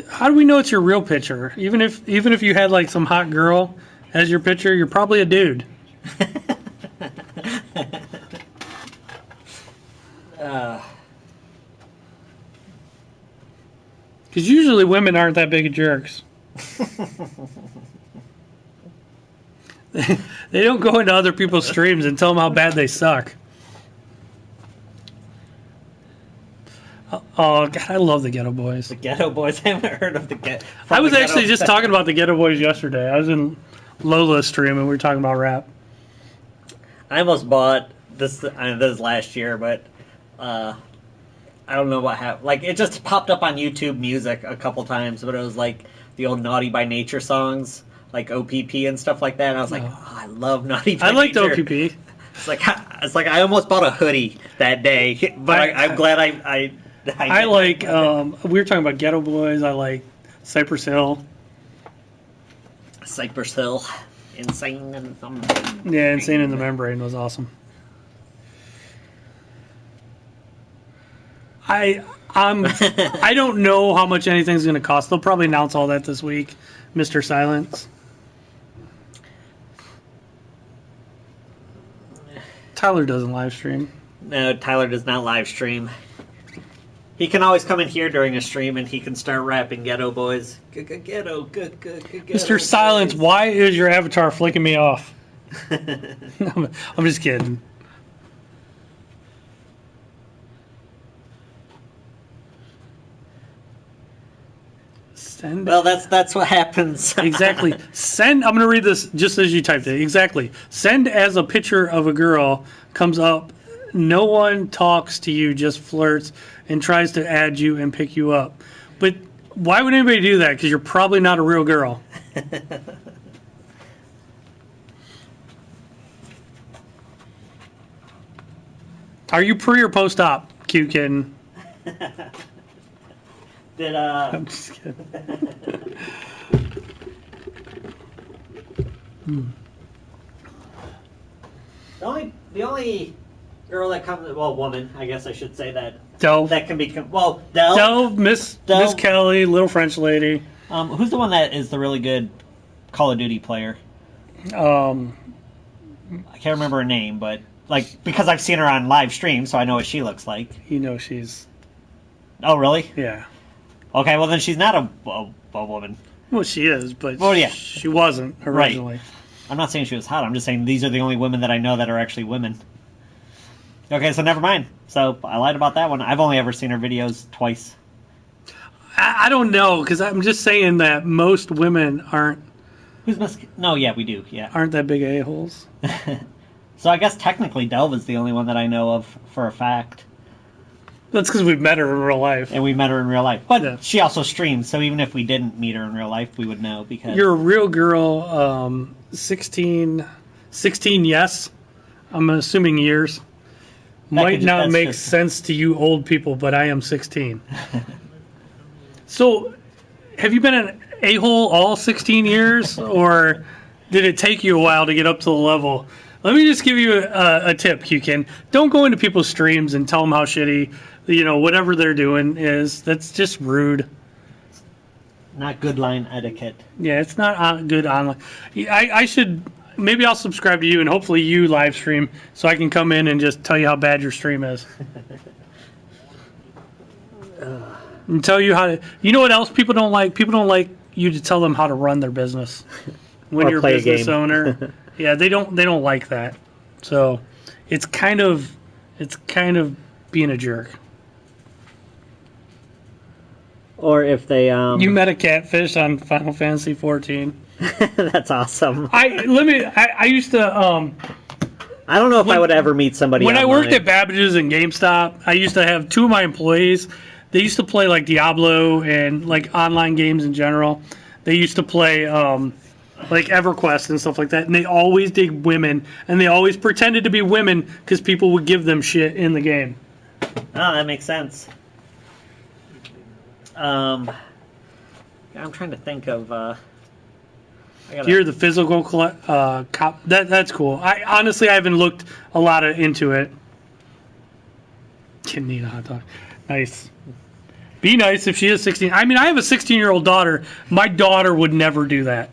How do we know it's your real picture? Even if you had like some hot girl as your picture, you're probably a dude. Because usually women aren't that big of jerks. They don't go into other people's streams and tell them how bad they suck. Oh, God, I love the Ghetto Boys. The Ghetto Boys? I haven't heard of the Ghetto. I was actually just talking about the Ghetto Boys yesterday. I was in Lola's stream and we were talking about rap. I almost bought this. This last year, but I don't know what happened. Like, it just popped up on YouTube Music a couple times, but it was like the old Naughty by Nature songs, like OPP and stuff like that. And I was like, oh, I love Naughty by Nature. I liked OPP. It's like I almost bought a hoodie that day, but I'm glad I like. We were talking about Ghetto Boys. I like Cypress Hill. Cypress Hill, Insane in the Membrane. Yeah, Insane in the Membrane was awesome. I don't know how much anything's going to cost. They'll probably announce all that this week. Mr. Silence. Tyler doesn't live stream. No, Tyler does not live stream. He can always come in here during a stream and he can start rapping Ghetto Boys. Ghetto. Mr. Silence, why is your avatar flicking me off? I'm just kidding. Send. Well, that's what happens. Exactly. Send. I'm going to read this just as you typed it. Exactly. Send as a picture of a girl comes up. No one talks to you, just flirts and tries to add you and pick you up. But why would anybody do that? Because you're probably not a real girl. Are you pre or post op, cute kitten? I'm just kidding. The only girl that comes, well, woman, I guess I should say that. Delve. That can be, well, Delve. Delve, Miss Kelly, Little French Lady. Who's the one that is the really good Call of Duty player? I can't remember her name, but like because I've seen her on live stream, so I know what she looks like. You know she's. Oh, really? Yeah. Okay, well then she's not a woman. Well, she is, but yeah, she wasn't originally. Right. I'm not saying she was hot. I'm just saying these are the only women that I know that are actually women. Okay, so never mind. So I lied about that one. I've only ever seen her videos twice. I don't know, because I'm just saying that most women aren't. No, yeah, we do. Yeah, aren't that big a-holes. So I guess technically Delve is the only one that I know of for a fact. That's because we've met her in real life. And we met her in real life. But she also streams, so even if we didn't meet her in real life, we would know because... You're a real girl, 16, yes. I'm assuming years. Might not make sense to you old people, but I am 16. So, have you been an a-hole all 16 years? Or did it take you a while to get up to the level? Let me just give you a tip, Q-Kin. Don't go into people's streams and tell them how shitty... whatever they're doing is, that's just rude. Not good line etiquette. Yeah, it's not good online. I should, maybe I'll subscribe to you and hopefully you live stream so I can come in and just tell you how bad your stream is. And tell you how to, you know what else people don't like? People don't like you to tell them how to run their business. When you're a business owner. Yeah, they don't like that. So it's kind of being a jerk. or if they You met a catfish on Final Fantasy 14. That's awesome. I used to I don't know if I would ever meet somebody when online. I worked at Babbage's and GameStop, I used to have 2 of my employees. They used to play like Diablo and like online games in general. They used to play like EverQuest and stuff like that, and they always did women, and they always pretended to be women because people would give them shit in the game. Oh, that makes sense. I'm trying to think of. You're the physical cop. That's cool. I haven't looked a lot into it. Can need a hot dog. Nice. Be nice if she is 16. I mean, I have a 16-year-old daughter. My daughter would never do that.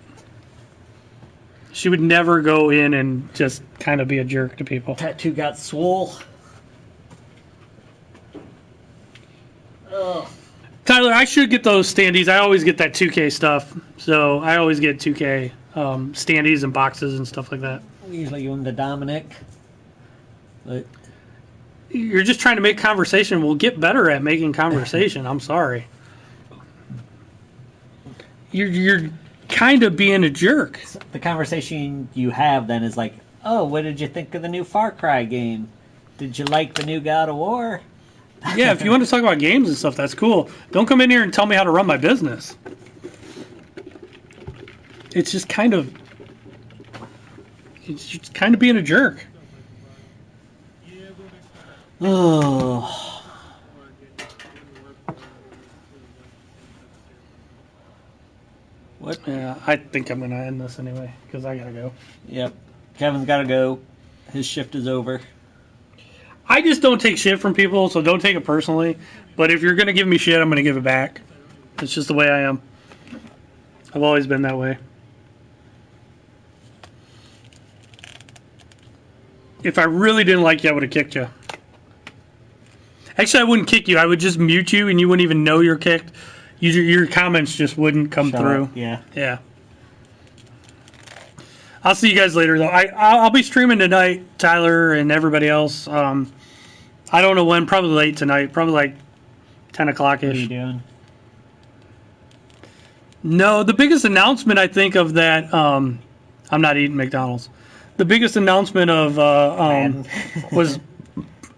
She would never go in and just kind of be a jerk to people. Tattoo got swole. Ugh. Tyler, I should get those standees. I always get that 2K stuff. So I always get 2K standees and boxes and stuff like that. I usually give them to Dominic. But you're just trying to make conversation. We'll get better at making conversation. I'm sorry. You're kind of being a jerk. The conversation you have then is like, oh, what did you think of the new Far Cry game? Did you like the new God of War? Yeah, if you want to talk about games and stuff, that's cool. Don't come in here and tell me how to run my business. It's just kind of being a jerk. Oh. What? Yeah, I think I'm going to end this anyway, because I got to go. Yep. Kevin's got to go. His shift is over. I just don't take shit from people, so don't take it personally. But if you're going to give me shit, I'm going to give it back. It's just the way I am. I've always been that way. If I really didn't like you, I would have kicked you. Actually, I wouldn't kick you. I would just mute you, and you wouldn't even know you're kicked. Your comments just wouldn't come through. Yeah. Yeah. I'll see you guys later, though. I'll be streaming tonight, Tyler and everybody else. I don't know when. Probably late tonight. Probably like 10 o'clock-ish. What are you doing? No, the biggest announcement I think of that, I'm not eating McDonald's. The biggest announcement of was,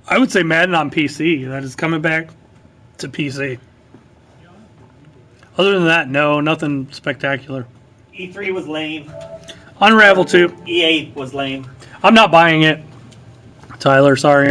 I would say Madden on PC. That is coming back to PC. Other than that, no, nothing spectacular. E3 was lame. Unravel 2. EA was lame. I'm not buying it. Tyler, sorry.